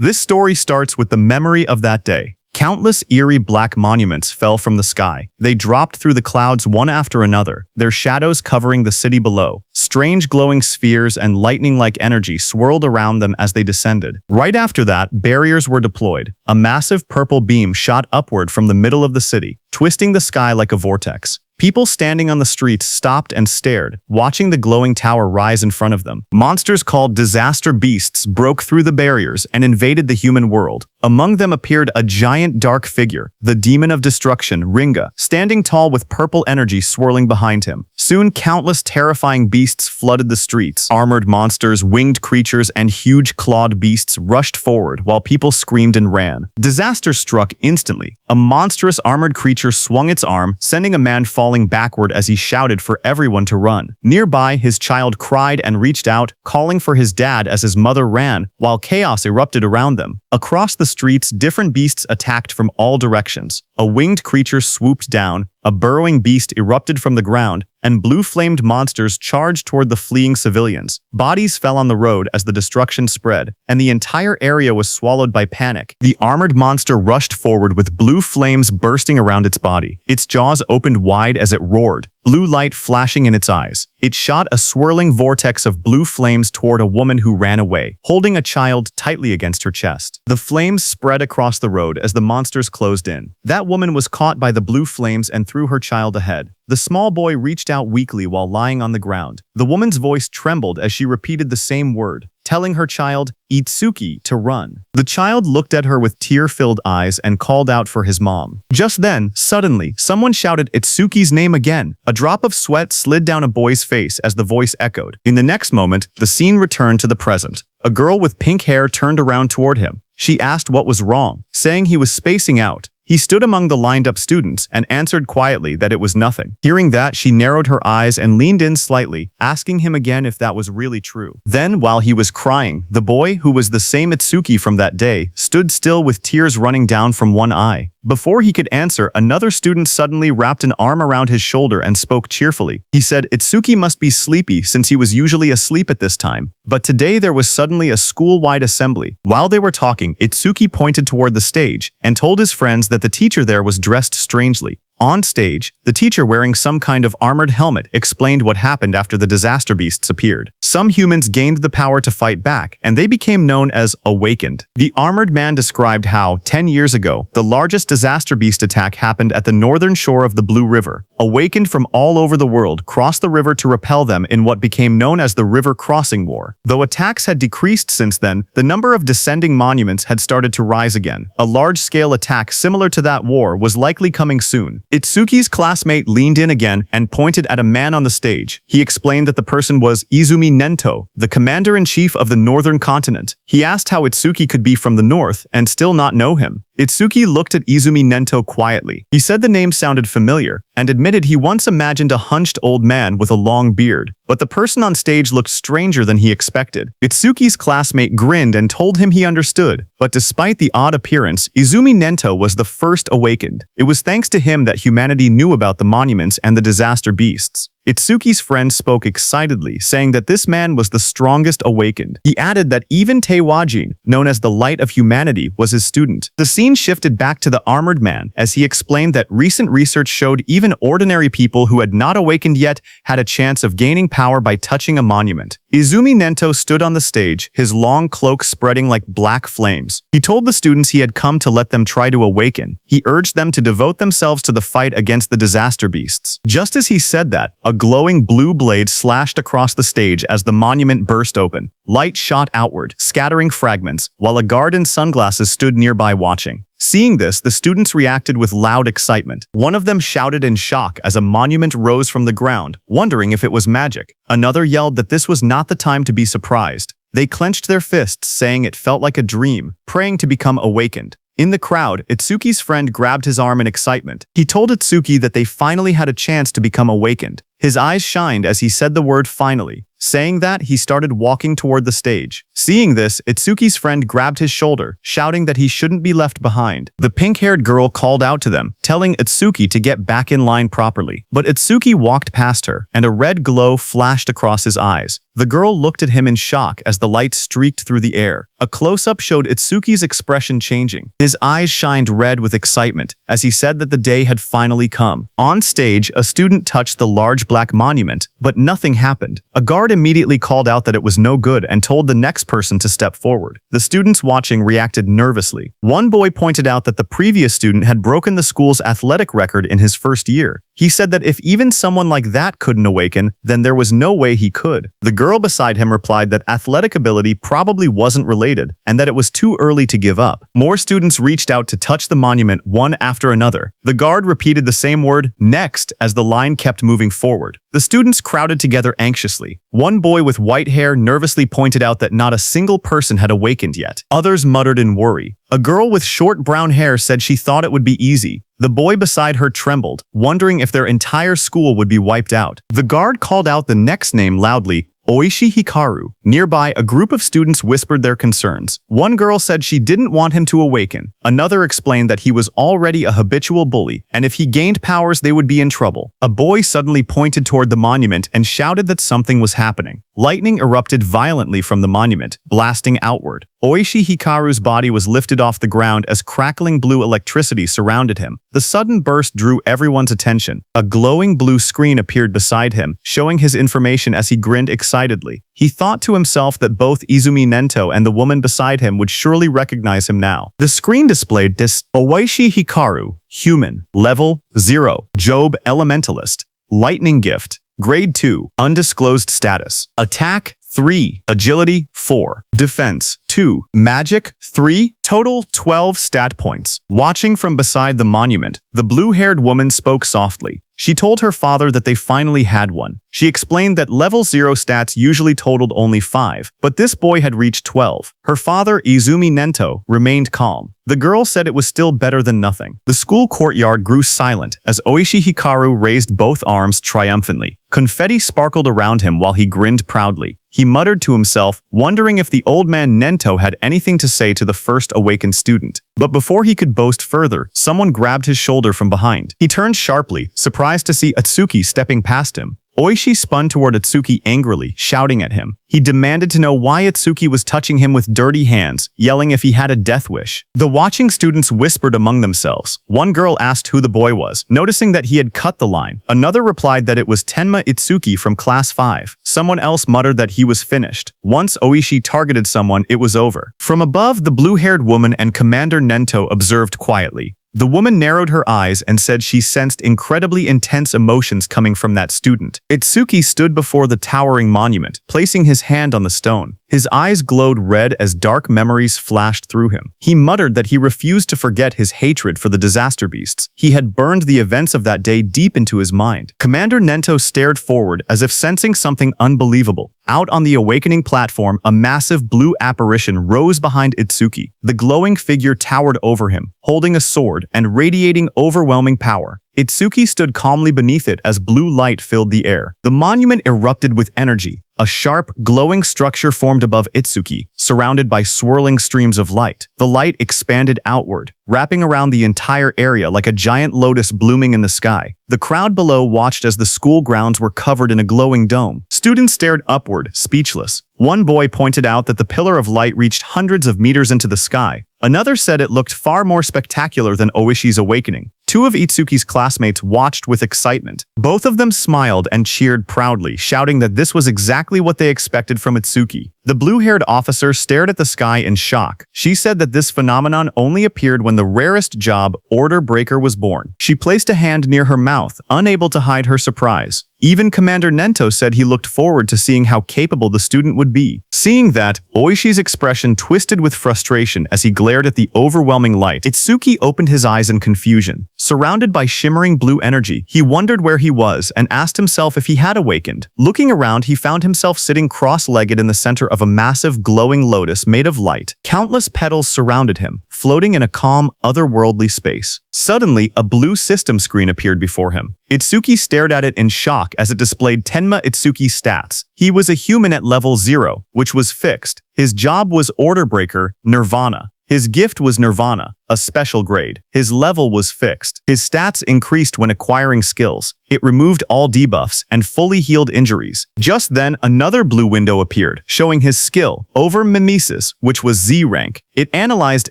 This story starts with the memory of that day. Countless eerie black monuments fell from the sky. They dropped through the clouds one after another, their shadows covering the city below. Strange glowing spheres and lightning-like energy swirled around them as they descended. Right after that, barriers were deployed. A massive purple beam shot upward from the middle of the city, twisting the sky like a vortex. People standing on the streets stopped and stared, watching the glowing tower rise in front of them. Monsters called disaster beasts broke through the barriers and invaded the human world. Among them appeared a giant dark figure, the demon of destruction, Ringa, standing tall with purple energy swirling behind him. Soon, countless terrifying beasts flooded the streets. Armored monsters, winged creatures, and huge clawed beasts rushed forward while people screamed and ran. Disaster struck instantly. A monstrous armored creature swung its arm, sending a man falling backward as he shouted for everyone to run. Nearby, his child cried and reached out, calling for his dad as his mother ran, while chaos erupted around them. Across the streets, different beasts attacked from all directions. A winged creature swooped down, a burrowing beast erupted from the ground, and blue-flamed monsters charged toward the fleeing civilians. Bodies fell on the road as the destruction spread, and the entire area was swallowed by panic. The armored monster rushed forward with blue flames bursting around its body. Its jaws opened wide as it roared, blue light flashing in its eyes. It shot a swirling vortex of blue flames toward a woman who ran away, holding a child tightly against her chest. The flames spread across the road as the monsters closed in. That woman was caught by the blue flames and threw her child ahead. The small boy reached out weakly while lying on the ground. The woman's voice trembled as she repeated the same word, telling her child, Itsuki, to run. The child looked at her with tear-filled eyes and called out for his mom. Just then, suddenly, someone shouted Itsuki's name again. A drop of sweat slid down a boy's face as the voice echoed. In the next moment, the scene returned to the present. A girl with pink hair turned around toward him. She asked what was wrong, saying he was spacing out. He stood among the lined-up students and answered quietly that it was nothing. Hearing that, she narrowed her eyes and leaned in slightly, asking him again if that was really true. Then, while he was crying, the boy, who was the same Itsuki from that day, stood still with tears running down from one eye. Before he could answer, another student suddenly wrapped an arm around his shoulder and spoke cheerfully. He said Itsuki must be sleepy since he was usually asleep at this time. But today there was suddenly a school-wide assembly. While they were talking, Itsuki pointed toward the stage and told his friends that the teacher there was dressed strangely. On stage, the teacher wearing some kind of armored helmet explained what happened after the disaster beasts appeared. Some humans gained the power to fight back, and they became known as Awakened. The armored man described how, 10 years ago, the largest disaster beast attack happened at the northern shore of the Blue River. Awakened from all over the world crossed the river to repel them in what became known as the River Crossing War. Though attacks had decreased since then, the number of descending monuments had started to rise again. A large-scale attack similar to that war was likely coming soon. Itsuki's classmate leaned in again and pointed at a man on the stage. He explained that the person was Izumi Nento, the commander-in-chief of the northern continent. He asked how Itsuki could be from the north and still not know him. Itsuki looked at Izumi Nento quietly. He said the name sounded familiar and admitted he once imagined a hunched old man with a long beard. But the person on stage looked stranger than he expected. Itsuki's classmate grinned and told him he understood. But despite the odd appearance, Izumi Nento was the first awakened. It was thanks to him that humanity knew about the monuments and the disaster beasts. Itsuki's friend spoke excitedly, saying that this man was the strongest awakened. He added that even Teiwajin, known as the Light of Humanity, was his student. The scene shifted back to the armored man as he explained that recent research showed even ordinary people who had not awakened yet had a chance of gaining power by touching a monument. Izumi Nento stood on the stage, his long cloak spreading like black flames. He told the students he had come to let them try to awaken. He urged them to devote themselves to the fight against the disaster beasts. Just as he said that, a glowing blue blade slashed across the stage as the monument burst open. Light shot outward, scattering fragments, while a guard in sunglasses stood nearby watching. Seeing this, the students reacted with loud excitement. One of them shouted in shock as a monument rose from the ground, wondering if it was magic. Another yelled that this was not the time to be surprised. They clenched their fists, saying it felt like a dream, praying to become awakened. In the crowd, Itsuki's friend grabbed his arm in excitement. He told Itsuki that they finally had a chance to become awakened. His eyes shined as he said the word finally. Saying that, he started walking toward the stage. Seeing this, Itsuki's friend grabbed his shoulder, shouting that he shouldn't be left behind. The pink-haired girl called out to them, telling Itsuki to get back in line properly. But Itsuki walked past her, and a red glow flashed across his eyes. The girl looked at him in shock as the light streaked through the air. A close-up showed Itsuki's expression changing. His eyes shined red with excitement as he said that the day had finally come. On stage, a student touched the large black monument, but nothing happened. A guard immediately called out that it was no good and told the next person to step forward. The students watching reacted nervously. One boy pointed out that the previous student had broken the school's athletic record in his first year. He said that if even someone like that couldn't awaken, then there was no way he could. The girl beside him replied that athletic ability probably wasn't related and that it was too early to give up. More students reached out to touch the monument one after another. The guard repeated the same word, next, as the line kept moving forward. The students crowded together anxiously. One boy with white hair nervously pointed out that not a single person had awakened yet. Others muttered in worry. A girl with short brown hair said she thought it would be easy. The boy beside her trembled, wondering if their entire school would be wiped out. The guard called out the next name loudly, Oishi Hikaru. Nearby, a group of students whispered their concerns. One girl said she didn't want him to awaken. Another explained that he was already a habitual bully, and if he gained powers, they would be in trouble. A boy suddenly pointed toward the monument and shouted that something was happening. Lightning erupted violently from the monument, blasting outward. Oishi Hikaru's body was lifted off the ground as crackling blue electricity surrounded him. The sudden burst drew everyone's attention. A glowing blue screen appeared beside him, showing his information as he grinned excitedly. He thought to himself that both Izumi Nento and the woman beside him would surely recognize him now. The screen displayed this: Oishi Hikaru, human, level 0, Job Elementalist, lightning gift, grade 2, undisclosed status, attack 3, agility 4, defense 2, magic 3, total 12 stat points. Watching from beside the monument, the blue-haired woman spoke softly. She told her father that they finally had one. She explained that level 0 stats usually totaled only 5, but this boy had reached 12. Her father, Izumi Nento, remained calm. The girl said it was still better than nothing. The school courtyard grew silent as Oishi Hikaru raised both arms triumphantly. Confetti sparkled around him while he grinned proudly. He muttered to himself, wondering if the old man Nento had anything to say to the first awakened student. But before he could boast further, someone grabbed his shoulder from behind. He turned sharply, surprised to see Itsuki stepping past him. Oishi spun toward Itsuki angrily, shouting at him. He demanded to know why Itsuki was touching him with dirty hands, yelling if he had a death wish. The watching students whispered among themselves. One girl asked who the boy was, noticing that he had cut the line. Another replied that it was Tenma Itsuki from class 5. Someone else muttered that he was finished. Once Oishi targeted someone, it was over. From above, the blue-haired woman and Commander Nento observed quietly. The woman narrowed her eyes and said she sensed incredibly intense emotions coming from that student. Itsuki stood before the towering monument, placing his hand on the stone. His eyes glowed red as dark memories flashed through him. He muttered that he refused to forget his hatred for the disaster beasts. He had burned the events of that day deep into his mind. Commander Nento stared forward as if sensing something unbelievable. Out on the awakening platform, a massive blue apparition rose behind Itsuki. The glowing figure towered over him, holding a sword and radiating overwhelming power. Itsuki stood calmly beneath it as blue light filled the air. The monument erupted with energy. A sharp, glowing structure formed above Itsuki, surrounded by swirling streams of light. The light expanded outward, wrapping around the entire area like a giant lotus blooming in the sky. The crowd below watched as the school grounds were covered in a glowing dome. Students stared upward, speechless. One boy pointed out that the pillar of light reached hundreds of meters into the sky. Another said it looked far more spectacular than Oishi's awakening. Two of Itsuki's classmates watched with excitement. Both of them smiled and cheered proudly, shouting that this was exactly what they expected from Itsuki. The blue-haired officer stared at the sky in shock. She said that this phenomenon only appeared when the rarest job, Order Breaker, was born. She placed a hand near her mouth, unable to hide her surprise. Even Commander Nento said he looked forward to seeing how capable the student would be. Seeing that, Oishi's expression twisted with frustration as he glared at the overwhelming light. Itsuki opened his eyes in confusion. Surrounded by shimmering blue energy, he wondered where he was and asked himself if he had awakened. Looking around, he found himself sitting cross-legged in the center of a massive glowing lotus made of light. Countless petals surrounded him, floating in a calm, otherworldly space. Suddenly, a blue system screen appeared before him. Itsuki stared at it in shock as it displayed Tenma Itsuki's stats. He was a human at level 0, which was fixed. His job was Order Breaker, Nirvana. His gift was Nirvana, a special grade. His level was fixed. His stats increased when acquiring skills. It removed all debuffs and fully healed injuries. Just then, another blue window appeared, showing his skill, Over Mimesis, which was Z rank. It analyzed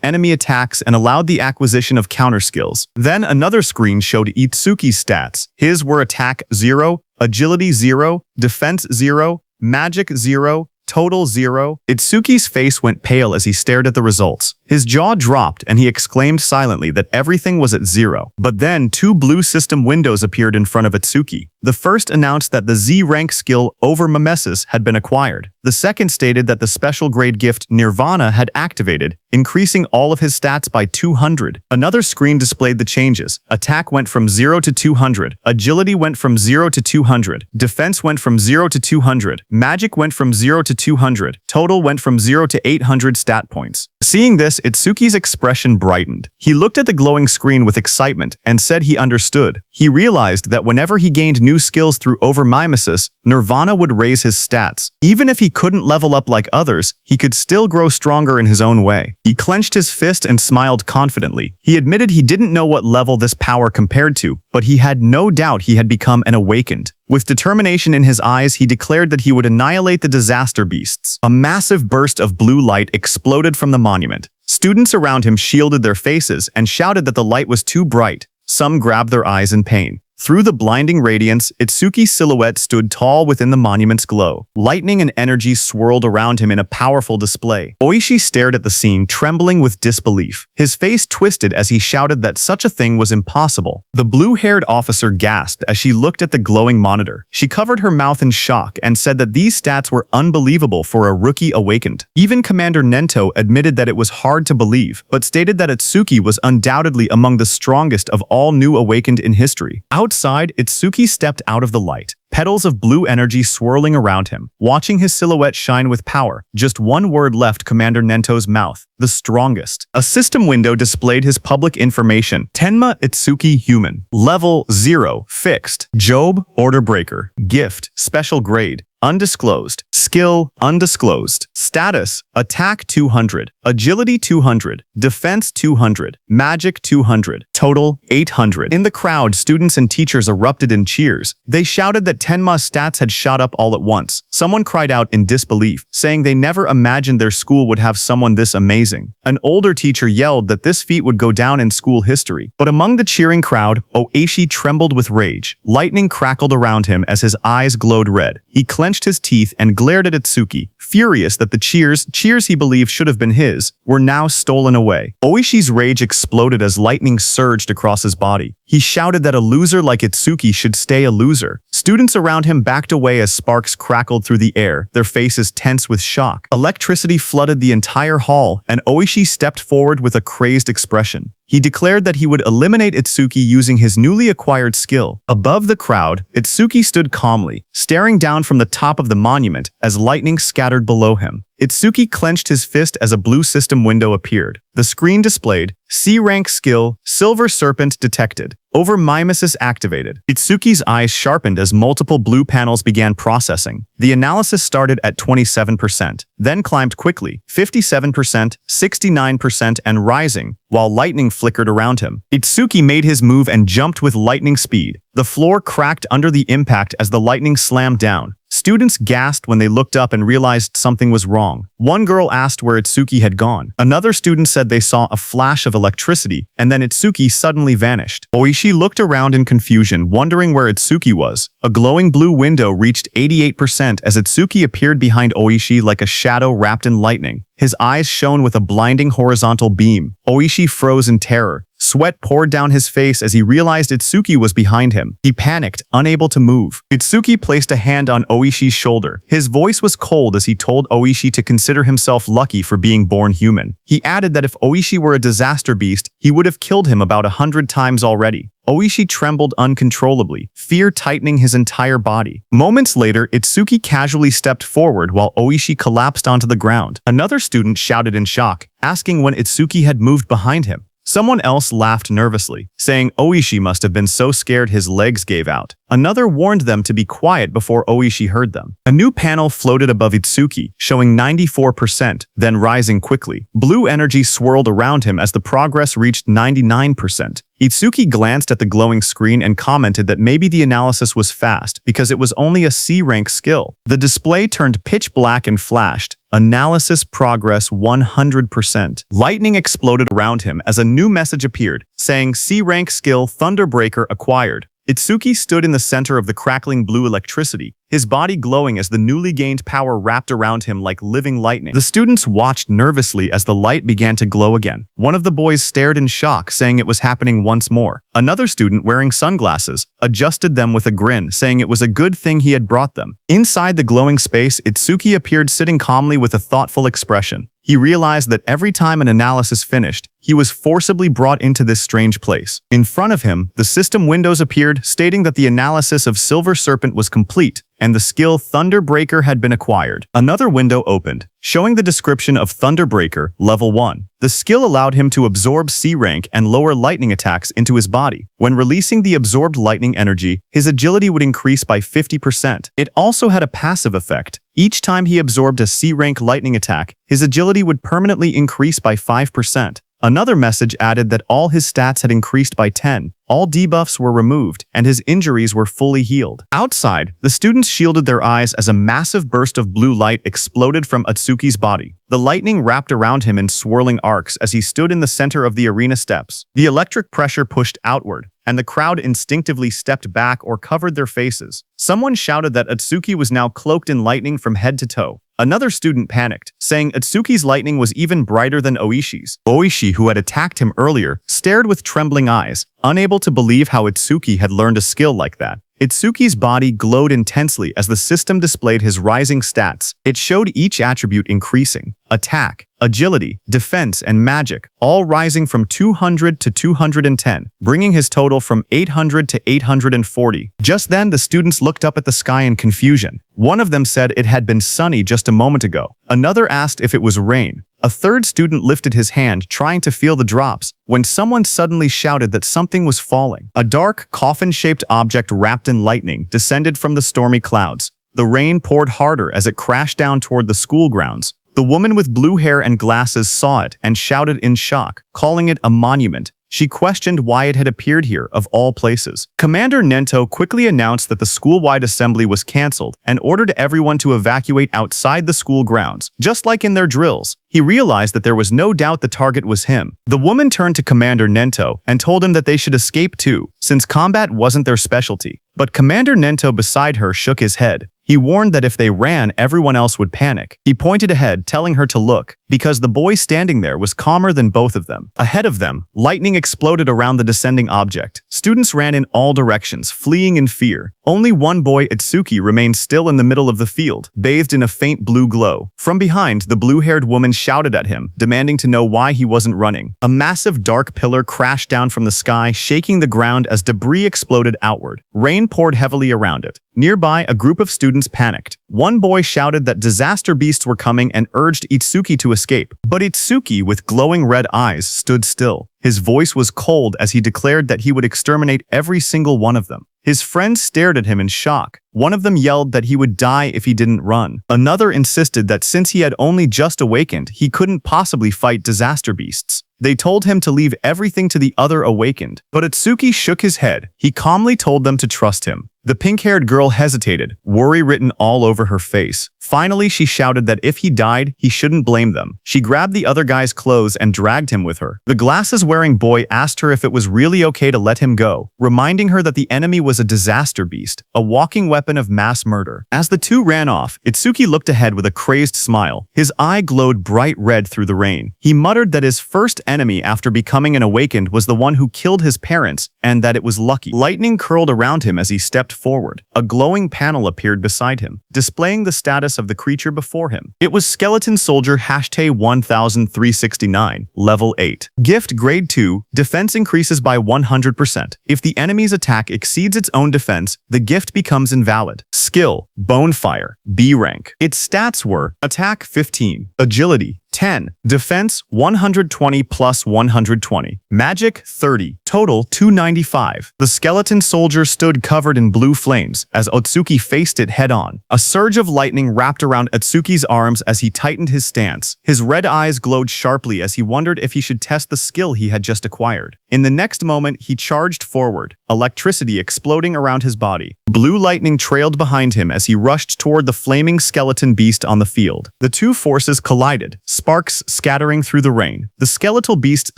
enemy attacks and allowed the acquisition of counter skills. Then another screen showed Itsuki's stats. His were Attack 0, Agility 0, Defense 0, Magic 0, Total 0. Itsuki's face went pale as he stared at the results. His jaw dropped and he exclaimed silently that everything was at 0. But then 2 blue system windows appeared in front of Itsuki. The first announced that the Z rank skill Over Mimesis had been acquired. The second stated that the special grade gift Nirvana had activated, increasing all of his stats by 200. Another screen displayed the changes. Attack went from 0 to 200. Agility went from 0 to 200. Defense went from 0 to 200. Magic went from 0 to 200. Total went from 0 to 800 stat points. Seeing this, Itsuki's expression brightened. He looked at the glowing screen with excitement and said he understood. He realized that whenever he gained new skills through Over Mimesis, Nirvana would raise his stats. Even if he couldn't level up like others, he could still grow stronger in his own way. He clenched his fist and smiled confidently. He admitted he didn't know what level this power compared to, but he had no doubt he had become an awakened. With determination in his eyes, he declared that he would annihilate the disaster beasts. A massive burst of blue light exploded from the monument. Students around him shielded their faces and shouted that the light was too bright. Some grabbed their eyes in pain. Through the blinding radiance, Itsuki's silhouette stood tall within the monument's glow. Lightning and energy swirled around him in a powerful display. Oishi stared at the scene, trembling with disbelief. His face twisted as he shouted that such a thing was impossible. The blue-haired officer gasped as she looked at the glowing monitor. She covered her mouth in shock and said that these stats were unbelievable for a rookie awakened. Even Commander Nento admitted that it was hard to believe, but stated that Itsuki was undoubtedly among the strongest of all new awakened in history. Outside, Itsuki stepped out of the light, petals of blue energy swirling around him, watching his silhouette shine with power. Just one word left Commander Nento's mouth: the strongest. A system window displayed his public information: Tenma Itsuki Human. Level 0, fixed. Job, Order Breaker. Gift, special grade. Undisclosed. Skill, undisclosed. Status, Attack 200. Agility 200. Defense 200. Magic 200. Total, 800. In the crowd, students and teachers erupted in cheers. They shouted that Tenma's stats had shot up all at once. Someone cried out in disbelief, saying they never imagined their school would have someone this amazing. An older teacher yelled that this feat would go down in school history. But among the cheering crowd, Oishi trembled with rage. Lightning crackled around him as his eyes glowed red. He clenched his teeth and glared at Itsuki, furious that the cheers he believed should have been his, were now stolen away. Oishi's rage exploded as lightning surged across his body. He shouted that a loser like Itsuki should stay a loser. Students around him backed away as sparks crackled through the air, their faces tense with shock. Electricity flooded the entire hall, and Oishi stepped forward with a crazed expression. He declared that he would eliminate Itsuki using his newly acquired skill. Above the crowd, Itsuki stood calmly, staring down from the top of the monument as lightning scattered below him. Itsuki clenched his fist as a blue system window appeared. The screen displayed: C-rank skill, Silver Serpent detected. Over Mimesis activated. Itsuki's eyes sharpened as multiple blue panels began processing. The analysis started at 27%, then climbed quickly, 57%, 69%, and rising, while lightning flickered around him. Itsuki made his move and jumped with lightning speed. The floor cracked under the impact as the lightning slammed down. Students gasped when they looked up and realized something was wrong. One girl asked where Itsuki had gone. Another student said they saw a flash of electricity, and then Itsuki suddenly vanished. Oishi looked around in confusion, wondering where Itsuki was. A glowing blue window reached 88% as Itsuki appeared behind Oishi like a shadow wrapped in lightning. His eyes shone with a blinding horizontal beam. Oishi froze in terror. Sweat poured down his face as he realized Itsuki was behind him. He panicked, unable to move. Itsuki placed a hand on Oishi's shoulder. His voice was cold as he told Oishi to consider himself lucky for being born human. He added that if Oishi were a disaster beast, he would have killed him about 100 times already. Oishi trembled uncontrollably, fear tightening his entire body. Moments later, Itsuki casually stepped forward while Oishi collapsed onto the ground. Another student shouted in shock, asking when Itsuki had moved behind him. Someone else laughed nervously, saying Oishi must have been so scared his legs gave out. Another warned them to be quiet before Oishi heard them. A new panel floated above Itsuki, showing 94%, then rising quickly. Blue energy swirled around him as the progress reached 99%. Itsuki glanced at the glowing screen and commented that maybe the analysis was fast because it was only a C-rank skill. The display turned pitch black and flashed. Analysis progress 100%. Lightning exploded around him as a new message appeared, saying C-rank skill Thunderbreaker acquired. Itsuki stood in the center of the crackling blue electricity, his body glowing as the newly gained power wrapped around him like living lightning. The students watched nervously as the light began to glow again. One of the boys stared in shock, saying it was happening once more. Another student, wearing sunglasses, adjusted them with a grin, saying it was a good thing he had brought them. Inside the glowing space, Itsuki appeared sitting calmly with a thoughtful expression. He realized that every time an analysis finished, he was forcibly brought into this strange place. In front of him, the system windows appeared, stating that the analysis of Silver Serpent was complete, and the skill Thunderbreaker had been acquired. Another window opened, showing the description of Thunderbreaker, Level 1. The skill allowed him to absorb C-rank and lower lightning attacks into his body. When releasing the absorbed lightning energy, his agility would increase by 50%. It also had a passive effect. Each time he absorbed a C-rank lightning attack, his agility would permanently increase by 5%. Another message added that all his stats had increased by 10, all debuffs were removed, and his injuries were fully healed. Outside, the students shielded their eyes as a massive burst of blue light exploded from Atsuki's body. The lightning wrapped around him in swirling arcs as he stood in the center of the arena steps. The electric pressure pushed outward, and the crowd instinctively stepped back or covered their faces. Someone shouted that Atsuki was now cloaked in lightning from head to toe. Another student panicked, saying Atsuki's lightning was even brighter than Oishi's. Oishi, who had attacked him earlier, stared with trembling eyes, unable to believe how Itsuki had learned a skill like that. Itsuki's body glowed intensely as the system displayed his rising stats. It showed each attribute increasing: attack, agility, defense, and magic, all rising from 200 to 210, bringing his total from 800 to 840. Just then, the students looked up at the sky in confusion. One of them said it had been sunny just a moment ago. Another asked if it was rain. A third student lifted his hand, trying to feel the drops, when someone suddenly shouted that something was falling. A dark, coffin-shaped object wrapped in lightning descended from the stormy clouds. The rain poured harder as it crashed down toward the school grounds. The woman with blue hair and glasses saw it and shouted in shock, calling it a monument. She questioned why it had appeared here, of all places. Commander Nento quickly announced that the school-wide assembly was cancelled and ordered everyone to evacuate outside the school grounds, just like in their drills. He realized that there was no doubt the target was him. The woman turned to Commander Nento and told him that they should escape too, since combat wasn't their specialty. But Commander Nento beside her shook his head. He warned that if they ran, everyone else would panic. He pointed ahead, telling her to look, because the boy standing there was calmer than both of them. Ahead of them, lightning exploded around the descending object. Students ran in all directions, fleeing in fear. Only one boy, Itsuki, remained still in the middle of the field, bathed in a faint blue glow. From behind, the blue-haired woman shouted at him, demanding to know why he wasn't running. A massive dark pillar crashed down from the sky, shaking the ground as debris exploded outward. Rain poured heavily around it. Nearby, a group of students panicked. One boy shouted that disaster beasts were coming and urged Itsuki to escape. But Itsuki, with glowing red eyes, stood still. His voice was cold as he declared that he would exterminate every single one of them. His friends stared at him in shock. One of them yelled that he would die if he didn't run. Another insisted that since he had only just awakened, he couldn't possibly fight disaster beasts. They told him to leave everything to the other awakened. But Itsuki shook his head. He calmly told them to trust him. The pink-haired girl hesitated, worry written all over her face. Finally, she shouted that if he died, he shouldn't blame them. She grabbed the other guy's clothes and dragged him with her. The glasses-wearing boy asked her if it was really okay to let him go, reminding her that the enemy was a disaster beast, a walking weapon of mass murder. As the two ran off, Itsuki looked ahead with a crazed smile. His eye glowed bright red through the rain. He muttered that his first enemy after becoming an awakened was the one who killed his parents, and that it was lucky. Lightning curled around him as he stepped forward. A glowing panel appeared beside him, displaying the status of the creature before him. It was Skeleton Soldier #1369, Level 8. Gift Grade 2, Defense increases by 100%. If the enemy's attack exceeds its own defense, the gift becomes invalid. Skill, Bonefire, B rank. Its stats were Attack 15, Agility 10. Defense 120 plus 120. Magic 30. Total 295. The skeleton soldier stood covered in blue flames as Otsuki faced it head-on. A surge of lightning wrapped around Otsuki's arms as he tightened his stance. His red eyes glowed sharply as he wondered if he should test the skill he had just acquired. In the next moment, he charged forward, electricity exploding around his body. Blue lightning trailed behind him as he rushed toward the flaming skeleton beast on the field. The two forces collided, sparks scattering through the rain. The skeletal beast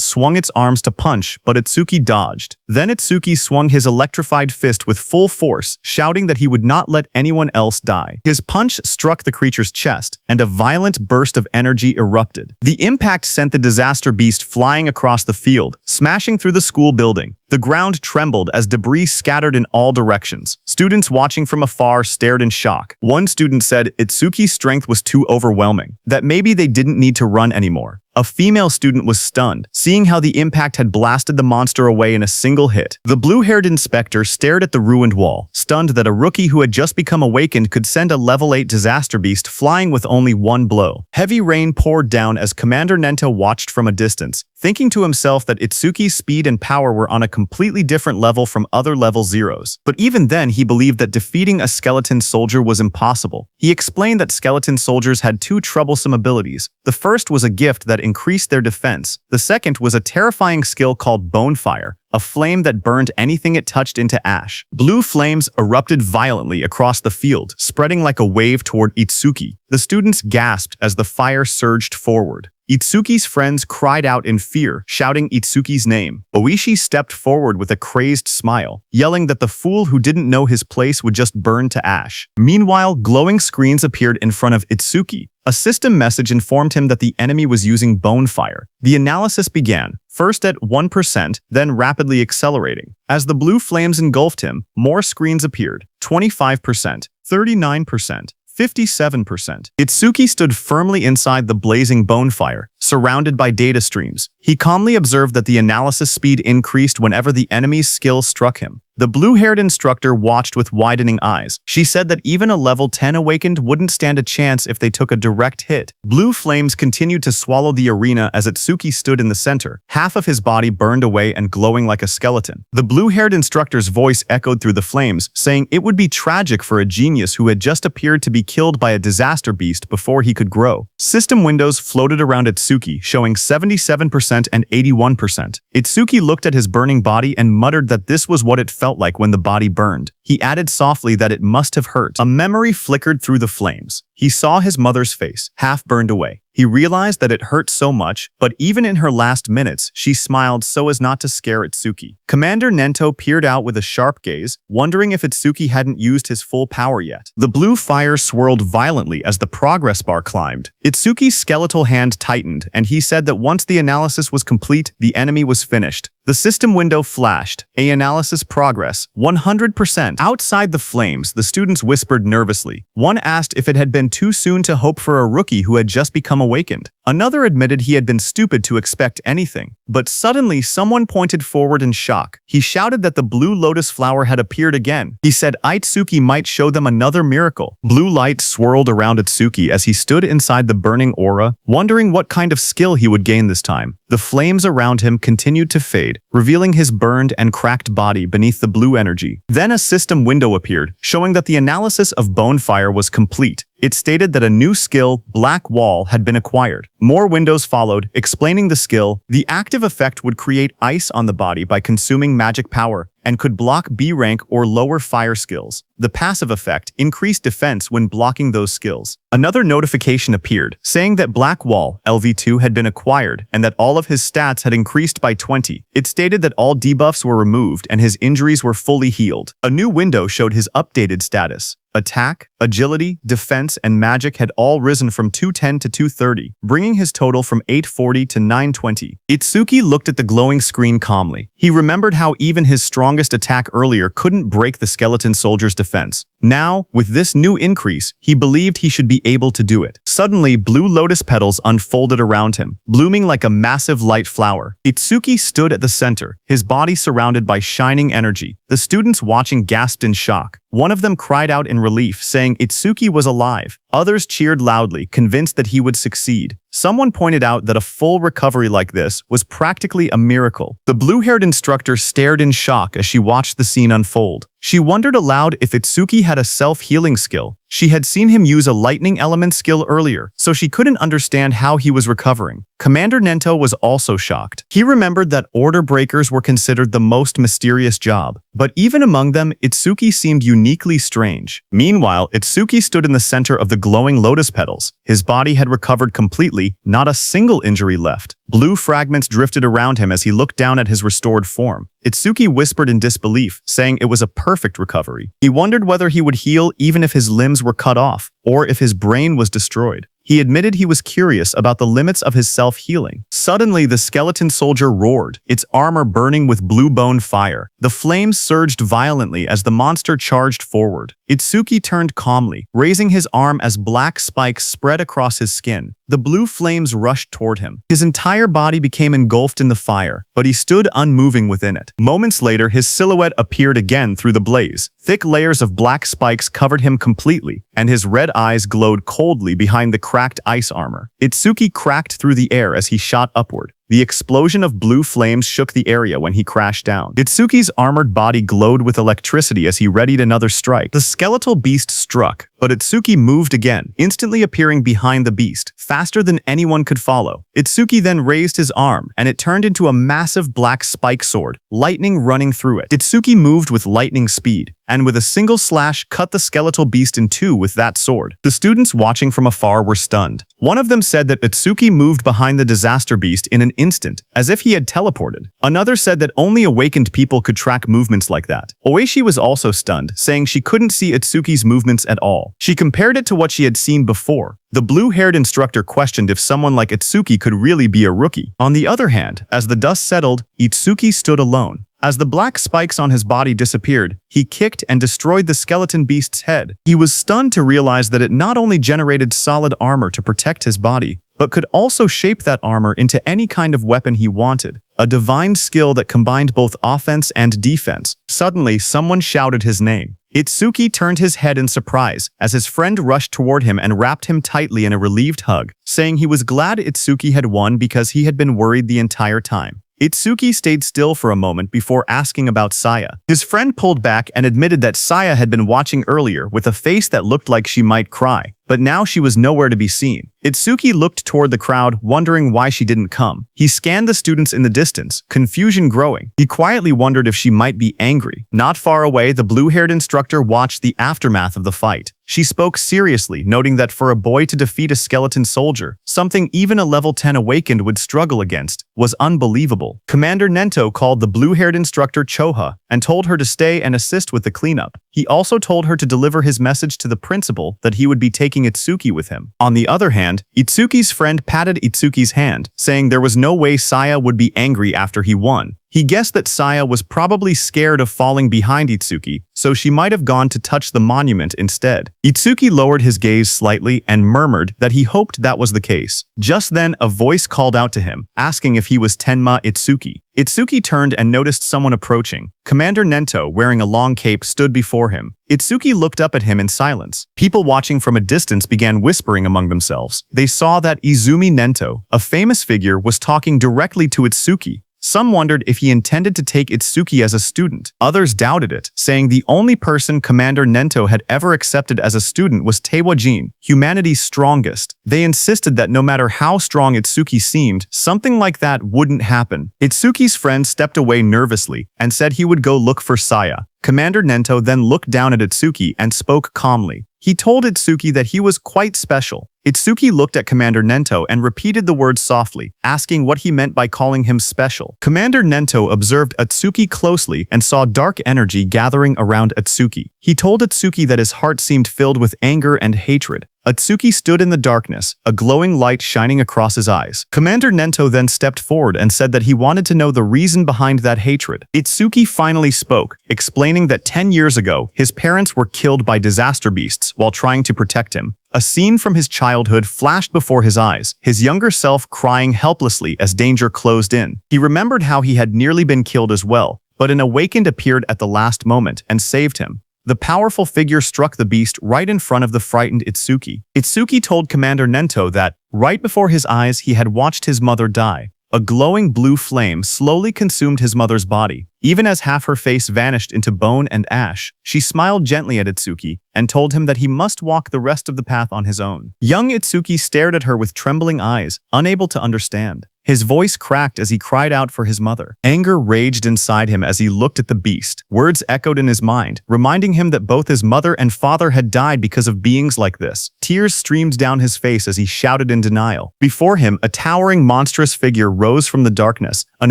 swung its arms to punch, but Otsuki dodged. Then Otsuki swung his electrified fist with full force, shouting that he would not let anyone else die. His punch struck the creature's chest, and a violent burst of energy erupted. The impact sent the disaster beast flying across the field, smashing through the school building. The ground trembled as debris scattered in all directions. Students watching from afar stared in shock. One student said Otsuki's strength was too overwhelming, that maybe they didn't need to run anymore. A female student was stunned, seeing how the impact had blasted the monster away in a single hit. The blue-haired inspector stared at the ruined wall, stunned that a rookie who had just become awakened could send a level 8 disaster beast flying with only one blow. Heavy rain poured down as Commander Nento watched from a distance, thinking to himself that Otsuki's speed and power were on a completely different level from other level zeros. But even then, he believed that defeating a skeleton soldier was impossible. He explained that skeleton soldiers had two troublesome abilities. The first was a gift that increased their defense. The second was a terrifying skill called Bonefire, a flame that burned anything it touched into ash. Blue flames erupted violently across the field, spreading like a wave toward Otsuki. The students gasped as the fire surged forward. Otsuki's friends cried out in fear, shouting Otsuki's name. Oishi stepped forward with a crazed smile, yelling that the fool who didn't know his place would just burn to ash. Meanwhile, glowing screens appeared in front of Otsuki. A system message informed him that the enemy was using Bonefire. The analysis began, first at 1%, then rapidly accelerating. As the blue flames engulfed him, more screens appeared, 25%, 39%. 57%. Otsuki stood firmly inside the blazing Bonefire, surrounded by data streams. He calmly observed that the analysis speed increased whenever the enemy's skill struck him. The blue-haired instructor watched with widening eyes. She said that even a level 10 awakened wouldn't stand a chance if they took a direct hit. Blue flames continued to swallow the arena as Otsuki stood in the center, half of his body burned away and glowing like a skeleton. The blue-haired instructor's voice echoed through the flames, saying it would be tragic for a genius who had just appeared to be killed by a disaster beast before he could grow. System windows floated around Otsuki, showing 77% and 81%. Otsuki looked at his burning body and muttered that this was what it felt like when the body burned. He added softly that it must have hurt. A memory flickered through the flames. He saw his mother's face, half burned away. He realized that it hurt so much, but even in her last minutes, she smiled so as not to scare Otsuki. Commander Nento peered out with a sharp gaze, wondering if Otsuki hadn't used his full power yet. The blue fire swirled violently as the progress bar climbed. Otsuki's skeletal hand tightened, and he said that once the analysis was complete, the enemy was finished. The system window flashed. Analysis progress, 100%. Outside the flames, the students whispered nervously. One asked if it had been too soon to hope for a rookie who had just become awakened. Another admitted he had been stupid to expect anything. But suddenly, someone pointed forward in shock. He shouted that the blue lotus flower had appeared again. He said Otsuki might show them another miracle. Blue light swirled around Otsuki as he stood inside the burning aura, wondering what kind of skill he would gain this time. The flames around him continued to fade, revealing his burned and cracked body beneath the blue energy. Then a system window appeared, showing that the analysis of Bonefire was complete. It stated that a new skill, Black Wall, had been acquired. More windows followed, explaining the skill. The active effect would create ice on the body by consuming magic power, and could block B rank or lower fire skills. The passive effect increased defense when blocking those skills. Another notification appeared, saying that Black Wall, LV2, had been acquired and that all of his stats had increased by 20. It stated that all debuffs were removed and his injuries were fully healed. A new window showed his updated status. Attack, agility, defense, and magic had all risen from 210 to 230, bringing his total from 840 to 920. Otsuki looked at the glowing screen calmly. He remembered how even his strongest attack earlier couldn't break the skeleton soldier's defense. Now, with this new increase, he believed he should be able to do it. Suddenly, blue lotus petals unfolded around him, blooming like a massive light flower. Otsuki stood at the center, his body surrounded by shining energy. The students watching gasped in shock. One of them cried out in relief, saying Otsuki was alive. Others cheered loudly, convinced that he would succeed. Someone pointed out that a full recovery like this was practically a miracle. The blue-haired instructor stared in shock as she watched the scene unfold. She wondered aloud if Itsuki had a self-healing skill. She had seen him use a lightning element skill earlier, so she couldn't understand how he was recovering. Commander Nento was also shocked. He remembered that order breakers were considered the most mysterious job, but even among them, Itsuki seemed uniquely strange. Meanwhile, Itsuki stood in the center of the glowing lotus petals. His body had recovered completely, not a single injury left. Blue fragments drifted around him as he looked down at his restored form. Itsuki whispered in disbelief, saying it was a perfect recovery. He wondered whether he would heal even if his limbs were cut off, or if his brain was destroyed. He admitted he was curious about the limits of his self-healing. Suddenly, the skeleton soldier roared, its armor burning with blue-bone fire. The flames surged violently as the monster charged forward. Itsuki turned calmly, raising his arm as black spikes spread across his skin. The blue flames rushed toward him. His entire body became engulfed in the fire, but he stood unmoving within it. Moments later, his silhouette appeared again through the blaze. Thick layers of black spikes covered him completely, and his red eyes glowed coldly behind the cracked ice armor. Itsuki cracked through the air as he shot upward. The explosion of blue flames shook the area when he crashed down. Itsuki's armored body glowed with electricity as he readied another strike. The skeletal beast struck, but Itsuki moved again, instantly appearing behind the beast, faster than anyone could follow. Itsuki then raised his arm, and it turned into a massive black spike sword, lightning running through it. Itsuki moved with lightning speed, and with a single slash cut the skeletal beast in two with that sword. The students watching from afar were stunned. One of them said that Itsuki moved behind the disaster beast in an instant, as if he had teleported. Another said that only awakened people could track movements like that. Oishi was also stunned, saying she couldn't see Itsuki's movements at all. She compared it to what she had seen before. The blue-haired instructor questioned if someone like Itsuki could really be a rookie. On the other hand, as the dust settled, Itsuki stood alone. As the black spikes on his body disappeared, he kicked and destroyed the skeleton beast's head. He was stunned to realize that it not only generated solid armor to protect his body, but could also shape that armor into any kind of weapon he wanted. A divine skill that combined both offense and defense. Suddenly, someone shouted his name. Itsuki turned his head in surprise as his friend rushed toward him and wrapped him tightly in a relieved hug, saying he was glad Itsuki had won because he had been worried the entire time. Itsuki stayed still for a moment before asking about Saya. His friend pulled back and admitted that Saya had been watching earlier with a face that looked like she might cry, but now she was nowhere to be seen. Itsuki looked toward the crowd, wondering why she didn't come. He scanned the students in the distance, confusion growing. He quietly wondered if she might be angry. Not far away, the blue-haired instructor watched the aftermath of the fight. She spoke seriously, noting that for a boy to defeat a skeleton soldier, something even a level 10 awakened would struggle against, was unbelievable. Commander Nento called the blue-haired instructor Choha and told her to stay and assist with the cleanup. He also told her to deliver his message to the principal that he would be taking Itsuki with him. On the other hand, Itsuki's friend patted Itsuki's hand, saying there was no way Saya would be angry after he won. He guessed that Saya was probably scared of falling behind Itsuki, so she might have gone to touch the monument instead. Itsuki lowered his gaze slightly and murmured that he hoped that was the case. Just then, a voice called out to him, asking if he was Tenma Itsuki. Itsuki turned and noticed someone approaching. Commander Nento, wearing a long cape, stood before him. Itsuki looked up at him in silence. People watching from a distance began whispering among themselves. They saw that Izumi Nento, a famous figure, was talking directly to Itsuki. Some wondered if he intended to take Itsuki as a student. Others doubted it, saying the only person Commander Nento had ever accepted as a student was Teiwajin, humanity's strongest. They insisted that no matter how strong Itsuki seemed, something like that wouldn't happen. Itsuki's friend stepped away nervously and said he would go look for Saya. Commander Nento then looked down at Itsuki and spoke calmly. He told Itsuki that he was quite special. Itsuki looked at Commander Nento and repeated the word softly, asking what he meant by calling him special. Commander Nento observed Itsuki closely and saw dark energy gathering around Itsuki. He told Itsuki that his heart seemed filled with anger and hatred. Itsuki stood in the darkness, a glowing light shining across his eyes. Commander Nento then stepped forward and said that he wanted to know the reason behind that hatred. Itsuki finally spoke, explaining that 10 years ago, his parents were killed by disaster beasts while trying to protect him. A scene from his childhood flashed before his eyes, his younger self crying helplessly as danger closed in. He remembered how he had nearly been killed as well, but an awakened appeared at the last moment and saved him. The powerful figure struck the beast right in front of the frightened Itsuki. Itsuki told Commander Nento that, right before his eyes, he had watched his mother die. A glowing blue flame slowly consumed his mother's body. Even as half her face vanished into bone and ash, she smiled gently at Itsuki and told him that he must walk the rest of the path on his own. Young Itsuki stared at her with trembling eyes, unable to understand. His voice cracked as he cried out for his mother. Anger raged inside him as he looked at the beast. Words echoed in his mind, reminding him that both his mother and father had died because of beings like this. Tears streamed down his face as he shouted in denial. Before him, a towering, monstrous figure rose from the darkness, an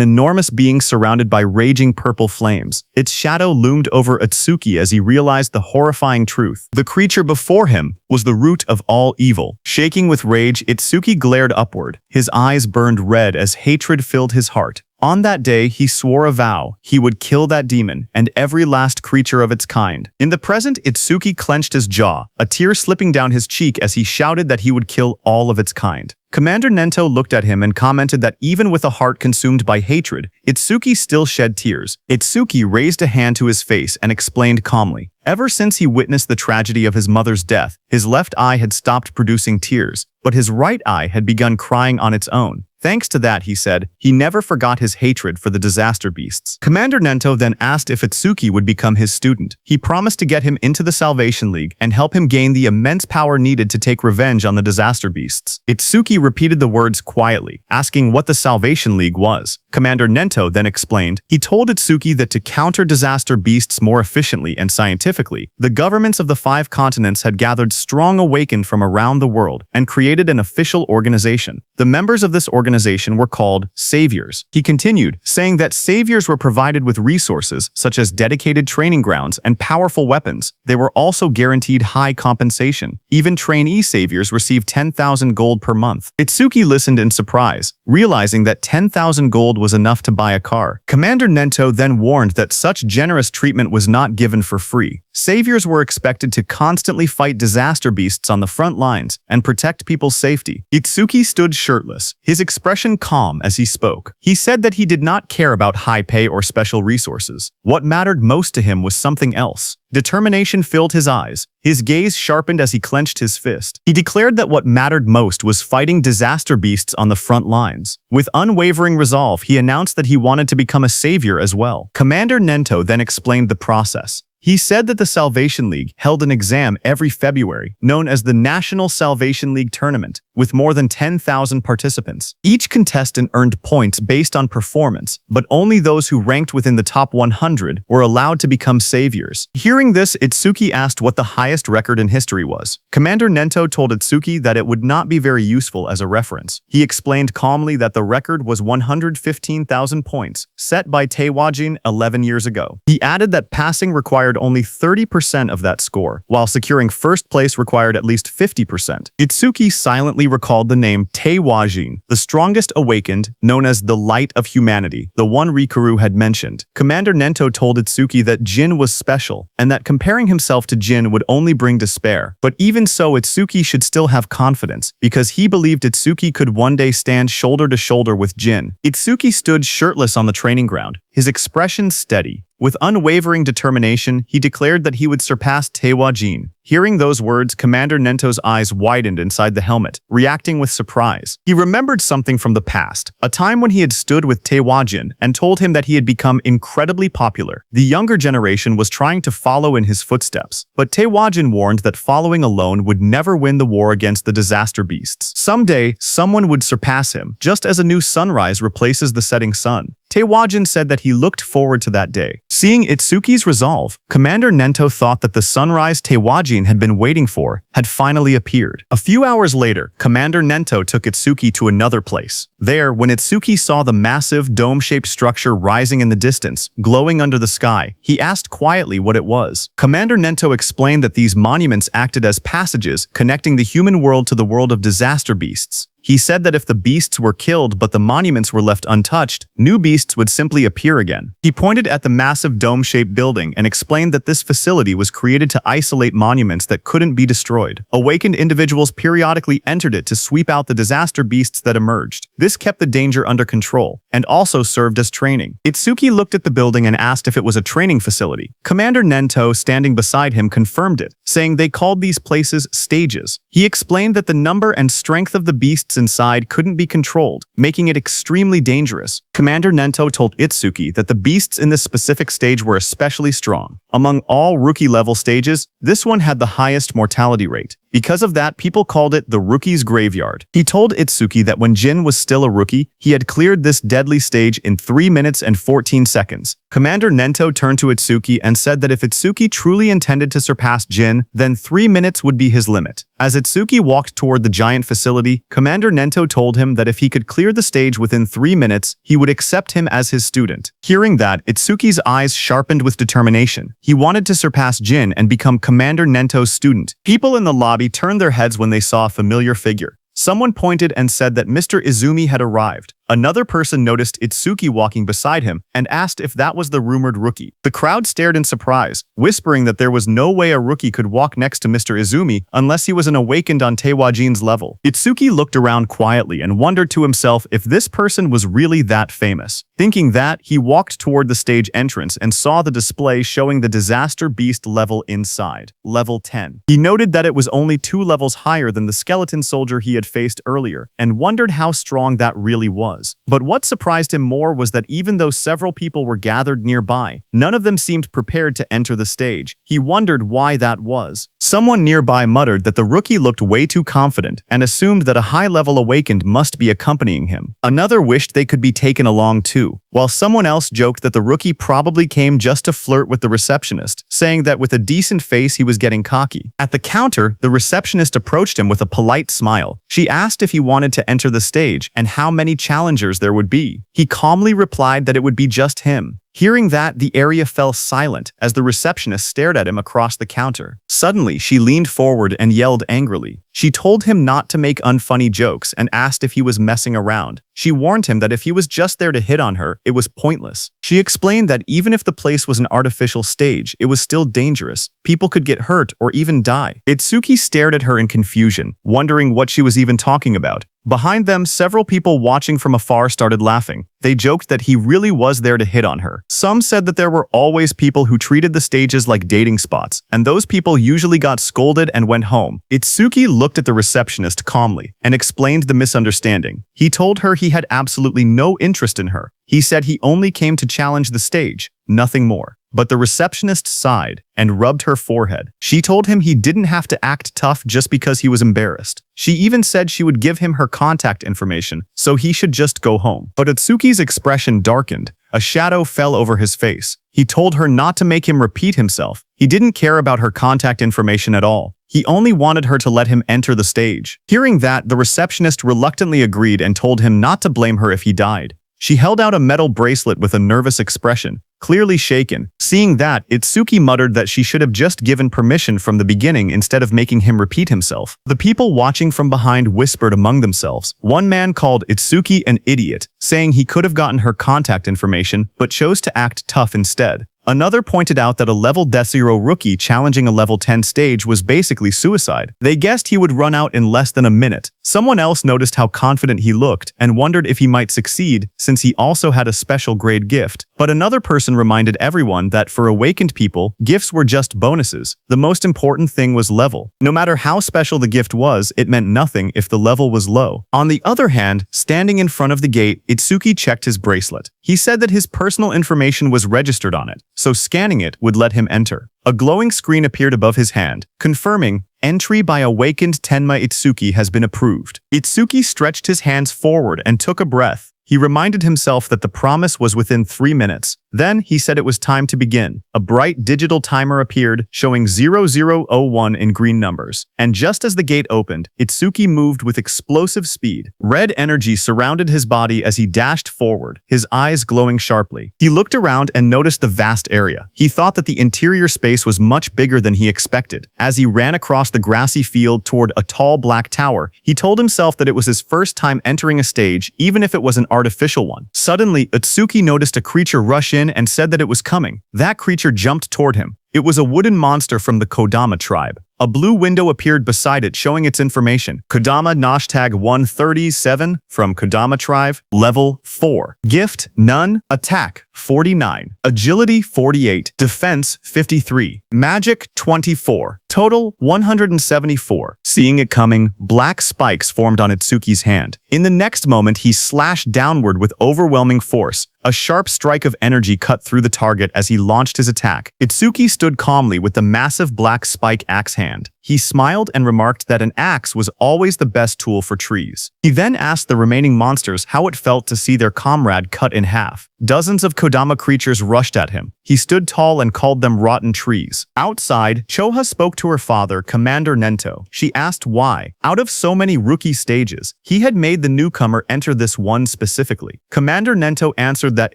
enormous being surrounded by raging purple flames. Its shadow loomed over Itsuki as he realized the horrifying truth. The creature before him was the root of all evil. Shaking with rage, Itsuki glared upward. His eyes burned red as hatred filled his heart. On that day, he swore a vow. He would kill that demon and every last creature of its kind. In the present, Itsuki clenched his jaw, a tear slipping down his cheek as he shouted that he would kill all of its kind. Commander Nento looked at him and commented that even with a heart consumed by hatred, Itsuki still shed tears. Itsuki raised a hand to his face and explained calmly. Ever since he witnessed the tragedy of his mother's death, his left eye had stopped producing tears, but his right eye had begun crying on its own. Thanks to that, he said, he never forgot his hatred for the disaster beasts. Commander Nento then asked if Itsuki would become his student. He promised to get him into the Salvation League and help him gain the immense power needed to take revenge on the disaster beasts. Itsuki repeated the words quietly, asking what the Salvation League was. Commander Nento then explained. He told Itsuki that to counter disaster beasts more efficiently and scientifically, the governments of the 5 continents had gathered strong awakened from around the world and created an official organization. The members of this organization were called saviors. He continued, saying that saviors were provided with resources such as dedicated training grounds and powerful weapons. They were also guaranteed high compensation. Even trainee saviors received 10,000 gold per month. Itsuki listened in surprise, realizing that 10,000 gold was enough to buy a car. Commander Nento then warned that such generous treatment was not given for free. Saviors were expected to constantly fight disaster beasts on the front lines and protect people's safety. Itsuki stood shirtless, his expression calm as he spoke. He said that he did not care about high pay or special resources. What mattered most to him was something else. Determination filled his eyes. His gaze sharpened as he clenched his fist. He declared that what mattered most was fighting disaster beasts on the front lines. With unwavering resolve, he announced that he wanted to become a savior as well. Commander Nento then explained the process. He said that the Salvation League held an exam every February, known as the National Salvation League Tournament, with more than 10,000 participants. Each contestant earned points based on performance, but only those who ranked within the top 100 were allowed to become saviors. Hearing this, Itsuki asked what the highest record in history was. Commander Nento told Itsuki that it would not be very useful as a reference. He explained calmly that the record was 115,000 points, set by Taewajin 11 years ago. He added that passing required only 30% of that score, while securing first place required at least 50%. Itsuki silently recalled the name Taewajin, the strongest awakened, known as the Light of Humanity, the one Rikuru had mentioned. Commander Nento told Itsuki that Jin was special, and that comparing himself to Jin would only bring despair. But even so, Itsuki should still have confidence, because he believed Itsuki could one day stand shoulder to shoulder with Jin. Itsuki stood shirtless on the training ground, his expression steady. With unwavering determination, he declared that he would surpass Taewajin. Hearing those words, Commander Nento's eyes widened inside the helmet, reacting with surprise. He remembered something from the past, a time when he had stood with Taewajin and told him that he had become incredibly popular. The younger generation was trying to follow in his footsteps, but Taewajin warned that following alone would never win the war against the disaster beasts. Someday, someone would surpass him, just as a new sunrise replaces the setting sun. Taewajin said that he looked forward to that day. Seeing Itsuki's resolve, Commander Nento thought that the sunrise Taewajin had been waiting for had finally appeared. A few hours later, Commander Nento took Itsuki to another place. There, when Itsuki saw the massive, dome-shaped structure rising in the distance, glowing under the sky, he asked quietly what it was. Commander Nento explained that these monuments acted as passages connecting the human world to the world of disaster beasts. He said that if the beasts were killed but the monuments were left untouched, new beasts would simply appear again. He pointed at the massive dome-shaped building and explained that this facility was created to isolate monuments that couldn't be destroyed. Awakened individuals periodically entered it to sweep out the disaster beasts that emerged. This kept the danger under control and also served as training. Itsuki looked at the building and asked if it was a training facility. Commander Nento, standing beside him, confirmed it, saying they called these places stages. He explained that the number and strength of the beasts inside couldn't be controlled, making it extremely dangerous. Commander Nento told Itsuki that the beasts in this specific stage were especially strong. Among all rookie-level stages, this one had the highest mortality rate. Because of that, people called it the Rookie's Graveyard. He told Itsuki that when Jin was still a rookie, he had cleared this deadly stage in 3 minutes and 14 seconds. Commander Nento turned to Itsuki and said that if Itsuki truly intended to surpass Jin, then 3 minutes would be his limit. As Itsuki walked toward the giant facility, Commander Nento told him that if he could clear the stage within 3 minutes, he would accept him as his student. Hearing that, Itsuki's eyes sharpened with determination. He wanted to surpass Jin and become Commander Nento's student. People in the lobby turned their heads when they saw a familiar figure. Someone pointed and said that Mr. Izumi had arrived. Another person noticed Itsuki walking beside him and asked if that was the rumored rookie. The crowd stared in surprise, whispering that there was no way a rookie could walk next to Mr. Izumi unless he was an awakened on Teiwajin's level. Itsuki looked around quietly and wondered to himself if this person was really that famous. Thinking that, he walked toward the stage entrance and saw the display showing the Disaster Beast level inside. Level 10. He noted that it was only 2 levels higher than the skeleton soldier he had faced earlier and wondered how strong that really was. But what surprised him more was that even though several people were gathered nearby, none of them seemed prepared to enter the stage. He wondered why that was. Someone nearby muttered that the rookie looked way too confident and assumed that a high-level awakened must be accompanying him. Another wished they could be taken along too, while someone else joked that the rookie probably came just to flirt with the receptionist, saying that with a decent face he was getting cocky. At the counter, the receptionist approached him with a polite smile. She asked if he wanted to enter the stage and how many challengers there would be. He calmly replied that it would be just him. Hearing that, the area fell silent as the receptionist stared at him across the counter. Suddenly, she leaned forward and yelled angrily. She told him not to make unfunny jokes and asked if he was messing around. She warned him that if he was just there to hit on her, it was pointless. She explained that even if the place was an artificial stage, it was still dangerous. People could get hurt or even die. Itsuki stared at her in confusion, wondering what she was even talking about. Behind them, several people watching from afar started laughing. They joked that he really was there to hit on her. Some said that there were always people who treated the stages like dating spots, and those people usually got scolded and went home. Itsuki looked at the receptionist calmly and explained the misunderstanding. He told her he had absolutely no interest in her. He said he only came to challenge the stage, nothing more. But the receptionist sighed and rubbed her forehead. She told him he didn't have to act tough just because he was embarrassed. She even said she would give him her contact information, so he should just go home. But Itsuki's expression darkened. A shadow fell over his face. He told her not to make him repeat himself. He didn't care about her contact information at all. He only wanted her to let him enter the stage. Hearing that, the receptionist reluctantly agreed and told him not to blame her if he died. She held out a metal bracelet with a nervous expression, clearly shaken. Seeing that, Itsuki muttered that she should have just given permission from the beginning instead of making him repeat himself. The people watching from behind whispered among themselves. One man called Itsuki an idiot, saying he could have gotten her contact information but chose to act tough instead. Another pointed out that a level 0 rookie challenging a level 10 stage was basically suicide. They guessed he would run out in less than a minute. Someone else noticed how confident he looked and wondered if he might succeed since he also had a special grade gift. But another person reminded everyone that for awakened people, gifts were just bonuses. The most important thing was level. No matter how special the gift was, it meant nothing if the level was low. On the other hand, standing in front of the gate, Itsuki checked his bracelet. He said that his personal information was registered on it, so scanning it would let him enter. A glowing screen appeared above his hand, confirming, "Entry by awakened Tenma Itsuki has been approved." Itsuki stretched his hands forward and took a breath. He reminded himself that the promise was within 3 minutes. Then he said it was time to begin. A bright digital timer appeared, showing 0001 in green numbers. And just as the gate opened, Itsuki moved with explosive speed. Red energy surrounded his body as he dashed forward, his eyes glowing sharply. He looked around and noticed the vast area. He thought that the interior space was much bigger than he expected. As he ran across the grassy field toward a tall black tower, he told himself that it was his first time entering a stage, even if it was an artificial one. Suddenly, Itsuki noticed a creature rush in and said that it was coming. That creature jumped toward him. It was a wooden monster from the Kodama tribe. A blue window appeared beside it showing its information. Kodama #137 from Kodama tribe, level 4. Gift, none. Attack, 49. Agility, 48. Defense, 53. Magic, 24. Total, 174. Seeing it coming, black spikes formed on Itsuki's hand. In the next moment, he slashed downward with overwhelming force. A sharp strike of energy cut through the target as he launched his attack. Itsuki stood calmly with the massive black spike axe hand. He smiled and remarked that an axe was always the best tool for trees. He then asked the remaining monsters how it felt to see their comrade cut in half. Dozens of Kodama creatures rushed at him. He stood tall and called them rotten trees. Outside, Choha spoke to her father, Commander Nento. She asked why. Out of so many rookie stages, he had made the newcomer enter this one specifically. Commander Nento answered that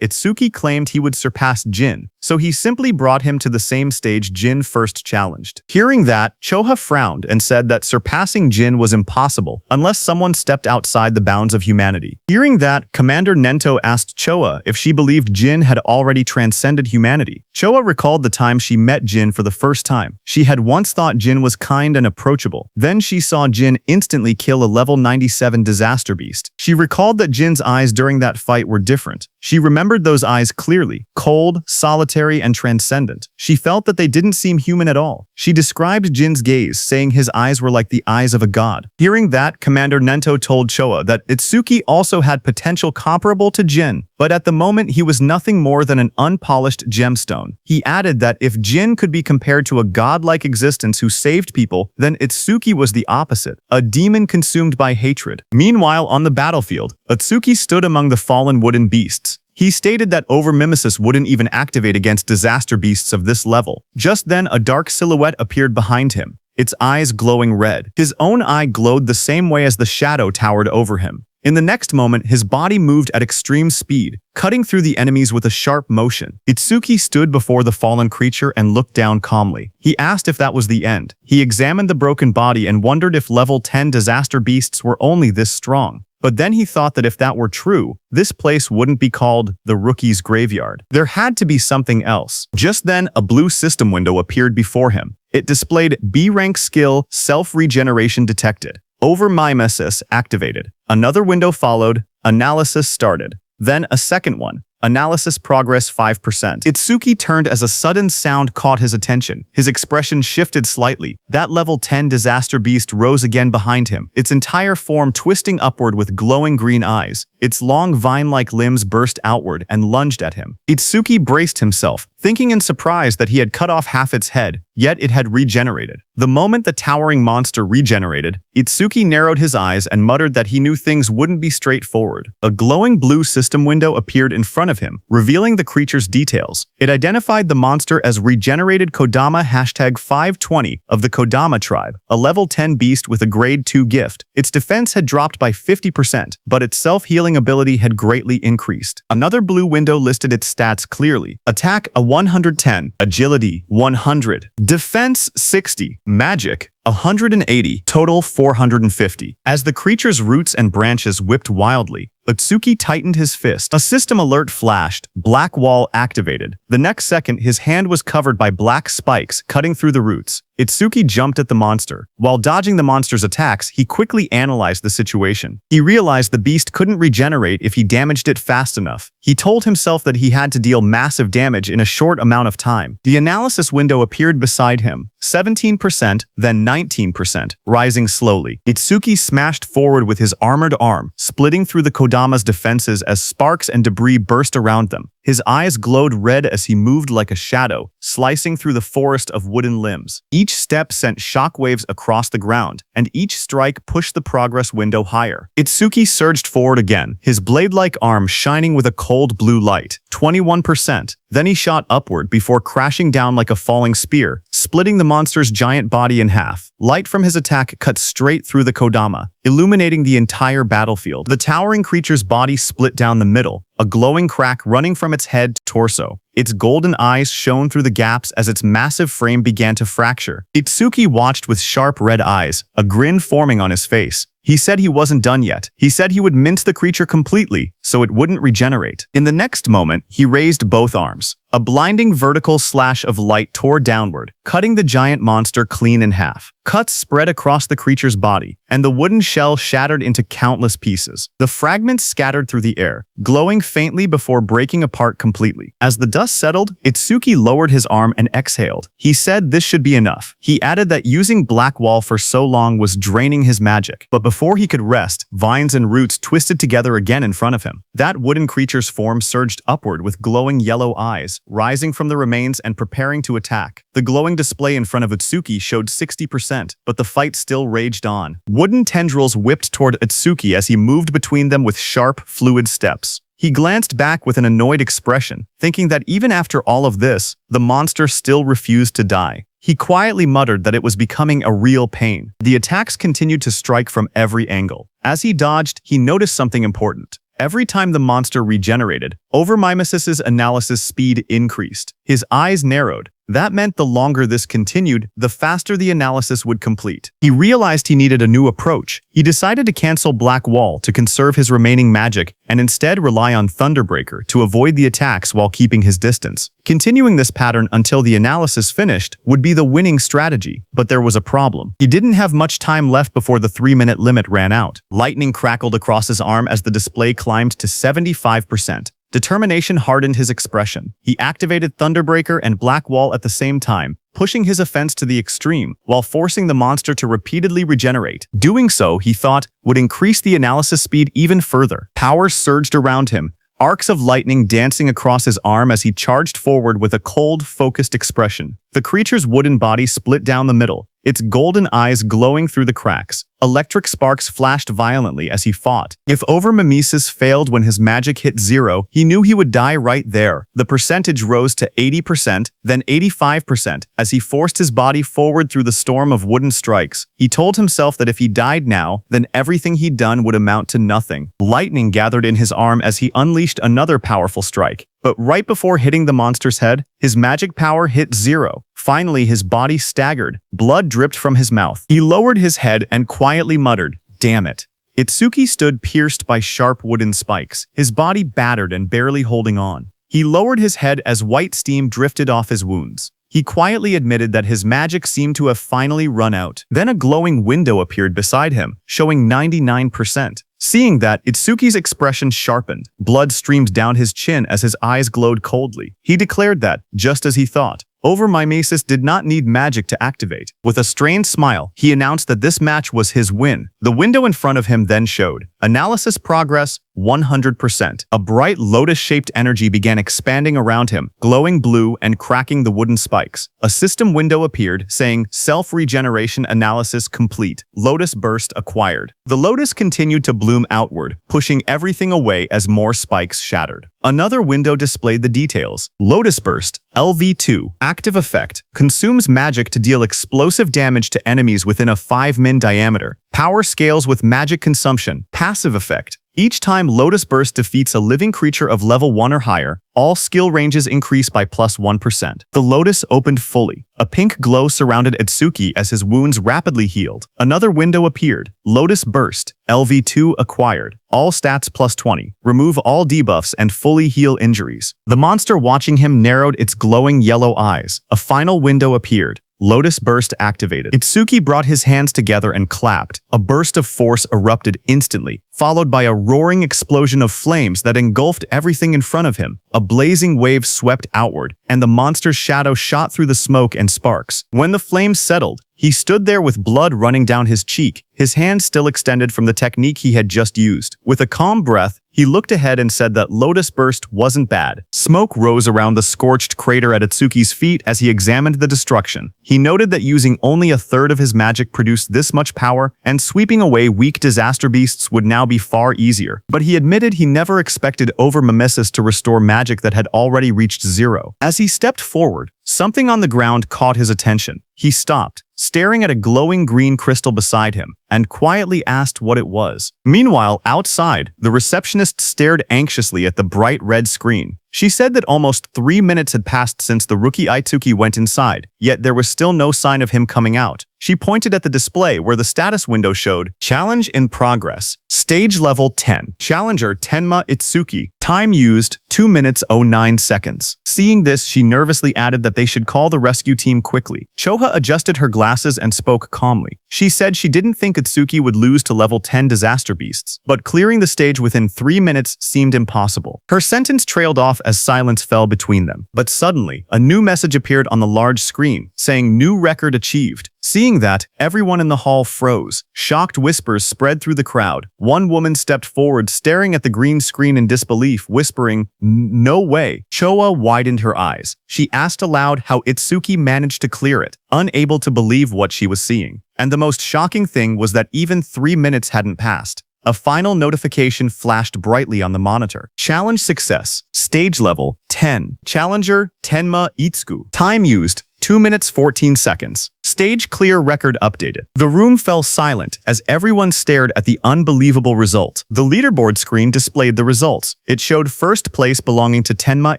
Itsuki claimed he would surpass Jin, so he simply brought him to the same stage Jin first challenged. Hearing that, Choha frowned and said that surpassing Jin was impossible unless someone stepped outside the bounds of humanity. Hearing that, Commander Nento asked Choha if she believed Jin had already transcended humanity. Choha recalled the time she met Jin for the first time. She had once thought Jin was kind and approachable. Then she saw Jin instantly kill a level 97 disaster beast. She recalled that Jin's eyes during that fight were different. She remembered those eyes clearly, cold, solitary, and transcendent. She felt that they didn't seem human at all. She described Jin's gaze, saying his eyes were like the eyes of a god. Hearing that, Commander Nento told Choha that Itsuki also had potential comparable to Jin, but at the moment he was nothing more than an unpolished gemstone. He added that if Jin could be compared to a godlike existence who saved people, then Itsuki was the opposite, a demon consumed by hatred. Meanwhile, on the battlefield, Itsuki stood among the fallen wooden beasts. He stated that overmimesis wouldn't even activate against disaster beasts of this level. Just then, a dark silhouette appeared behind him, its eyes glowing red. His own eye glowed the same way as the shadow towered over him. In the next moment, his body moved at extreme speed, cutting through the enemies with a sharp motion. Itsuki stood before the fallen creature and looked down calmly. He asked if that was the end. He examined the broken body and wondered if level 10 disaster beasts were only this strong. But then he thought that if that were true, this place wouldn't be called the Rookie's Graveyard. There had to be something else. Just then, a blue system window appeared before him. It displayed B-rank skill self-regeneration detected. Overmimesis activated. Another window followed. Analysis started. Then a second one. Analysis progress 5%. Itsuki turned as a sudden sound caught his attention. His expression shifted slightly. That level 10 disaster beast rose again behind him, its entire form twisting upward with glowing green eyes. Its long vine-like limbs burst outward and lunged at him. Itsuki braced himself, thinking in surprise that he had cut off half its head, yet it had regenerated. The moment the towering monster regenerated, Itsuki narrowed his eyes and muttered that he knew things wouldn't be straightforward. A glowing blue system window appeared in front of him, revealing the creature's details. It identified the monster as regenerated Kodama #520 of the Kodama tribe, a level 10 beast with a grade 2 gift. Its defense had dropped by 50%, but its self-healing ability had greatly increased. Another blue window listed its stats clearly. Attack a 110, Agility 100, Defense 60, Magic 180, total 450. As the creature's roots and branches whipped wildly, Itsuki tightened his fist. A system alert flashed. Black wall activated. The next second, his hand was covered by black spikes cutting through the roots. Itsuki jumped at the monster. While dodging the monster's attacks, he quickly analyzed the situation. He realized the beast couldn't regenerate if he damaged it fast enough. He told himself that he had to deal massive damage in a short amount of time. The analysis window appeared beside him. 17%, then 19%, rising slowly. Itsuki smashed forward with his armored arm, splitting through the Kodama's defenses as sparks and debris burst around them. His eyes glowed red as he moved like a shadow, slicing through the forest of wooden limbs. Each step sent shockwaves across the ground, and each strike pushed the progress window higher. Itsuki surged forward again, his blade-like arm shining with a cold blue light. 21%. Then he shot upward before crashing down like a falling spear, splitting the monster's giant body in half. Light from his attack cut straight through the Kodama, illuminating the entire battlefield. The towering creature's body split down the middle, a glowing crack running from its head to torso. Its golden eyes shone through the gaps as its massive frame began to fracture. Itsuki watched with sharp red eyes, a grin forming on his face. He said he wasn't done yet. He said he would mince the creature completely, so it wouldn't regenerate. In the next moment, he raised both arms. A blinding vertical slash of light tore downward, cutting the giant monster clean in half. Cuts spread across the creature's body, and the wooden shell shattered into countless pieces. The fragments scattered through the air, glowing faintly before breaking apart completely. As the dust settled, Itsuki lowered his arm and exhaled. He said this should be enough. He added that using Black Wall for so long was draining his magic. But before he could rest, vines and roots twisted together again in front of him. That wooden creature's form surged upward with glowing yellow eyes, rising from the remains and preparing to attack. The glowing display in front of Itsuki showed 60%, but the fight still raged on. Wooden tendrils whipped toward Itsuki as he moved between them with sharp, fluid steps. He glanced back with an annoyed expression, thinking that even after all of this, the monster still refused to die. He quietly muttered that it was becoming a real pain. The attacks continued to strike from every angle. As he dodged, he noticed something important. Every time the monster regenerated, Overmimesis's analysis speed increased. His eyes narrowed. That meant the longer this continued, the faster the analysis would complete. He realized he needed a new approach. He decided to cancel Black Wall to conserve his remaining magic and instead rely on Thunderbreaker to avoid the attacks while keeping his distance. Continuing this pattern until the analysis finished would be the winning strategy, but there was a problem. He didn't have much time left before the 3-minute limit ran out. Lightning crackled across his arm as the display climbed to 75%. Determination hardened his expression. He activated Thunderbreaker and Black Wall at the same time, pushing his offense to the extreme, while forcing the monster to repeatedly regenerate. Doing so, he thought, would increase the analysis speed even further. Power surged around him, arcs of lightning dancing across his arm as he charged forward with a cold, focused expression. The creature's wooden body split down the middle, its golden eyes glowing through the cracks. Electric sparks flashed violently as he fought. If Overmimesis failed when his magic hit 0, he knew he would die right there. The percentage rose to 80%, then 85%, as he forced his body forward through the storm of wooden strikes. He told himself that if he died now, then everything he'd done would amount to nothing. Lightning gathered in his arm as he unleashed another powerful strike. But right before hitting the monster's head, his magic power hit 0. Finally, his body staggered. Blood dripped from his mouth. He lowered his head and quietly muttered, "Damn it." Itsuki stood pierced by sharp wooden spikes, his body battered and barely holding on. He lowered his head as white steam drifted off his wounds. He quietly admitted that his magic seemed to have finally run out. Then a glowing window appeared beside him, showing 99%. Seeing that, Itsuki's expression sharpened. Blood streamed down his chin as his eyes glowed coldly. He declared that, just as he thought, Overmimesis did not need magic to activate. With a strained smile, he announced that this match was his win. The window in front of him then showed analysis progress 100%. A bright lotus-shaped energy began expanding around him, glowing blue and cracking the wooden spikes. A system window appeared, saying self-regeneration analysis complete. Lotus burst acquired. The lotus continued to bloom outward, pushing everything away as more spikes shattered. Another window displayed the details. Lotus Burst, LV2, active effect, consumes magic to deal explosive damage to enemies within a 5 min diameter. Power scales with magic consumption, passive effect. Each time Lotus Burst defeats a living creature of level 1 or higher, all skill ranges increase by +1%. The Lotus opened fully. A pink glow surrounded Itsuki as his wounds rapidly healed. Another window appeared. Lotus Burst, LV2 acquired. All stats +20. Remove all debuffs and fully heal injuries. The monster watching him narrowed its glowing yellow eyes. A final window appeared. Lotus Burst activated. Itsuki brought his hands together and clapped. A burst of force erupted instantly, followed by a roaring explosion of flames that engulfed everything in front of him. A blazing wave swept outward, and the monster's shadow shot through the smoke and sparks. When the flames settled, He stood there with blood running down his cheek, his hand still extended from the technique he had just used. With a calm breath, he looked ahead and said that Lotus Burst wasn't bad. Smoke rose around the scorched crater at Itsuki's feet as he examined the destruction. He noted that using only a third of his magic produced this much power, and sweeping away weak disaster beasts would now be far easier. But he admitted he never expected Overmimesis to restore magic that had already reached zero. As he stepped forward, something on the ground caught his attention. He stopped, staring at a glowing green crystal beside him, and quietly asked what it was. Meanwhile, outside, the receptionist stared anxiously at the bright red screen. She said that almost 3 minutes had passed since the rookie Itsuki went inside, yet there was still no sign of him coming out. She pointed at the display where the status window showed, Challenge in progress. Stage level 10. Challenger Tenma Itsuki. Time used, 2 minutes 09 seconds. Seeing this, she nervously added that they should call the rescue team quickly. Choha adjusted her glasses and spoke calmly. She said she didn't think Itsuki would lose to level 10 disaster beasts, but clearing the stage within 3 minutes seemed impossible. Her sentence trailed off as silence fell between them. But suddenly, a new message appeared on the large screen, saying new record achieved. Seeing that, everyone in the hall froze. Shocked whispers spread through the crowd. One woman stepped forward, staring at the green screen in disbelief, whispering, "No way." Choa widened her eyes. She asked aloud how Itsuki managed to clear it, unable to believe what she was seeing. And the most shocking thing was that even 3 minutes hadn't passed. A final notification flashed brightly on the monitor. Challenge success. Stage level 10. Challenger Tenma Itsuku. Time used 2 minutes 14 seconds. Stage clear record updated. The room fell silent as everyone stared at the unbelievable result. The leaderboard screen displayed the results. It showed first place belonging to Tenma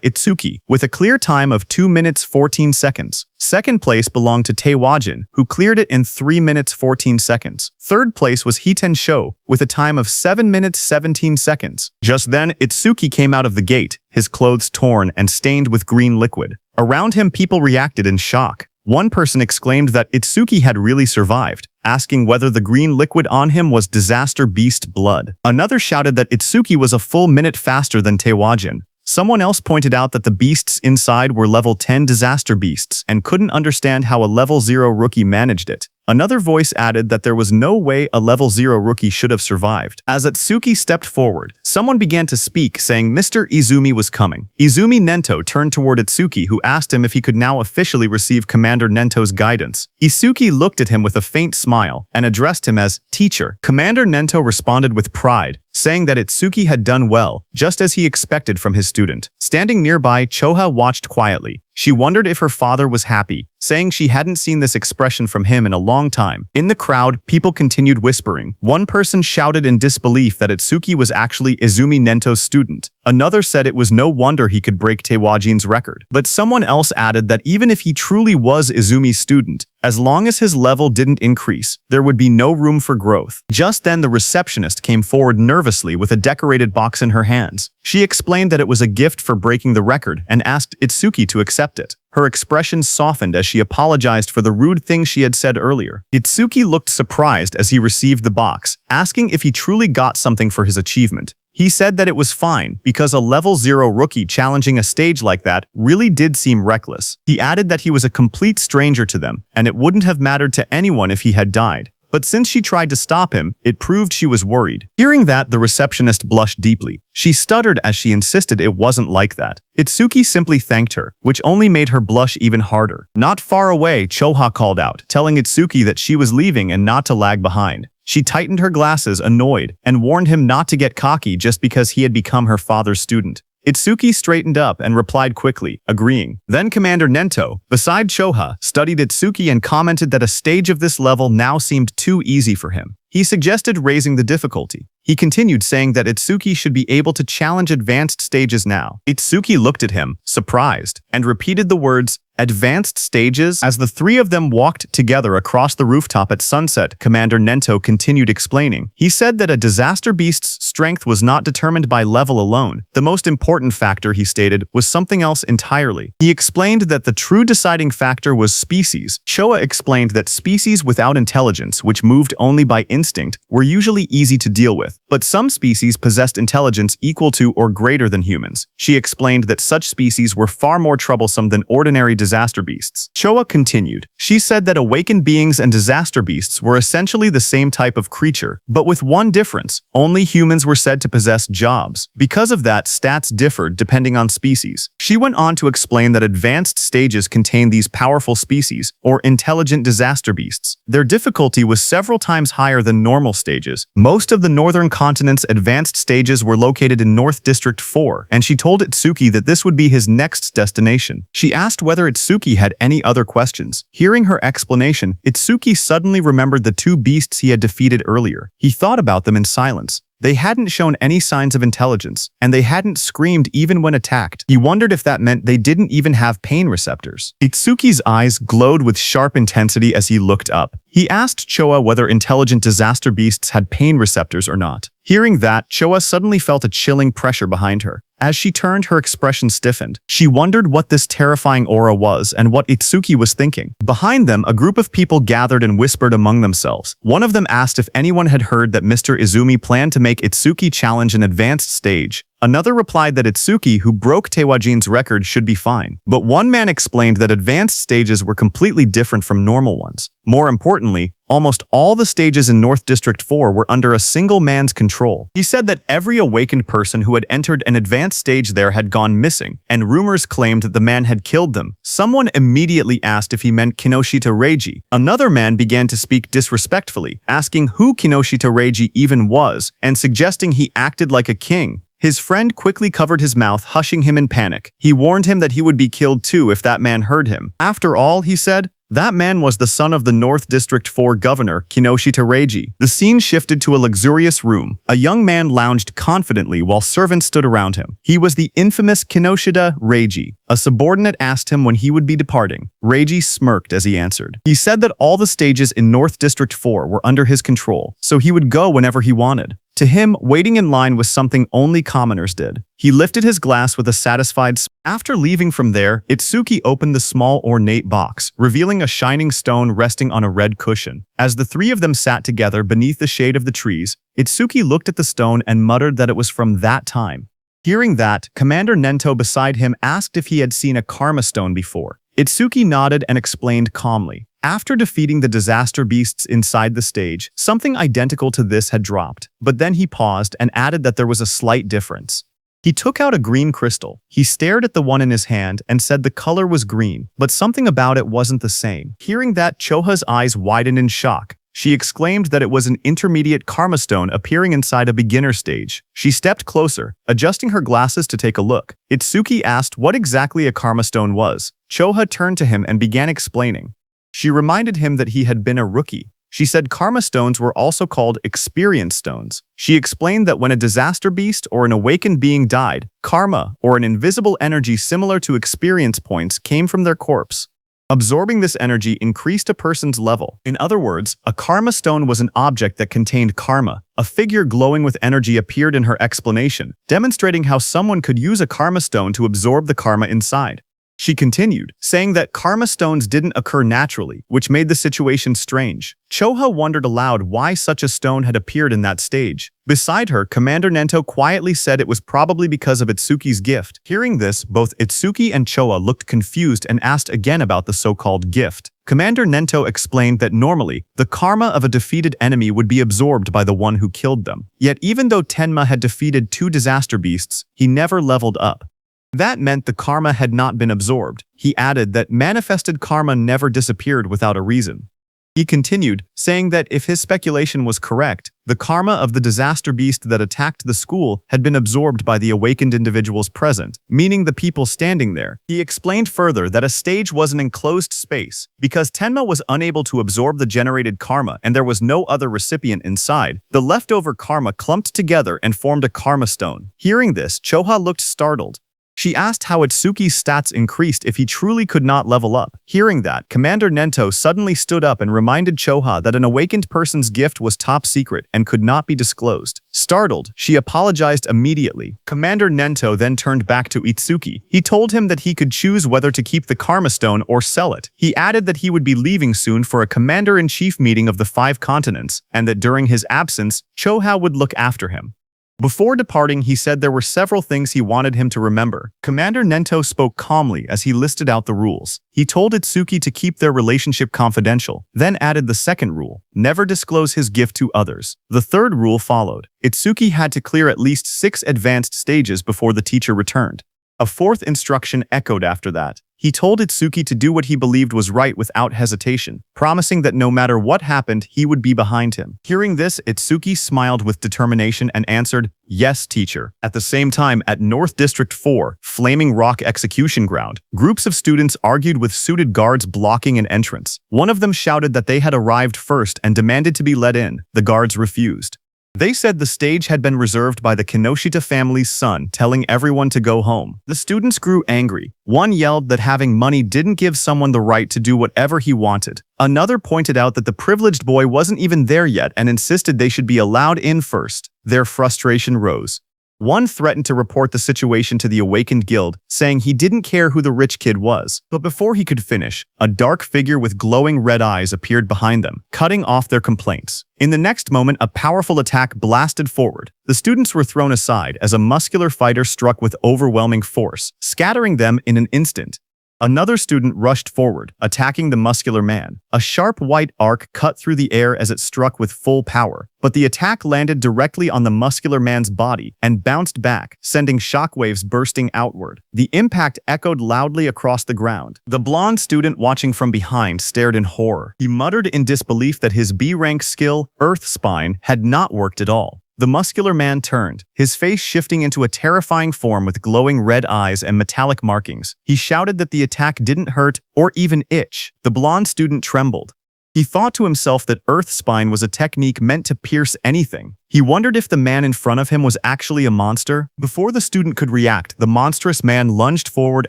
Itsuki with a clear time of 2 minutes 14 seconds. Second place belonged to Taewajin, who cleared it in 3 minutes 14 seconds. Third place was Hiten Sho with a time of 7 minutes 17 seconds. Just then, Itsuki came out of the gate, his clothes torn and stained with green liquid. Around him, people reacted in shock. One person exclaimed that Itsuki had really survived, asking whether the green liquid on him was disaster beast blood. Another shouted that Itsuki was a full minute faster than Taewajin. Someone else pointed out that the beasts inside were level 10 disaster beasts and couldn't understand how a level 0 rookie managed it. Another voice added that there was no way a level 0 rookie should have survived. As Itsuki stepped forward, someone began to speak, saying Mr. Izumi was coming. Izumi Nento turned toward Itsuki, who asked him if he could now officially receive Commander Nento's guidance. Itsuki looked at him with a faint smile and addressed him as teacher. Commander Nento responded with pride, saying that Itsuki had done well, just as he expected from his student. Standing nearby, Choha watched quietly. She wondered if her father was happy, saying she hadn't seen this expression from him in a long time. In the crowd, people continued whispering. One person shouted in disbelief that Itsuki was actually Izumi Nento's student. Another said it was no wonder he could break Taewajin's record. But someone else added that even if he truly was Izumi's student, as long as his level didn't increase, there would be no room for growth. Just then, the receptionist came forward nervously with a decorated box in her hands. She explained that it was a gift for breaking the record and asked Itsuki to accept it. Her expression softened as she apologized for the rude things she had said earlier. Itsuki looked surprised as he received the box, asking if he truly got something for his achievement. He said that it was fine, because a level 0 rookie challenging a stage like that really did seem reckless. He added that he was a complete stranger to them, and it wouldn't have mattered to anyone if he had died. But since she tried to stop him, it proved she was worried. Hearing that, the receptionist blushed deeply. She stuttered as she insisted it wasn't like that. Itsuki simply thanked her, which only made her blush even harder. Not far away, Choha called out, telling Itsuki that she was leaving and not to lag behind. She tightened her glasses, annoyed, and warned him not to get cocky just because he had become her father's student. Itsuki straightened up and replied quickly, agreeing. Then Commander Nento, beside Choha, studied Itsuki and commented that a stage of this level now seemed too easy for him. He suggested raising the difficulty. He continued, saying that Itsuki should be able to challenge advanced stages now. Itsuki looked at him, surprised, and repeated the words, advanced stages? As the three of them walked together across the rooftop at sunset, Commander Nento continued explaining. He said that a disaster beast's strength was not determined by level alone. The most important factor, he stated, was something else entirely. He explained that the true deciding factor was species. Choa explained that species without intelligence, which moved only by instinct, were usually easy to deal with. but some species possessed intelligence equal to or greater than humans. She explained that such species were far more troublesome than ordinary disaster beasts. Choa continued. She said that awakened beings and disaster beasts were essentially the same type of creature, but with one difference. Only humans were said to possess jobs. Because of that, stats differed depending on species. She went on to explain that advanced stages contain these powerful species, or intelligent disaster beasts. Their difficulty was several times higher than normal stages. Most of the northern continent's advanced stages were located in North District 4, and she told Itsuki that this would be his next destination. She asked whether Itsuki had any other questions. Hearing her explanation, Itsuki suddenly remembered the two beasts he had defeated earlier. He thought about them in silence. They hadn't shown any signs of intelligence, and they hadn't screamed even when attacked. He wondered if that meant they didn't even have pain receptors. Itsuki's eyes glowed with sharp intensity as he looked up. He asked Choa whether intelligent disaster beasts had pain receptors or not. Hearing that, Choa suddenly felt a chilling pressure behind her. As she turned, her expression stiffened. She wondered what this terrifying aura was and what Itsuki was thinking. Behind them, a group of people gathered and whispered among themselves. One of them asked if anyone had heard that Mr. Izumi planned to make Itsuki challenge an advanced stage. Another replied that Itsuki, who broke Tewajin's record, should be fine. But one man explained that advanced stages were completely different from normal ones. More importantly, almost all the stages in North District 4 were under a single man's control. He said that every awakened person who had entered an advanced stage there had gone missing, and rumors claimed that the man had killed them. Someone immediately asked if he meant Kinoshita Reiji. Another man began to speak disrespectfully, asking who Kinoshita Reiji even was, and suggesting he acted like a king. His friend quickly covered his mouth, hushing him in panic. He warned him that he would be killed too if that man heard him. After all, he said, that man was the son of the North District 4 governor, Kinoshita Reiji. The scene shifted to a luxurious room. A young man lounged confidently while servants stood around him. He was the infamous Kinoshita Reiji. A subordinate asked him when he would be departing. Reiji smirked as he answered. He said that all the stages in North District 4 were under his control, so he would go whenever he wanted. To him, waiting in line was something only commoners did. He lifted his glass with a satisfied smile. After leaving from there, Itsuki opened the small ornate box, revealing a shining stone resting on a red cushion. As the three of them sat together beneath the shade of the trees, Itsuki looked at the stone and muttered that it was from that time. Hearing that, Commander Nento beside him asked if he had seen a karma stone before. Itsuki nodded and explained calmly. After defeating the disaster beasts inside the stage, something identical to this had dropped, but then he paused and added that there was a slight difference. He took out a green crystal. He stared at the one in his hand and said the color was green, but something about it wasn't the same. Hearing that, Choha's eyes widened in shock. She exclaimed that it was an intermediate karma stone appearing inside a beginner stage. She stepped closer, adjusting her glasses to take a look. Itsuki asked what exactly a karma stone was. Choha turned to him and began explaining. She reminded him that he had been a rookie. She said karma stones were also called experience stones. She explained that when a disaster beast or an awakened being died, karma, or an invisible energy similar to experience points, came from their corpse. Absorbing this energy increased a person's level. In other words, a karma stone was an object that contained karma. A figure glowing with energy appeared in her explanation, demonstrating how someone could use a karma stone to absorb the karma inside. She continued, saying that karma stones didn't occur naturally, which made the situation strange. Choha wondered aloud why such a stone had appeared in that stage. Beside her, Commander Nento quietly said it was probably because of Itsuki's gift. Hearing this, both Itsuki and Choa looked confused and asked again about the so-called gift. Commander Nento explained that normally, the karma of a defeated enemy would be absorbed by the one who killed them. Yet even though Tenma had defeated 2 disaster beasts, he never leveled up. That meant the karma had not been absorbed. He added that manifested karma never disappeared without a reason. He continued, saying that if his speculation was correct, the karma of the disaster beast that attacked the school had been absorbed by the awakened individuals present, meaning the people standing there. He explained further that a stage was an enclosed space. Because Tenma was unable to absorb the generated karma and there was no other recipient inside, the leftover karma clumped together and formed a karma stone. Hearing this, Choha looked startled. She asked how Itsuki's stats increased if he truly could not level up. Hearing that, Commander Nento suddenly stood up and reminded Choha that an awakened person's gift was top secret and could not be disclosed. Startled, she apologized immediately. Commander Nento then turned back to Itsuki. He told him that he could choose whether to keep the Karma Stone or sell it. He added that he would be leaving soon for a Commander-in-Chief meeting of the 5 continents, and that during his absence, Choha would look after him. Before departing, he said there were several things he wanted him to remember. Commander Nento spoke calmly as he listed out the rules. He told Itsuki to keep their relationship confidential, then added the second rule, never disclose his gift to others. The third rule followed. Itsuki had to clear at least 6 advanced stages before the teacher returned. A fourth instruction echoed after that. He told Itsuki to do what he believed was right without hesitation, promising that no matter what happened, he would be behind him. Hearing this, Itsuki smiled with determination and answered, "Yes, teacher." At the same time, at North District 4, Flaming Rock Execution Ground, groups of students argued with suited guards blocking an entrance. One of them shouted that they had arrived first and demanded to be let in. The guards refused. They said the stage had been reserved by the Kinoshita family's son, telling everyone to go home. The students grew angry. One yelled that having money didn't give someone the right to do whatever he wanted. Another pointed out that the privileged boy wasn't even there yet and insisted they should be allowed in first. Their frustration rose. One threatened to report the situation to the Awakened Guild, saying he didn't care who the rich kid was. But before he could finish, a dark figure with glowing red eyes appeared behind them, cutting off their complaints. In the next moment, a powerful attack blasted forward. The students were thrown aside as a muscular fighter struck with overwhelming force, scattering them in an instant. Another student rushed forward, attacking the muscular man. A sharp white arc cut through the air as it struck with full power, but the attack landed directly on the muscular man's body and bounced back, sending shockwaves bursting outward. The impact echoed loudly across the ground. The blonde student watching from behind stared in horror. He muttered in disbelief that his B-rank skill, Earth Spine, had not worked at all. The muscular man turned, his face shifting into a terrifying form with glowing red eyes and metallic markings. He shouted that the attack didn't hurt or even itch. The blonde student trembled. He thought to himself that Earth Spine was a technique meant to pierce anything. He wondered if the man in front of him was actually a monster. Before the student could react, the monstrous man lunged forward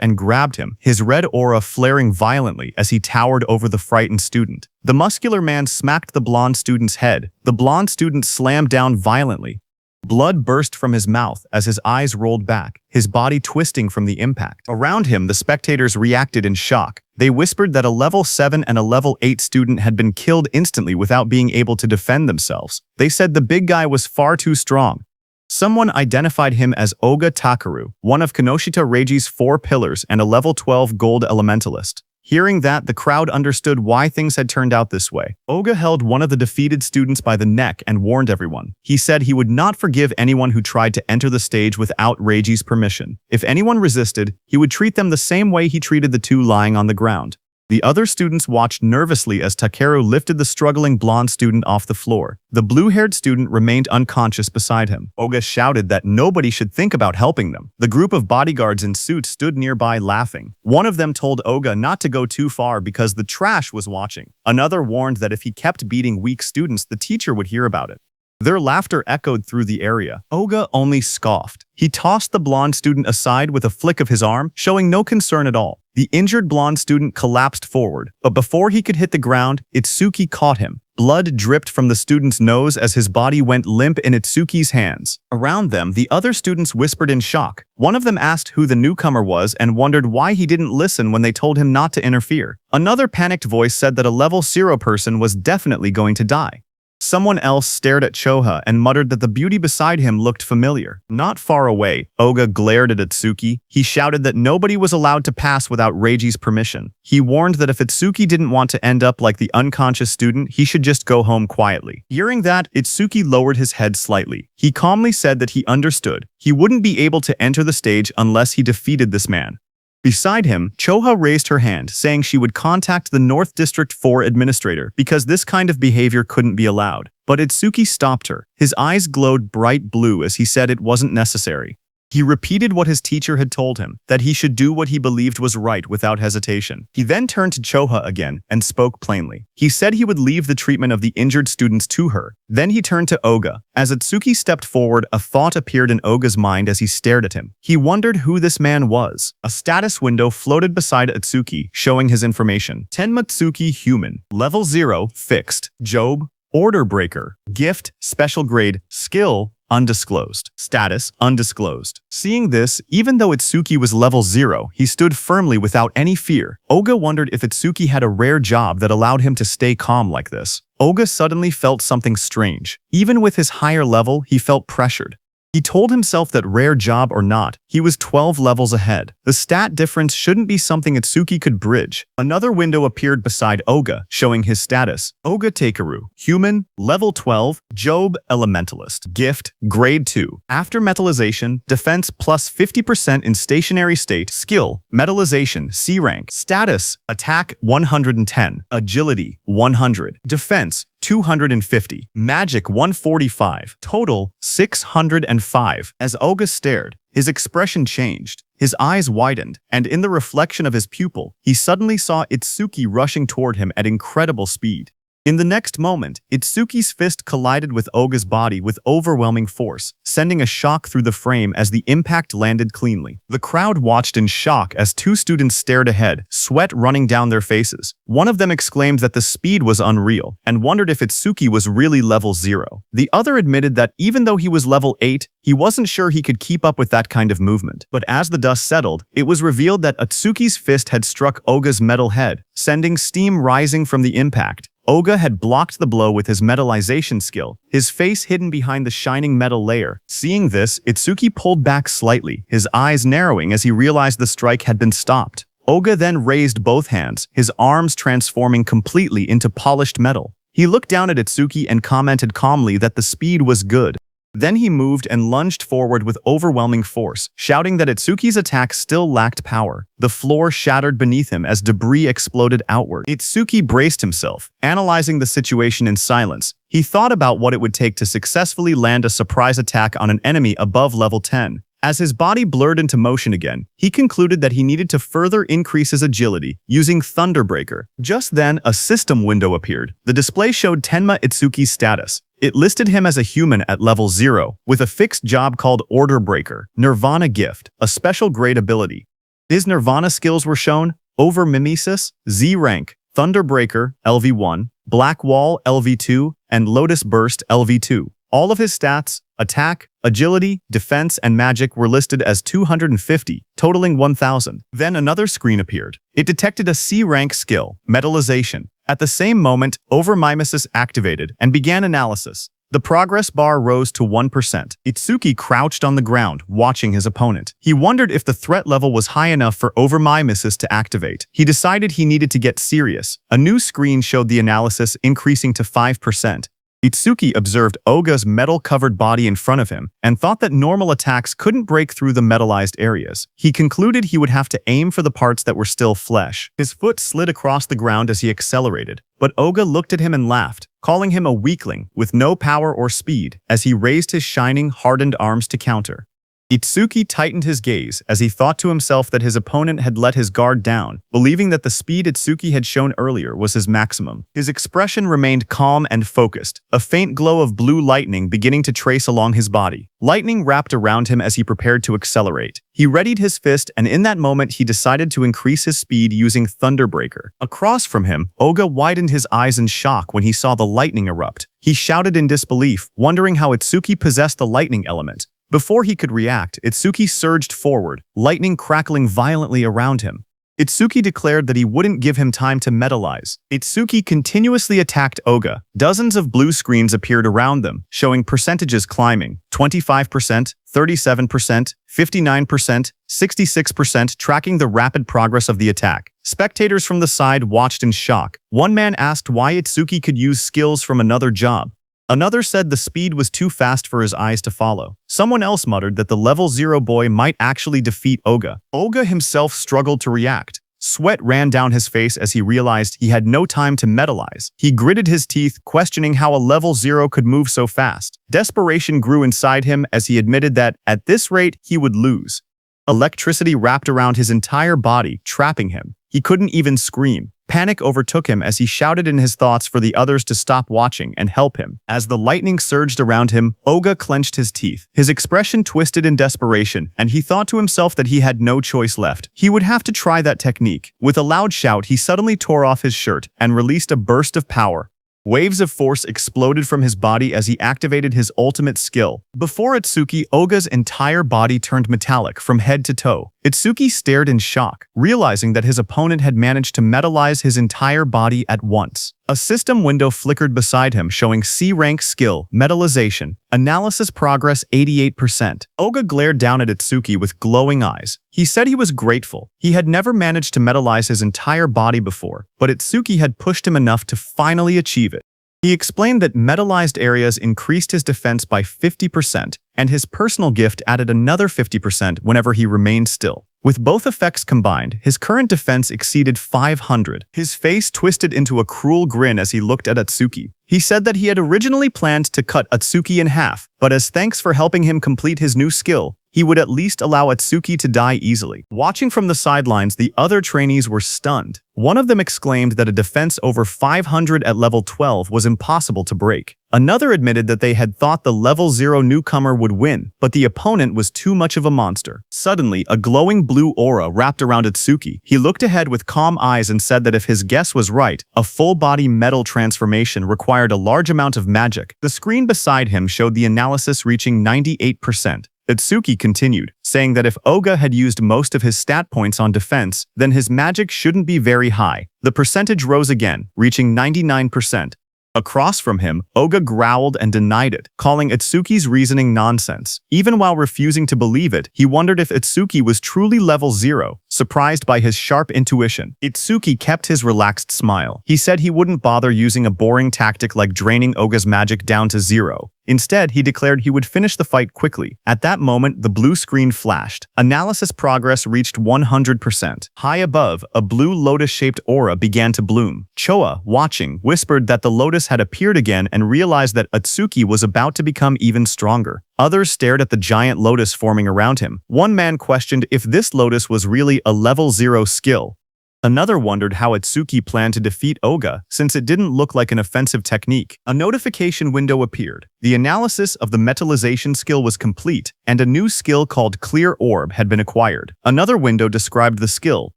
and grabbed him, his red aura flaring violently as he towered over the frightened student. The muscular man smacked the blonde student's head. The blonde student slammed down violently. Blood burst from his mouth as his eyes rolled back, his body twisting from the impact. Around him, the spectators reacted in shock. They whispered that a level 7 and a level 8 student had been killed instantly without being able to defend themselves. They said the big guy was far too strong. Someone identified him as Oga Takaru, one of Kinoshita Reiji's 4 pillars and a level 12 gold elementalist. Hearing that, the crowd understood why things had turned out this way. Oga held one of the defeated students by the neck and warned everyone. He said he would not forgive anyone who tried to enter the stage without Reiji's permission. If anyone resisted, he would treat them the same way he treated the 2 lying on the ground. The other students watched nervously as Takeru lifted the struggling blonde student off the floor. The blue-haired student remained unconscious beside him. Oga shouted that nobody should think about helping them. The group of bodyguards in suits stood nearby laughing. One of them told Oga not to go too far because the trash was watching. Another warned that if he kept beating weak students, the teacher would hear about it. Their laughter echoed through the area. Oga only scoffed. He tossed the blonde student aside with a flick of his arm, showing no concern at all. The injured blonde student collapsed forward, but before he could hit the ground, Itsuki caught him. Blood dripped from the student's nose as his body went limp in Itsuki's hands. Around them, the other students whispered in shock. One of them asked who the newcomer was and wondered why he didn't listen when they told him not to interfere. Another panicked voice said that a level 0 person was definitely going to die. Someone else stared at Choha and muttered that the beauty beside him looked familiar. Not far away, Oga glared at Itsuki. He shouted that nobody was allowed to pass without Reiji's permission. He warned that if Itsuki didn't want to end up like the unconscious student, he should just go home quietly. Hearing that, Itsuki lowered his head slightly. He calmly said that he understood. He wouldn't be able to enter the stage unless he defeated this man. Beside him, Choha raised her hand, saying she would contact the North District 4 administrator because this kind of behavior couldn't be allowed. But Itsuki stopped her. His eyes glowed bright blue as he said it wasn't necessary. He repeated what his teacher had told him, that he should do what he believed was right without hesitation. He then turned to Choha again and spoke plainly. He said he would leave the treatment of the injured students to her. Then he turned to Oga. As Atsuki stepped forward, a thought appeared in Oga's mind as he stared at him. He wondered who this man was. A status window floated beside Atsuki, showing his information. Tenma Tsuki Human. Level 0, Fixed. Job, Order Breaker. Gift, Special Grade, Skill, Undisclosed. Status, undisclosed. Seeing this, even though Itsuki was level 0, he stood firmly without any fear. Oga wondered if Itsuki had a rare job that allowed him to stay calm like this. Oga suddenly felt something strange. Even with his higher level, he felt pressured. He told himself that rare job or not, he was 12 levels ahead. The stat difference shouldn't be something Itsuki could bridge. Another window appeared beside Oga, showing his status. Oga Takeru, Human, Level 12, Job, Elementalist. Gift, Grade 2. After metallization, defense plus 50% in stationary state. Skill, metallization, C rank. Status, attack 110, agility 100, defense 250, magic 145, total 605. As Oga stared, his expression changed. His eyes widened, and in the reflection of his pupil, he suddenly saw Itsuki rushing toward him at incredible speed. In the next moment, Itsuki's fist collided with Oga's body with overwhelming force, sending a shock through the frame as the impact landed cleanly. The crowd watched in shock as two students stared ahead, sweat running down their faces. One of them exclaimed that the speed was unreal, and wondered if Itsuki was really level 0. The other admitted that even though he was level 8, he wasn't sure he could keep up with that kind of movement. But as the dust settled, it was revealed that Itsuki's fist had struck Oga's metal head, sending steam rising from the impact. Oga had blocked the blow with his metallization skill, his face hidden behind the shining metal layer. Seeing this, Itsuki pulled back slightly, his eyes narrowing as he realized the strike had been stopped. Oga then raised both hands, his arms transforming completely into polished metal. He looked down at Itsuki and commented calmly that the speed was good. Then he moved and lunged forward with overwhelming force, shouting that Itsuki's attack still lacked power. The floor shattered beneath him as debris exploded outward. Itsuki braced himself, analyzing the situation in silence. He thought about what it would take to successfully land a surprise attack on an enemy above level 10. As his body blurred into motion again, he concluded that he needed to further increase his agility, using Thunderbreaker. Just then, a system window appeared. The display showed Tenma Itsuki's status. It listed him as a human at level 0, with a fixed job called Order Breaker, Nirvana Gift, a special grade ability. His Nirvana skills were shown: Over Mimesis, Z rank, Thunderbreaker, LV1, Black Wall, LV2, and Lotus Burst, LV2. All of his stats, attack, agility, defense, and magic were listed as 250, totaling 1,000. Then another screen appeared. It detected a C-rank skill, Metallization. At the same moment, Over Mimesis activated and began analysis. The progress bar rose to 1%. Itsuki crouched on the ground, watching his opponent. He wondered if the threat level was high enough for Over Mimesis to activate. He decided he needed to get serious. A new screen showed the analysis increasing to 5%. Itsuki observed Oga's metal-covered body in front of him and thought that normal attacks couldn't break through the metallized areas. He concluded he would have to aim for the parts that were still flesh. His foot slid across the ground as he accelerated, but Oga looked at him and laughed, calling him a weakling with no power or speed as he raised his shining, hardened arms to counter. Itsuki tightened his gaze as he thought to himself that his opponent had let his guard down, believing that the speed Itsuki had shown earlier was his maximum. His expression remained calm and focused, a faint glow of blue lightning beginning to trace along his body. Lightning wrapped around him as he prepared to accelerate. He readied his fist, and in that moment he decided to increase his speed using Thunderbreaker. Across from him, Oga widened his eyes in shock when he saw the lightning erupt. He shouted in disbelief, wondering how Itsuki possessed the lightning element. Before he could react, Itsuki surged forward, lightning crackling violently around him. Itsuki declared that he wouldn't give him time to metallize. Itsuki continuously attacked Oga. Dozens of blue screens appeared around them, showing percentages climbing: 25%, 37%, 59%, 66%, tracking the rapid progress of the attack. Spectators from the side watched in shock. One man asked why Itsuki could use skills from another job. Another said the speed was too fast for his eyes to follow. Someone else muttered that the level 0 boy might actually defeat Oga. Oga himself struggled to react. Sweat ran down his face as he realized he had no time to metalize. He gritted his teeth, questioning how a level 0 could move so fast. Desperation grew inside him as he admitted that, at this rate, he would lose. Electricity wrapped around his entire body, trapping him. He couldn't even scream. Panic overtook him as he shouted in his thoughts for the others to stop watching and help him. As the lightning surged around him, Oga clenched his teeth. His expression twisted in desperation, and he thought to himself that he had no choice left. He would have to try that technique. With a loud shout, he suddenly tore off his shirt and released a burst of power. Waves of force exploded from his body as he activated his ultimate skill. Before Itsuki, Oga's entire body turned metallic from head to toe. Itsuki stared in shock, realizing that his opponent had managed to metalize his entire body at once. A system window flickered beside him showing C-rank skill, metalization, analysis progress 88%. Oga glared down at Itsuki with glowing eyes. He said he was grateful. He had never managed to metalize his entire body before, but Itsuki had pushed him enough to finally achieve it. He explained that metalized areas increased his defense by 50%, and his personal gift added another 50% whenever he remained still. With both effects combined, his current defense exceeded 500. His face twisted into a cruel grin as he looked at Atsuki. He said that he had originally planned to cut Atsuki in half, but as thanks for helping him complete his new skill, he would at least allow Atsuki to die easily. Watching from the sidelines, the other trainees were stunned. One of them exclaimed that a defense over 500 at level 12 was impossible to break. Another admitted that they had thought the level 0 newcomer would win, but the opponent was too much of a monster. Suddenly, a glowing blue aura wrapped around Atsuki. He looked ahead with calm eyes and said that if his guess was right, a full-body metal transformation required a large amount of magic. The screen beside him showed the analysis reaching 98%. Itsuki continued, saying that if Oga had used most of his stat points on defense, then his magic shouldn't be very high. The percentage rose again, reaching 99%. Across from him, Oga growled and denied it, calling Itsuki's reasoning nonsense. Even while refusing to believe it, he wondered if Itsuki was truly level 0, surprised by his sharp intuition. Itsuki kept his relaxed smile. He said he wouldn't bother using a boring tactic like draining Oga's magic down to 0. Instead, he declared he would finish the fight quickly. At that moment, the blue screen flashed. Analysis progress reached 100%. High above, a blue lotus-shaped aura began to bloom. Choa, watching, whispered that the lotus had appeared again and realized that Atsuki was about to become even stronger. Others stared at the giant lotus forming around him. One man questioned if this lotus was really a level 0 skill. Another wondered how Itsuki planned to defeat Oga, since it didn't look like an offensive technique. A notification window appeared. The analysis of the metallization skill was complete, and a new skill called Clear Orb had been acquired. Another window described the skill,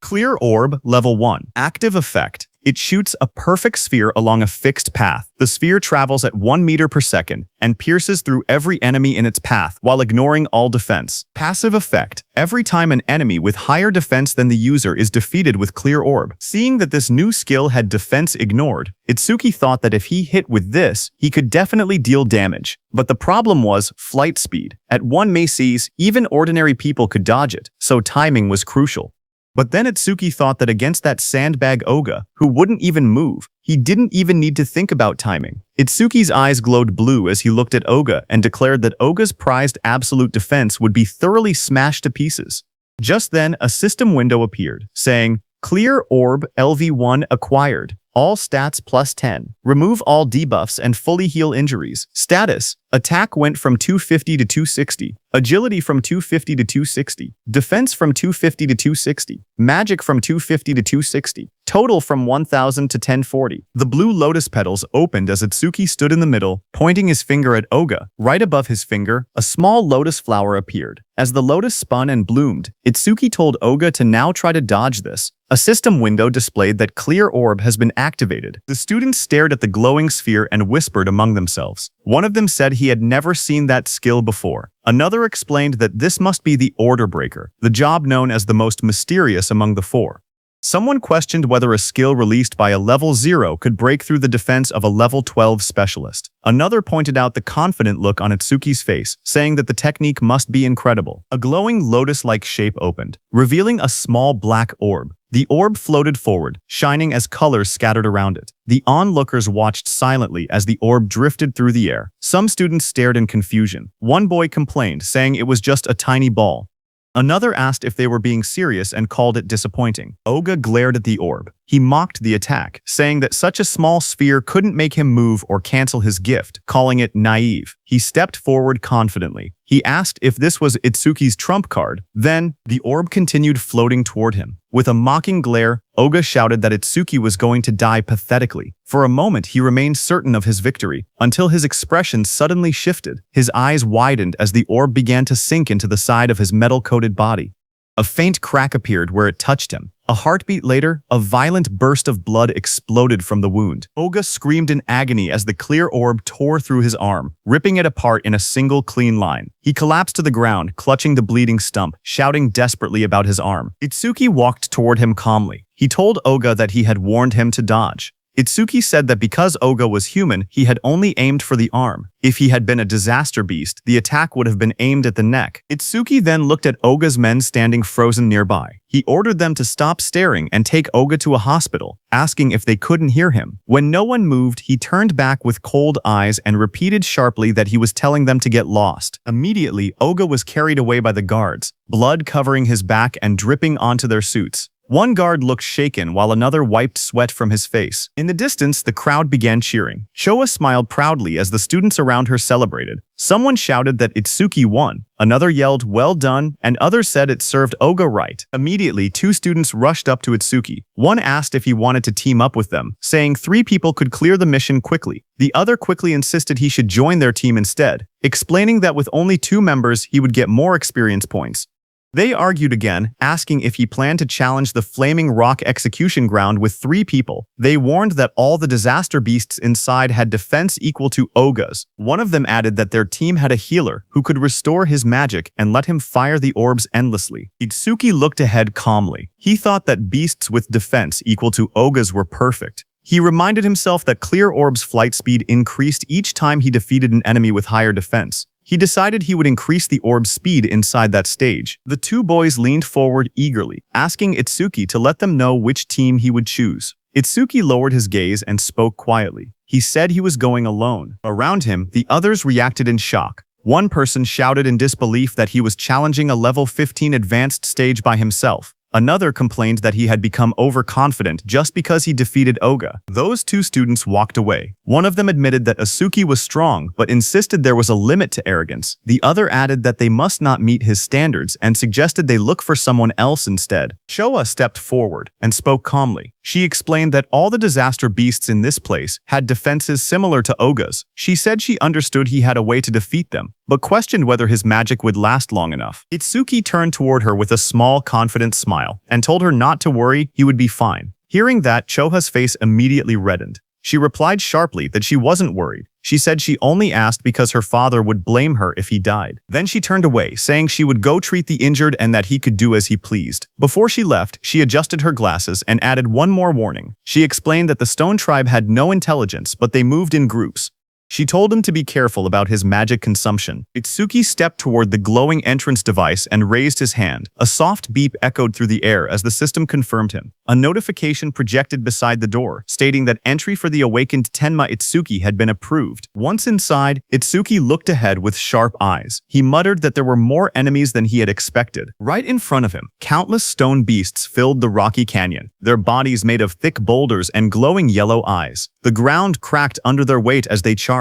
Clear Orb Level 1. Active effect. It shoots a perfect sphere along a fixed path. The sphere travels at 1 meter per second and pierces through every enemy in its path while ignoring all defense. Passive effect. Every time an enemy with higher defense than the user is defeated with Clear Orb. Seeing that this new skill had defense ignored, Itsuki thought that if he hit with this, he could definitely deal damage. But the problem was flight speed. At 1 maces, even ordinary people could dodge it, so timing was crucial. But then Itsuki thought that against that sandbag Oga, who wouldn't even move, he didn't even need to think about timing. Itsuki's eyes glowed blue as he looked at Oga and declared that Oga's prized absolute defense would be thoroughly smashed to pieces. Just then, a system window appeared, saying, Clear Orb LV1 acquired. All stats plus 10. Remove all debuffs and fully heal injuries. Status. Attack went from 250 to 260. Agility from 250 to 260. Defense from 250 to 260. Magic from 250 to 260. Total from 1000 to 1040. The blue lotus petals opened as Itsuki stood in the middle, pointing his finger at Oga. Right above his finger, a small lotus flower appeared. As the lotus spun and bloomed, Itsuki told Oga to now try to dodge this. A system window displayed that Clear Orb has been activated. The students stared at the glowing sphere and whispered among themselves. One of them said he had never seen that skill before. Another explained that this must be the Order Breaker, the job known as the most mysterious among the four. Someone questioned whether a skill released by a level 0 could break through the defense of a level 12 specialist. Another pointed out the confident look on Itsuki's face, saying that the technique must be incredible. A glowing lotus-like shape opened, revealing a small black orb. The orb floated forward, shining as colors scattered around it. The onlookers watched silently as the orb drifted through the air. Some students stared in confusion. One boy complained, saying it was just a tiny ball. Another asked if they were being serious and called it disappointing. Oga glared at the orb. He mocked the attack, saying that such a small sphere couldn't make him move or cancel his gift, calling it naive. He stepped forward confidently. He asked if this was Itsuki's trump card. Then, the orb continued floating toward him. With a mocking glare, Oga shouted that Itsuki was going to die pathetically. For a moment, he remained certain of his victory, until his expression suddenly shifted. His eyes widened as the orb began to sink into the side of his metal-coated body. A faint crack appeared where it touched him. A heartbeat later, a violent burst of blood exploded from the wound. Oga screamed in agony as the clear orb tore through his arm, ripping it apart in a single clean line. He collapsed to the ground, clutching the bleeding stump, shouting desperately about his arm. Itsuki walked toward him calmly. He told Oga that he had warned him to dodge. Itsuki said that because Oga was human, he had only aimed for the arm. If he had been a disaster beast, the attack would have been aimed at the neck. Itsuki then looked at Oga's men standing frozen nearby. He ordered them to stop staring and take Oga to a hospital, asking if they couldn't hear him. When no one moved, he turned back with cold eyes and repeated sharply that he was telling them to get lost. Immediately, Oga was carried away by the guards, blood covering his back and dripping onto their suits. One guard looked shaken while another wiped sweat from his face. In the distance, the crowd began cheering. Showa smiled proudly as the students around her celebrated. Someone shouted that Itsuki won. Another yelled, "Well done," and others said it served Oga right. Immediately, two students rushed up to Itsuki. One asked if he wanted to team up with them, saying 3 people could clear the mission quickly. The other quickly insisted he should join their team instead, explaining that with only 2 members, he would get more experience points. They argued again, asking if he planned to challenge the Flaming Rock execution ground with 3 people. They warned that all the disaster beasts inside had defense equal to Oga's. One of them added that their team had a healer who could restore his magic and let him fire the orbs endlessly. Itsuki looked ahead calmly. He thought that beasts with defense equal to Oga's were perfect. He reminded himself that Clear Orb's flight speed increased each time he defeated an enemy with higher defense. He decided he would increase the orb's speed inside that stage. The 2 boys leaned forward eagerly, asking Itsuki to let them know which team he would choose. Itsuki lowered his gaze and spoke quietly. He said he was going alone. Around him, the others reacted in shock. One person shouted in disbelief that he was challenging a level 15 advanced stage by himself. Another complained that he had become overconfident just because he defeated Oga. Those 2 students walked away. One of them admitted that Itsuki was strong, but insisted there was a limit to arrogance. The other added that they must not meet his standards and suggested they look for someone else instead. Showa stepped forward and spoke calmly. She explained that all the disaster beasts in this place had defenses similar to Oga's. She said she understood he had a way to defeat them, but questioned whether his magic would last long enough. Itsuki turned toward her with a small, confident smile and told her not to worry, he would be fine. Hearing that, Choha's face immediately reddened. She replied sharply that she wasn't worried. She said she only asked because her father would blame her if he died. Then she turned away, saying she would go treat the injured and that he could do as he pleased. Before she left, she adjusted her glasses and added one more warning. She explained that the Stone Tribe had no intelligence, but they moved in groups. She told him to be careful about his magic consumption. Itsuki stepped toward the glowing entrance device and raised his hand. A soft beep echoed through the air as the system confirmed him. A notification projected beside the door, stating that entry for the awakened Tenma Itsuki had been approved. Once inside, Itsuki looked ahead with sharp eyes. He muttered that there were more enemies than he had expected. Right in front of him, countless stone beasts filled the rocky canyon, their bodies made of thick boulders and glowing yellow eyes. The ground cracked under their weight as they charged.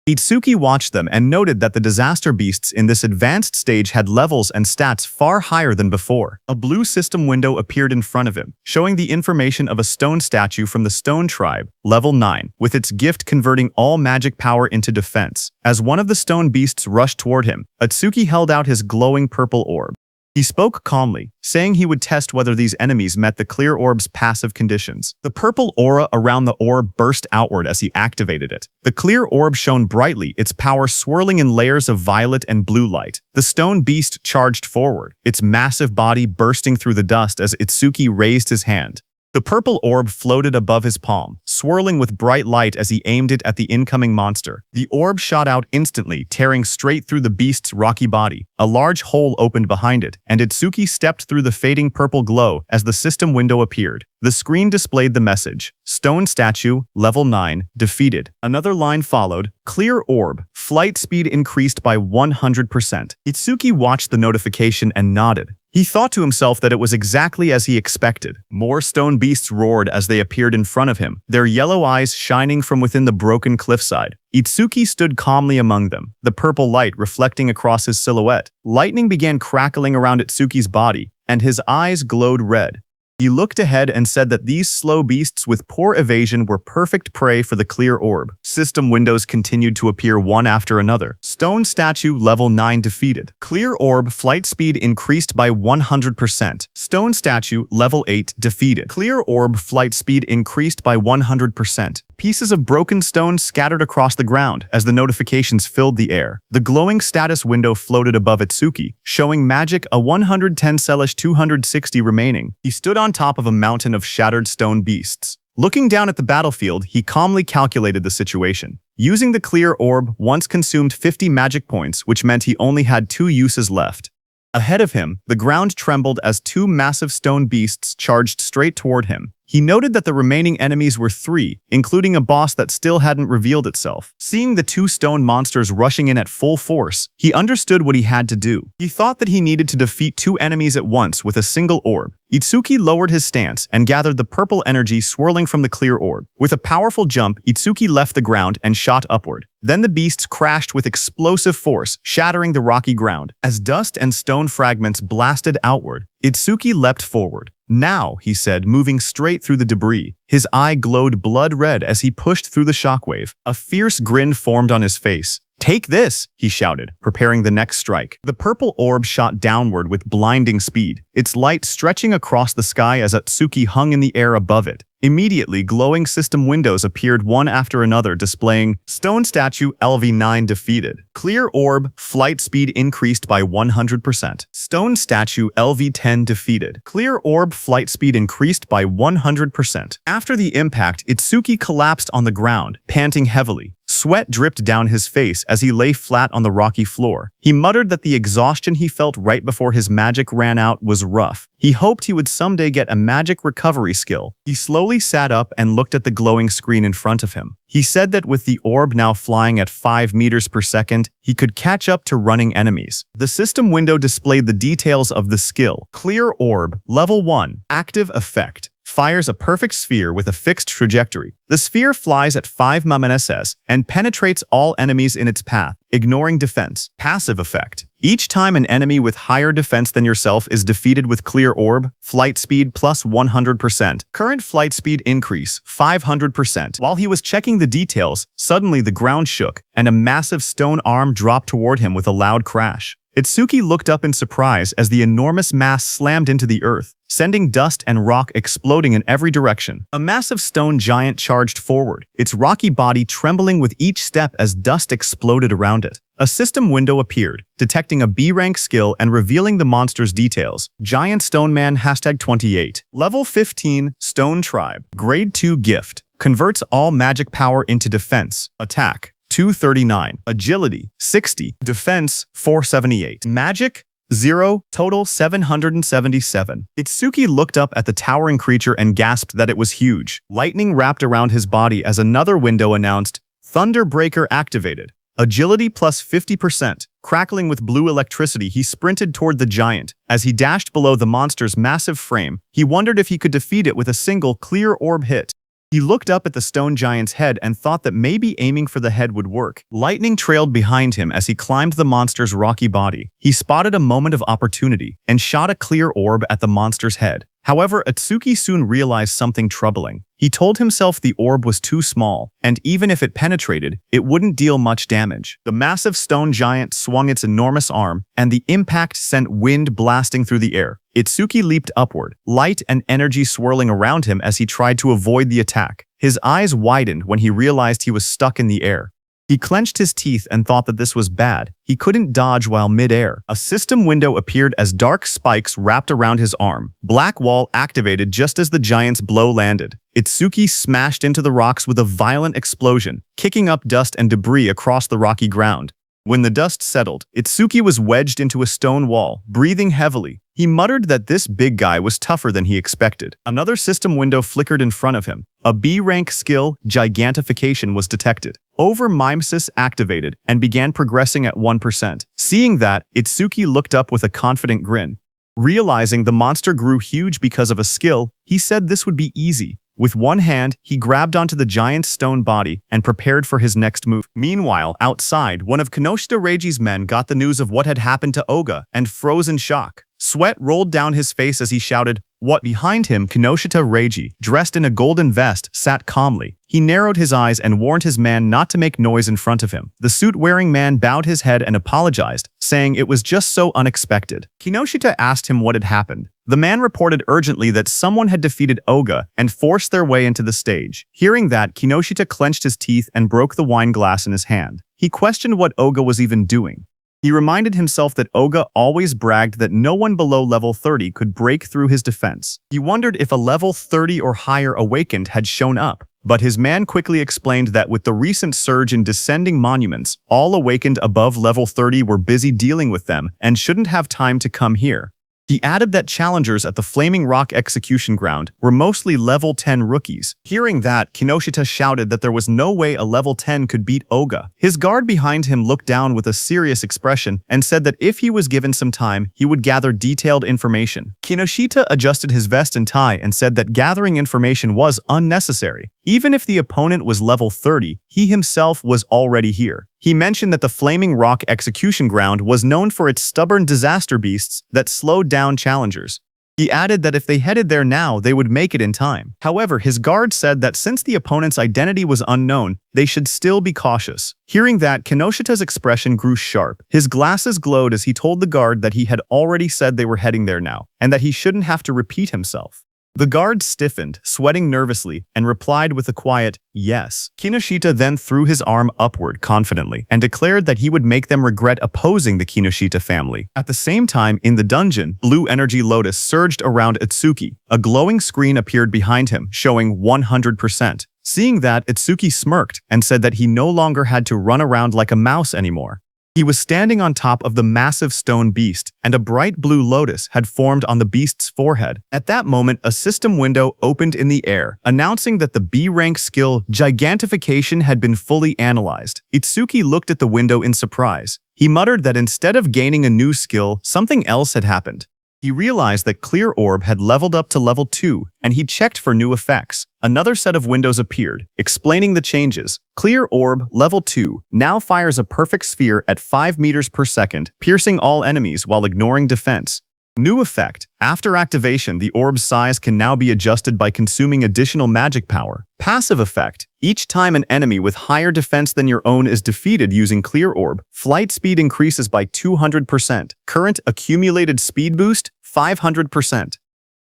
Itsuki watched them and noted that the disaster beasts in this advanced stage had levels and stats far higher than before. A blue system window appeared in front of him, showing the information of a stone statue from the Stone Tribe, level 9, with its gift converting all magic power into defense. As one of the stone beasts rushed toward him, Itsuki held out his glowing purple orb. He spoke calmly, saying he would test whether these enemies met the clear orb's passive conditions. The purple aura around the orb burst outward as he activated it. The clear orb shone brightly, its power swirling in layers of violet and blue light. The stone beast charged forward, its massive body bursting through the dust as Itsuki raised his hand. The purple orb floated above his palm, swirling with bright light as he aimed it at the incoming monster. The orb shot out instantly, tearing straight through the beast's rocky body. A large hole opened behind it, and Itsuki stepped through the fading purple glow as the system window appeared. The screen displayed the message, "Stone Statue, Level 9, defeated." Another line followed, "Clear orb, flight speed increased by 100%. Itsuki watched the notification and nodded. He thought to himself that it was exactly as he expected. More stone beasts roared as they appeared in front of him, their yellow eyes shining from within the broken cliffside. Itsuki stood calmly among them, the purple light reflecting across his silhouette. Lightning began crackling around Itsuki's body, and his eyes glowed red. He looked ahead and said that these slow beasts with poor evasion were perfect prey for the clear orb. System windows continued to appear one after another. Stone Statue Level 9 defeated. Clear orb flight speed increased by 100%. Stone Statue Level 8 defeated. Clear orb flight speed increased by 100%. Pieces of broken stone scattered across the ground as the notifications filled the air. The glowing status window floated above Itsuki, showing magic a 110/260 remaining. He stood on top of a mountain of shattered stone beasts. Looking down at the battlefield, he calmly calculated the situation. Using the clear orb once consumed 50 magic points, which meant he only had 2 uses left. Ahead of him, the ground trembled as 2 massive stone beasts charged straight toward him. He noted that the remaining enemies were 3, including a boss that still hadn't revealed itself. Seeing the 2 stone monsters rushing in at full force, he understood what he had to do. He thought that he needed to defeat 2 enemies at once with a single orb. Itsuki lowered his stance and gathered the purple energy swirling from the clear orb. With a powerful jump, Itsuki left the ground and shot upward. Then the beasts crashed with explosive force, shattering the rocky ground. As dust and stone fragments blasted outward, Itsuki leapt forward. "Now," he said, moving straight through the debris. His eye glowed blood red as he pushed through the shockwave. A fierce grin formed on his face. "Take this," he shouted, preparing the next strike. The purple orb shot downward with blinding speed, its light stretching across the sky as Itsuki hung in the air above it. Immediately, glowing system windows appeared one after another displaying Stone Statue LV9 defeated. Clear orb, flight speed increased by 100%. Stone Statue LV10 defeated. Clear orb, flight speed increased by 100%. After the impact, Itsuki collapsed on the ground, panting heavily. Sweat dripped down his face as he lay flat on the rocky floor. He muttered that the exhaustion he felt right before his magic ran out was rough. He hoped he would someday get a magic recovery skill. He slowly sat up and looked at the glowing screen in front of him. He said that with the orb now flying at 5 meters per second, he could catch up to running enemies. The system window displayed the details of the skill. Clear orb, level 1, active effect. Fires a perfect sphere with a fixed trajectory. The sphere flies at 5 ms and penetrates all enemies in its path, ignoring defense. Passive effect. Each time an enemy with higher defense than yourself is defeated with clear orb, flight speed plus 100%. Current flight speed increase, 500%. While he was checking the details, suddenly the ground shook, and a massive stone arm dropped toward him with a loud crash. Itsuki looked up in surprise as the enormous mass slammed into the earth, sending dust and rock exploding in every direction. A massive stone giant charged forward, its rocky body trembling with each step as dust exploded around it. A system window appeared, detecting a B-rank skill and revealing the monster's details. Giant Stone Man #28. Level 15, Stone Tribe. Grade 2 gift. Converts all magic power into defense. Attack 239. Agility 60. Defense 478. Magic 0. Total 777. Itsuki looked up at the towering creature and gasped that it was huge. Lightning wrapped around his body as another window announced, Thunderbreaker activated. Agility plus 50%. Crackling with blue electricity, he sprinted toward the giant. As he dashed below the monster's massive frame, he wondered if he could defeat it with a single clear orb hit. He looked up at the stone giant's head and thought that maybe aiming for the head would work. Lightning trailed behind him as he climbed the monster's rocky body. He spotted a moment of opportunity and shot a clear orb at the monster's head. However, Itsuki soon realized something troubling. He told himself the orb was too small, and even if it penetrated, it wouldn't deal much damage. The massive stone giant swung its enormous arm, and the impact sent wind blasting through the air. Itsuki leaped upward, light and energy swirling around him as he tried to avoid the attack. His eyes widened when he realized he was stuck in the air. He clenched his teeth and thought that this was bad. He couldn't dodge while mid-air. A system window appeared as dark spikes wrapped around his arm. Black wall activated just as the giant's blow landed. Itsuki smashed into the rocks with a violent explosion, kicking up dust and debris across the rocky ground. When the dust settled, Itsuki was wedged into a stone wall, breathing heavily. He muttered that this big guy was tougher than he expected. Another system window flickered in front of him. A B-rank skill, Gigantification, was detected. Over-mimesis activated and began progressing at 1%. Seeing that, Itsuki looked up with a confident grin. Realizing the monster grew huge because of a skill, he said this would be easy. With one hand, he grabbed onto the giant's stone body and prepared for his next move. Meanwhile, outside, one of Kinoshita Reiji's men got the news of what had happened to Oga and froze in shock. Sweat rolled down his face as he shouted, "What?" Behind him, Kinoshita Reiji, dressed in a golden vest, sat calmly. He narrowed his eyes and warned his man not to make noise in front of him. The suit-wearing man bowed his head and apologized, saying it was just so unexpected. Kinoshita asked him what had happened. The man reported urgently that someone had defeated Oga and forced their way into the stage. Hearing that, Kinoshita clenched his teeth and broke the wine glass in his hand. He questioned what Oga was even doing. He reminded himself that Oga always bragged that no one below level 30 could break through his defense. He wondered if a level 30 or higher awakened had shown up, but his man quickly explained that with the recent surge in descending monuments, all awakened above level 30 were busy dealing with them and shouldn't have time to come here. He added that challengers at the Flaming Rock execution ground were mostly level 10 rookies. Hearing that, Kinoshita shouted that there was no way a level 10 could beat Oga. His guard behind him looked down with a serious expression and said that if he was given some time, he would gather detailed information. Kinoshita adjusted his vest and tie and said that gathering information was unnecessary. Even if the opponent was level 30, he himself was already here. He mentioned that the Flaming Rock execution ground was known for its stubborn disaster beasts that slowed down challengers. He added that if they headed there now, they would make it in time. However, his guard said that since the opponent's identity was unknown, they should still be cautious. Hearing that, Kinoshita's expression grew sharp. His glasses glowed as he told the guard that he had already said they were heading there now, and that he shouldn't have to repeat himself. The guard stiffened, sweating nervously, and replied with a quiet, "Yes." Kinoshita then threw his arm upward confidently and declared that he would make them regret opposing the Kinoshita family. At the same time, in the dungeon, blue energy lotus surged around Itsuki. A glowing screen appeared behind him, showing 100%. Seeing that, Itsuki smirked and said that he no longer had to run around like a mouse anymore. He was standing on top of the massive stone beast, and a bright blue lotus had formed on the beast's forehead. At that moment, a system window opened in the air, announcing that the B-rank skill Gigantification had been fully analyzed. Itsuki looked at the window in surprise. He muttered that instead of gaining a new skill, something else had happened. He realized that Clear Orb had leveled up to level 2, and he checked for new effects. Another set of windows appeared, explaining the changes. Clear Orb, level 2, now fires a perfect sphere at 5 meters per second, piercing all enemies while ignoring defense. New effect. After activation, the orb's size can now be adjusted by consuming additional magic power. Passive effect. Each time an enemy with higher defense than your own is defeated using Clear Orb, flight speed increases by 200%. Current accumulated speed boost, 500%.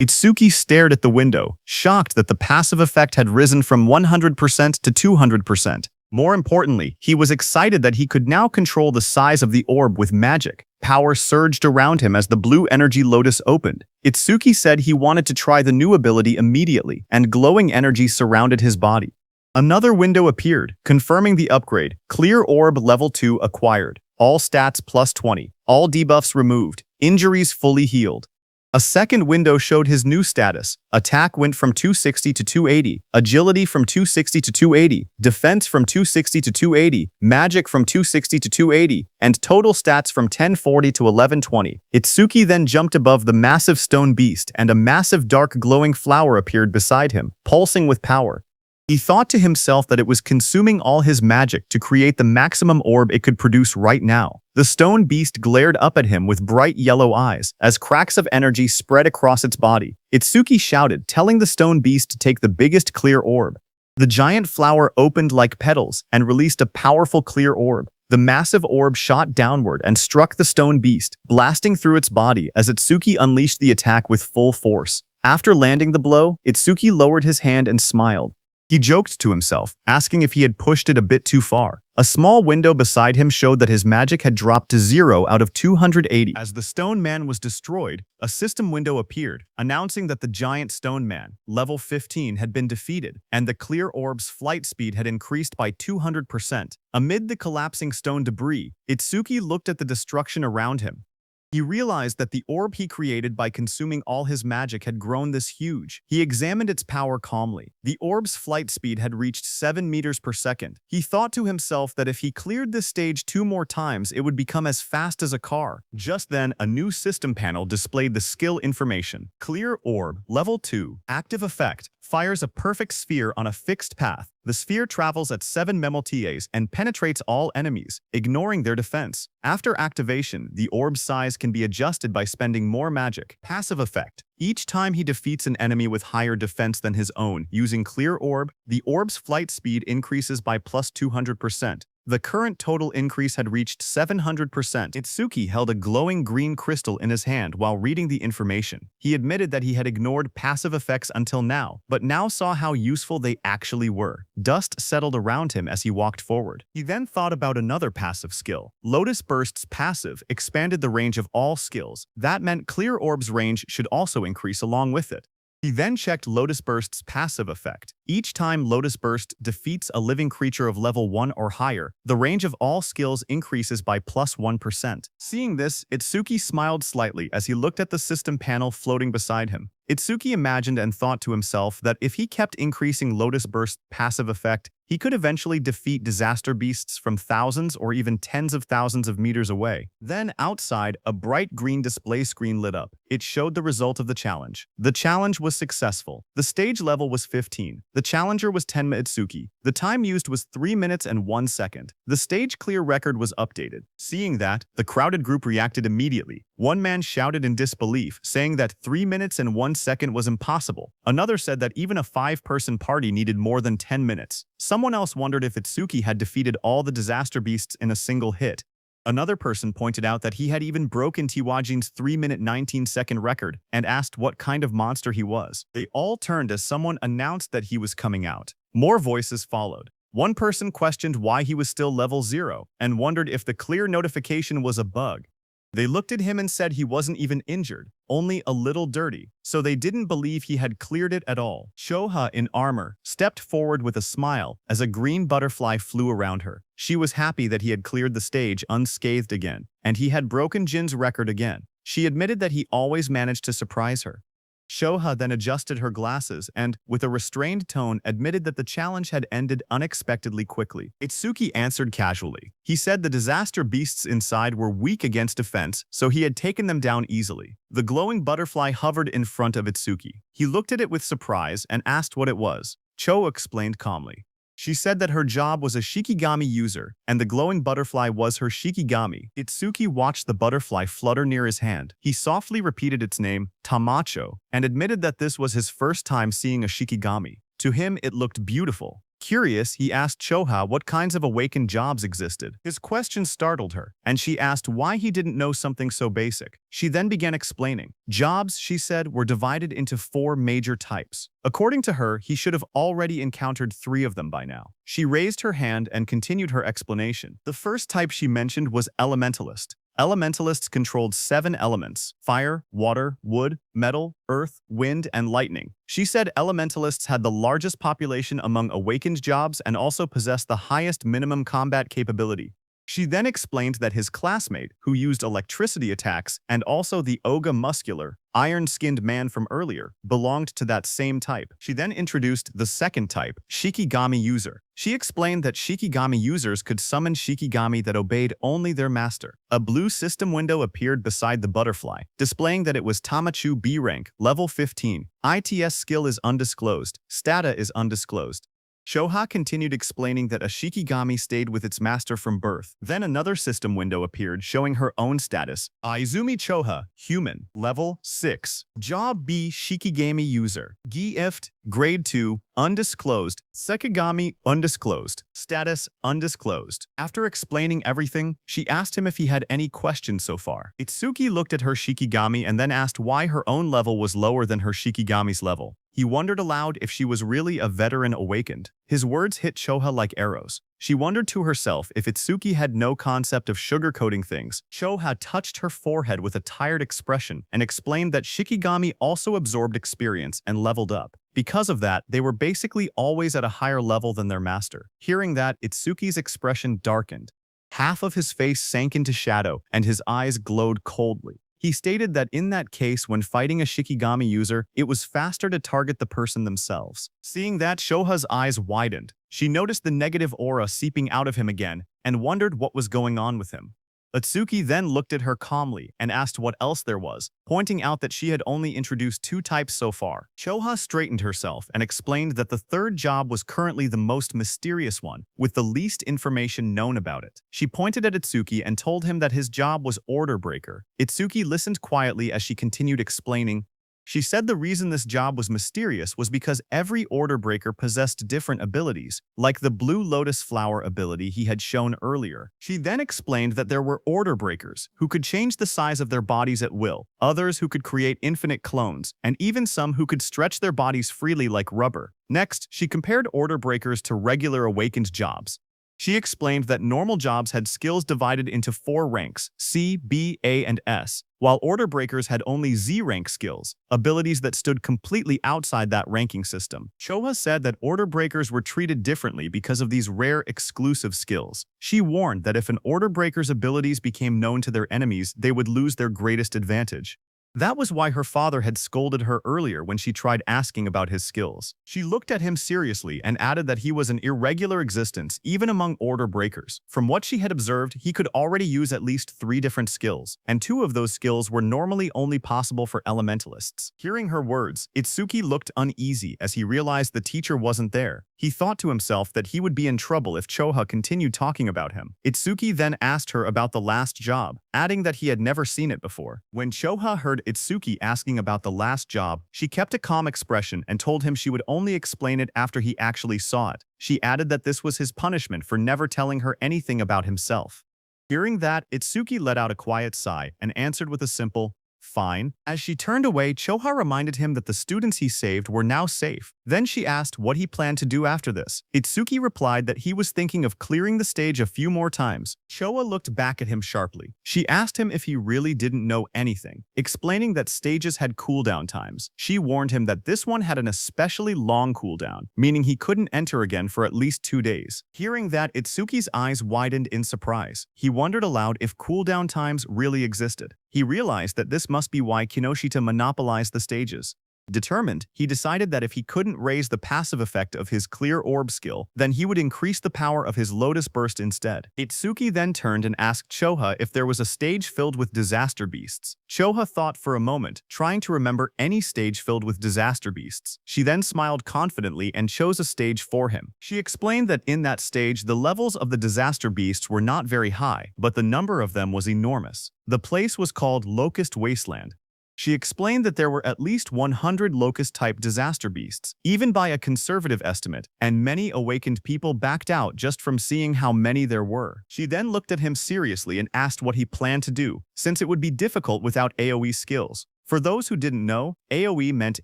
Itsuki stared at the window, shocked that the passive effect had risen from 100% to 200%. More importantly, he was excited that he could now control the size of the orb with magic. Power surged around him as the blue energy lotus opened. Itsuki said he wanted to try the new ability immediately, and glowing energy surrounded his body. Another window appeared, confirming the upgrade. Clear Orb level 2 acquired. All stats plus 20. All debuffs removed. Injuries fully healed. A second window showed his new status. Attack went from 260 to 280, agility from 260 to 280, defense from 260 to 280, magic from 260 to 280, and total stats from 1040 to 1120. Itsuki then jumped above the massive stone beast, and a massive dark glowing flower appeared beside him, pulsing with power. He thought to himself that it was consuming all his magic to create the maximum orb it could produce right now. The stone beast glared up at him with bright yellow eyes as cracks of energy spread across its body. Itsuki shouted, telling the stone beast to take the biggest clear orb. The giant flower opened like petals and released a powerful clear orb. The massive orb shot downward and struck the stone beast, blasting through its body as Itsuki unleashed the attack with full force. After landing the blow, Itsuki lowered his hand and smiled. He joked to himself, asking if he had pushed it a bit too far. A small window beside him showed that his magic had dropped to 0 out of 280. As the stone man was destroyed, a system window appeared, announcing that the giant stone man, level 15, had been defeated, and the clear orb's flight speed had increased by 200%. Amid the collapsing stone debris, Itsuki looked at the destruction around him. He realized that the orb he created by consuming all his magic had grown this huge. He examined its power calmly. The orb's flight speed had reached 7 meters per second. He thought to himself that if he cleared this stage 2 more times, it would become as fast as a car. Just then, a new system panel displayed the skill information. Clear orb, level 2, active effect. Fires a perfect sphere on a fixed path. The sphere travels at 7 memoties and penetrates all enemies, ignoring their defense. After activation, the orb's size can be adjusted by spending more magic. Passive effect. Each time he defeats an enemy with higher defense than his own using Clear Orb, the orb's flight speed increases by plus 200%. The current total increase had reached 700%. Itsuki held a glowing green crystal in his hand while reading the information. He admitted that he had ignored passive effects until now, but now saw how useful they actually were. Dust settled around him as he walked forward. He then thought about another passive skill. Lotus Burst's passive expanded the range of all skills. That meant Clear Orb's range should also increase along with it. He then checked Lotus Burst's passive effect. Each time Lotus Burst defeats a living creature of level 1 or higher, the range of all skills increases by plus 1%. Seeing this, Itsuki smiled slightly as he looked at the system panel floating beside him. Itsuki imagined and thought to himself that if he kept increasing Lotus Burst's passive effect, he could eventually defeat disaster beasts from thousands or even tens of thousands of meters away. Then, outside, a bright green display screen lit up. It showed the result of the challenge. The challenge was successful. The stage level was 15. The challenger was Tenma Itsuki. The time used was 3 minutes and 1 second. The stage clear record was updated. Seeing that, the crowded group reacted immediately. One man shouted in disbelief, saying that 3 minutes and 1 second was impossible. Another said that even a 5-person party needed more than 10 minutes. Someone else wondered if Itsuki had defeated all the disaster beasts in a single hit. Another person pointed out that he had even broken Tiwajin's 3-minute 19-second record and asked what kind of monster he was. They all turned as someone announced that he was coming out. More voices followed. One person questioned why he was still level 0 and wondered if the clear notification was a bug. They looked at him and said he wasn't even injured, only a little dirty, so they didn't believe he had cleared it at all. Choha, in armor, stepped forward with a smile as a green butterfly flew around her. She was happy that he had cleared the stage unscathed again, and he had broken Jin's record again. She admitted that he always managed to surprise her. Shoha then adjusted her glasses and, with a restrained tone, admitted that the challenge had ended unexpectedly quickly. Itsuki answered casually. He said the disaster beasts inside were weak against defense, so he had taken them down easily. The glowing butterfly hovered in front of Itsuki. He looked at it with surprise and asked what it was. Cho explained calmly. She said that her job was a Shikigami user, and the glowing butterfly was her Shikigami. Itsuki watched the butterfly flutter near his hand. He softly repeated its name, Tamacho, and admitted that this was his first time seeing a Shikigami. To him, it looked beautiful. Curious, he asked Choha what kinds of awakened jobs existed. His question startled her, and she asked why he didn't know something so basic. She then began explaining. Jobs, she said, were divided into 4 major types. According to her, he should have already encountered 3 of them by now. She raised her hand and continued her explanation. The first type she mentioned was Elementalist. Elementalists controlled 7 elements: fire, water, wood, metal, earth, wind, and lightning. She said elementalists had the largest population among awakened jobs and also possessed the highest minimum combat capability. She then explained that his classmate, who used electricity attacks, and also the Oga muscular, iron-skinned man from earlier, belonged to that same type. She then introduced the second type, Shikigami user. She explained that Shikigami users could summon Shikigami that obeyed only their master. A blue system window appeared beside the butterfly, displaying that it was Tamachu B rank, level 15. ITS skill is undisclosed. Stata is undisclosed. Shoha continued explaining that a Shikigami stayed with its master from birth. Then another system window appeared showing her own status. Izumi Choha, human, level 6. Job B, Shikigami user. Gift, grade 2, undisclosed. Sekigami, undisclosed. Status, undisclosed. After explaining everything, she asked him if he had any questions so far. Itsuki looked at her Shikigami and then asked why her own level was lower than her Shikigami's level. He wondered aloud if she was really a veteran awakened. His words hit Choha like arrows. She wondered to herself if Itsuki had no concept of sugarcoating things. Choha touched her forehead with a tired expression and explained that Shikigami also absorbed experience and leveled up. Because of that, they were basically always at a higher level than their master. Hearing that, Itsuki's expression darkened. Half of his face sank into shadow, and his eyes glowed coldly. He stated that in that case, when fighting a Shikigami user, it was faster to target the person themselves. Seeing that, Shoha's eyes widened. She noticed the negative aura seeping out of him again and wondered what was going on with him. Itsuki then looked at her calmly and asked what else there was, pointing out that she had only introduced 2 types so far. Choha straightened herself and explained that the third job was currently the most mysterious one, with the least information known about it. She pointed at Itsuki and told him that his job was Order Breaker. Itsuki listened quietly as she continued explaining. She said the reason this job was mysterious was because every Order Breaker possessed different abilities, like the Blue Lotus Flower ability he had shown earlier. She then explained that there were Order Breakers who could change the size of their bodies at will, others who could create infinite clones, and even some who could stretch their bodies freely like rubber. Next, she compared Order Breakers to regular awakened jobs. She explained that normal jobs had skills divided into 4 ranks, C, B, A, and S, while Order Breakers had only Z-rank skills, abilities that stood completely outside that ranking system. Choha said that Order Breakers were treated differently because of these rare exclusive skills. She warned that if an Order Breaker's abilities became known to their enemies, they would lose their greatest advantage. That was why her father had scolded her earlier when she tried asking about his skills. She looked at him seriously and added that he was an irregular existence even among Order Breakers. From what she had observed, he could already use at least 3 different skills, and 2 of those skills were normally only possible for elementalists. Hearing her words, Itsuki looked uneasy as he realized the teacher wasn't there. He thought to himself that he would be in trouble if Choha continued talking about him. Itsuki then asked her about the last job, adding that he had never seen it before. When Choha heard Itsuki asking about the last job, she kept a calm expression and told him she would only explain it after he actually saw it. She added that this was his punishment for never telling her anything about himself. Hearing that, Itsuki let out a quiet sigh and answered with a simple, "Fine." As she turned away, Choha reminded him that the students he saved were now safe. Then she asked what he planned to do after this. Itsuki replied that he was thinking of clearing the stage a few more times. Choha looked back at him sharply. She asked him if he really didn't know anything, explaining that stages had cooldown times. She warned him that this one had an especially long cooldown, meaning he couldn't enter again for at least 2 days. Hearing that, Itsuki's eyes widened in surprise. He wondered aloud if cooldown times really existed. He realized that this must be why Kinoshita monopolized the stages. Determined, he decided that if he couldn't raise the passive effect of his Clear Orb skill, then he would increase the power of his Lotus Burst instead. Itsuki then turned and asked Choha if there was a stage filled with disaster beasts. Choha thought for a moment, trying to remember any stage filled with disaster beasts. She then smiled confidently and chose a stage for him. She explained that in that stage, the levels of the disaster beasts were not very high, but the number of them was enormous. The place was called Locust Wasteland. She explained that there were at least 100 locust-type disaster beasts, even by a conservative estimate, and many awakened people backed out just from seeing how many there were. She then looked at him seriously and asked what he planned to do, since it would be difficult without AoE skills. For those who didn't know, AoE meant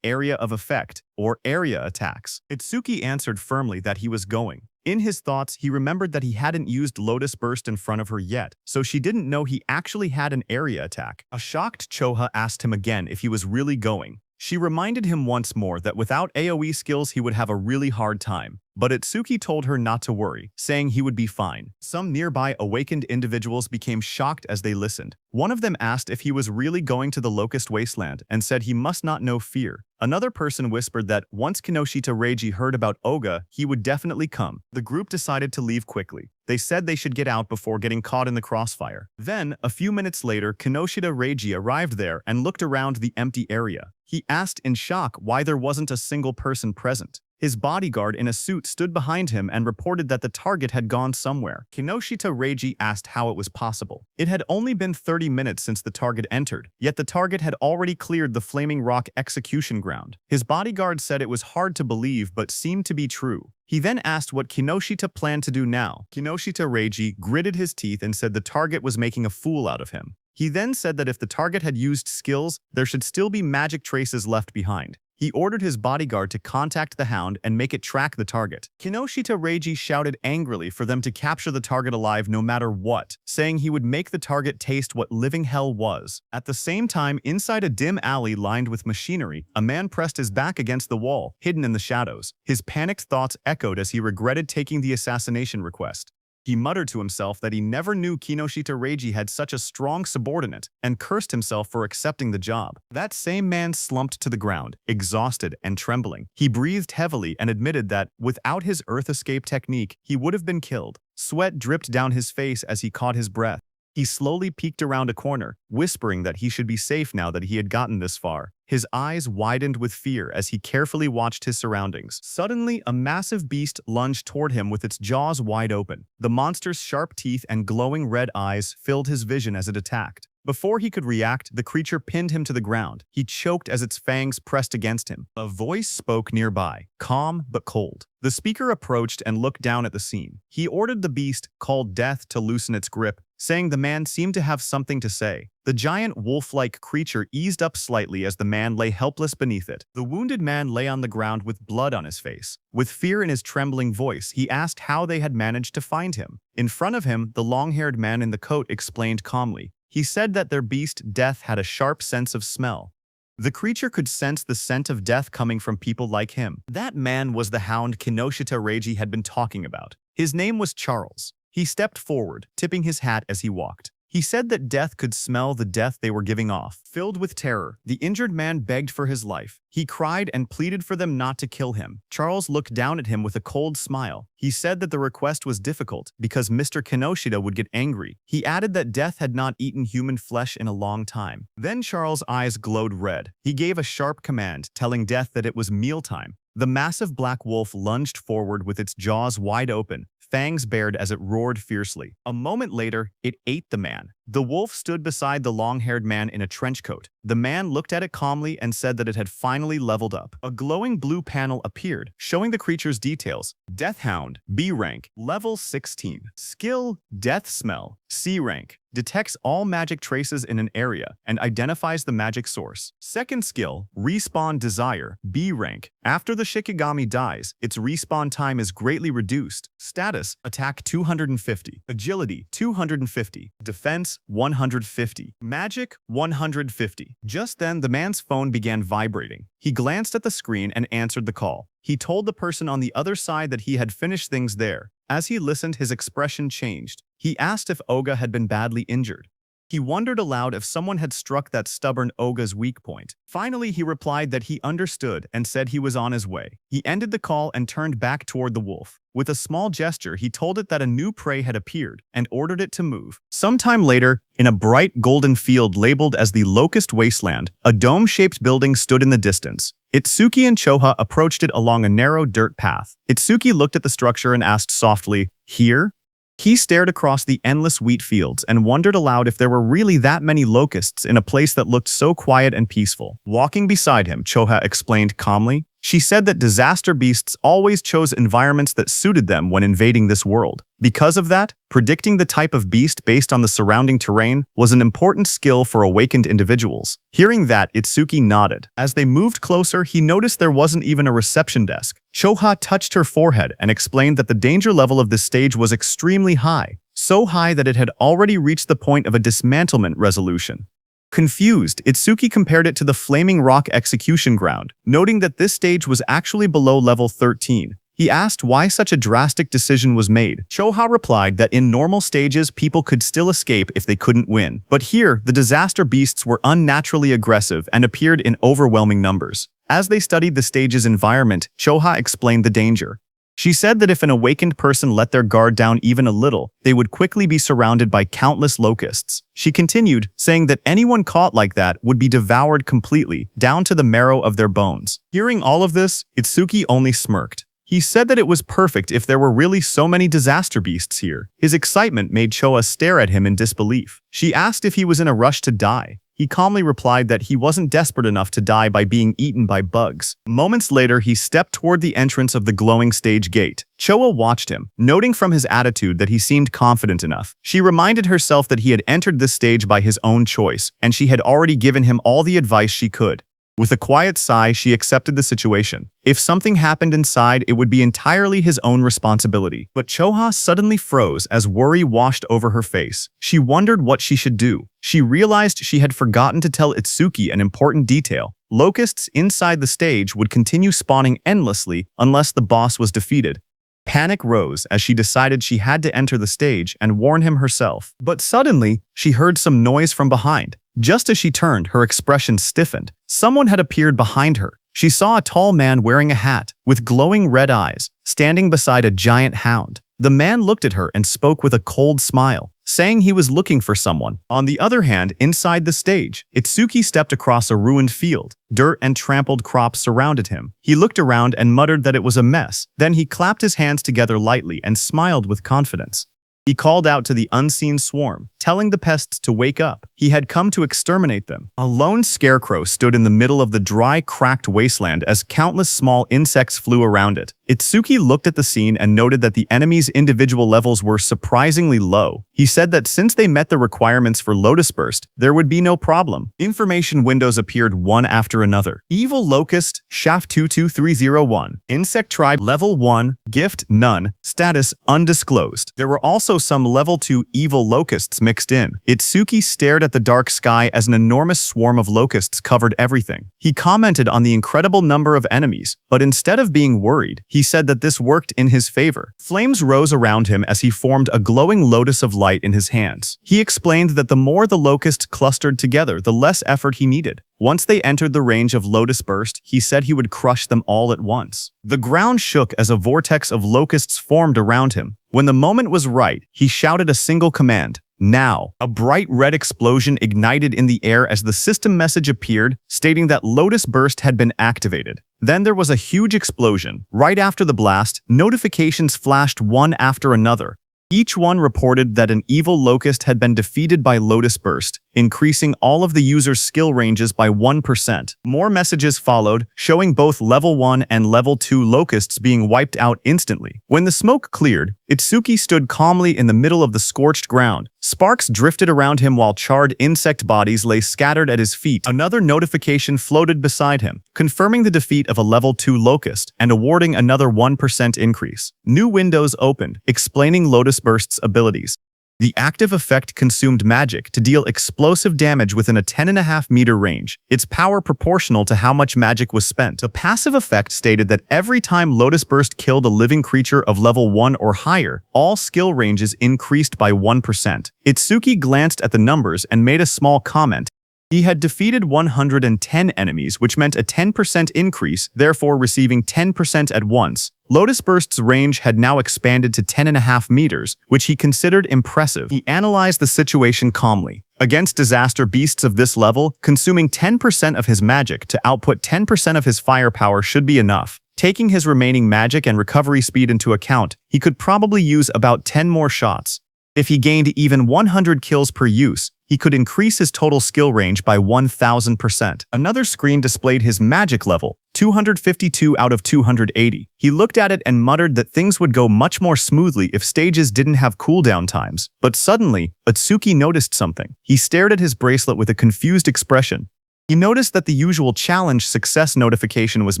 Area of Effect, or area attacks. Itsuki answered firmly that he was going. In his thoughts, he remembered that he hadn't used Lotus Burst in front of her yet, so she didn't know he actually had an area attack. A shocked Choha asked him again if he was really going. She reminded him once more that without AoE skills he would have a really hard time, but Itsuki told her not to worry, saying he would be fine. Some nearby awakened individuals became shocked as they listened. One of them asked if he was really going to the Locust Wasteland and said he must not know fear. Another person whispered that once Kinoshita Reiji heard about Oga, he would definitely come. The group decided to leave quickly. They said they should get out before getting caught in the crossfire. Then, a few minutes later, Kinoshita Reiji arrived there and looked around the empty area. He asked in shock why there wasn't a single person present. His bodyguard in a suit stood behind him and reported that the target had gone somewhere. Kinoshita Reiji asked how it was possible. It had only been 30 minutes since the target entered, yet the target had already cleared the Flaming Rock execution ground. His bodyguard said it was hard to believe but seemed to be true. He then asked what Kinoshita planned to do now. Kinoshita Reiji gritted his teeth and said the target was making a fool out of him. He then said that if the target had used skills, there should still be magic traces left behind. He ordered his bodyguard to contact the hound and make it track the target. Kinoshita Reiji shouted angrily for them to capture the target alive no matter what, saying he would make the target taste what living hell was. At the same time, inside a dim alley lined with machinery, a man pressed his back against the wall, hidden in the shadows. His panicked thoughts echoed as he regretted taking the assassination request. He muttered to himself that he never knew Kinoshita Reiji had such a strong subordinate, and cursed himself for accepting the job. That same man slumped to the ground, exhausted and trembling. He breathed heavily and admitted that, without his earth escape technique, he would have been killed. Sweat dripped down his face as he caught his breath. He slowly peeked around a corner, whispering that he should be safe now that he had gotten this far. His eyes widened with fear as he carefully watched his surroundings. Suddenly, a massive beast lunged toward him with its jaws wide open. The monster's sharp teeth and glowing red eyes filled his vision as it attacked. Before he could react, the creature pinned him to the ground. He choked as its fangs pressed against him. A voice spoke nearby, calm but cold. The speaker approached and looked down at the scene. He ordered the beast, called Death, to loosen its grip, saying the man seemed to have something to say. The giant wolf-like creature eased up slightly as the man lay helpless beneath it. The wounded man lay on the ground with blood on his face. With fear in his trembling voice, he asked how they had managed to find him. In front of him, the long-haired man in the coat explained calmly. He said that their beast, Death, had a sharp sense of smell. The creature could sense the scent of death coming from people like him. That man was the hound Kinoshita Reiji had been talking about. His name was Charles. He stepped forward, tipping his hat as he walked. He said that Death could smell the death they were giving off. Filled with terror, the injured man begged for his life. He cried and pleaded for them not to kill him. Charles looked down at him with a cold smile. He said that the request was difficult because Mr. Kinoshita would get angry. He added that Death had not eaten human flesh in a long time. Then Charles' eyes glowed red. He gave a sharp command, telling Death that it was mealtime. The massive black wolf lunged forward with its jaws wide open, fangs bared as it roared fiercely. A moment later, it ate the man. The wolf stood beside the long-haired man in a trench coat. The man looked at it calmly and said that it had finally leveled up. A glowing blue panel appeared, showing the creature's details. Death Hound, B rank, level 16. Skill, Death Smell, C rank. Detects all magic traces in an area and identifies the magic source. Second skill, Respawn Desire, B rank. After the Shikigami dies, its respawn time is greatly reduced. Status, Attack 250, Agility 250, Defense 150, Magic 150. Just then, the man's phone began vibrating. He glanced at the screen and answered the call. He told the person on the other side that he had finished things there. As he listened, his expression changed. He asked if Oga had been badly injured. He wondered aloud if someone had struck that stubborn Oga's weak point. Finally, he replied that he understood and said he was on his way. He ended the call and turned back toward the wolf. With a small gesture, he told it that a new prey had appeared and ordered it to move. Sometime later, in a bright golden field labeled as the Locust Wasteland, a dome-shaped building stood in the distance. Itsuki and Choha approached it along a narrow dirt path. Itsuki looked at the structure and asked softly, "Here?" He stared across the endless wheat fields and wondered aloud if there were really that many locusts in a place that looked so quiet and peaceful. Walking beside him, Choha explained calmly. She said that disaster beasts always chose environments that suited them when invading this world. Because of that, predicting the type of beast based on the surrounding terrain was an important skill for awakened individuals. Hearing that, Itsuki nodded. As they moved closer, he noticed there wasn't even a reception desk. Choha touched her forehead and explained that the danger level of this stage was extremely high, so high that it had already reached the point of a dismantlement resolution. Confused, Itsuki compared it to the Flaming Rock execution ground, noting that this stage was actually below level 13. He asked why such a drastic decision was made. Choha replied that in normal stages, people could still escape if they couldn't win. But here, the disaster beasts were unnaturally aggressive and appeared in overwhelming numbers. As they studied the stage's environment, Choha explained the danger. She said that if an awakened person let their guard down even a little, they would quickly be surrounded by countless locusts. She continued, saying that anyone caught like that would be devoured completely, down to the marrow of their bones. Hearing all of this, Itsuki only smirked. He said that it was perfect if there were really so many disaster beasts here. His excitement made Choa stare at him in disbelief. She asked if he was in a rush to die. He calmly replied that he wasn't desperate enough to die by being eaten by bugs. Moments later, he stepped toward the entrance of the glowing stage gate. Choa watched him, noting from his attitude that he seemed confident enough. She reminded herself that he had entered this stage by his own choice, and she had already given him all the advice she could. With a quiet sigh, she accepted the situation. If something happened inside, it would be entirely his own responsibility. But Choha suddenly froze as worry washed over her face. She wondered what she should do. She realized she had forgotten to tell Itsuki an important detail. Locusts inside the stage would continue spawning endlessly unless the boss was defeated. Panic rose as she decided she had to enter the stage and warn him herself. But suddenly, she heard some noise from behind. Just as she turned, her expression stiffened. Someone had appeared behind her. She saw a tall man wearing a hat, with glowing red eyes, standing beside a giant hound. The man looked at her and spoke with a cold smile, saying he was looking for someone. On the other hand, inside the stage, Itsuki stepped across a ruined field. Dirt and trampled crops surrounded him. He looked around and muttered that it was a mess. Then he clapped his hands together lightly and smiled with confidence. He called out to the unseen swarm, telling the pests to wake up. He had come to exterminate them. A lone scarecrow stood in the middle of the dry, cracked wasteland as countless small insects flew around it. Itsuki looked at the scene and noted that the enemy's individual levels were surprisingly low. He said that since they met the requirements for Lotus Burst, there would be no problem. Information windows appeared one after another. Evil Locust, Shaft 22301. Insect Tribe Level 1, Gift None, Status Undisclosed. There were also some Level 2 Evil Locusts mixed in. Itsuki stared at the dark sky as an enormous swarm of locusts covered everything. He commented on the incredible number of enemies, but instead of being worried, he said that this worked in his favor. Flames rose around him as he formed a glowing lotus of light in his hands. He explained that the more the locusts clustered together, the less effort he needed. Once they entered the range of Lotus Burst, he said he would crush them all at once. The ground shook as a vortex of locusts formed around him. When the moment was right, he shouted a single command. Now, a bright red explosion ignited in the air as the system message appeared, stating that Lotus Burst had been activated. Then there was a huge explosion. Right after the blast, notifications flashed one after another. Each one reported that an evil locust had been defeated by Lotus Burst, increasing all of the user's skill ranges by 1%. More messages followed, showing both Level 1 and Level 2 locusts being wiped out instantly. When the smoke cleared, Itsuki stood calmly in the middle of the scorched ground. Sparks drifted around him while charred insect bodies lay scattered at his feet. Another notification floated beside him, confirming the defeat of a Level 2 locust and awarding another 1% increase. New windows opened, explaining Lotus Burst's abilities. The active effect consumed magic to deal explosive damage within a 10.5-meter range, its power proportional to how much magic was spent. The passive effect stated that every time Lotus Burst killed a living creature of level 1 or higher, all skill ranges increased by 1%. Itsuki glanced at the numbers and made a small comment. He had defeated 110 enemies, which meant a 10% increase, therefore receiving 10% at once. Lotus Burst's range had now expanded to 10.5 meters, which he considered impressive. He analyzed the situation calmly. Against disaster beasts of this level, consuming 10% of his magic to output 10% of his firepower should be enough. Taking his remaining magic and recovery speed into account, he could probably use about 10 more shots. If he gained even 100 kills per use, he could increase his total skill range by 1000%. Another screen displayed his magic level, 252 out of 280. He looked at it and muttered that things would go much more smoothly if stages didn't have cooldown times. But suddenly, Itsuki noticed something. He stared at his bracelet with a confused expression. He noticed that the usual challenge success notification was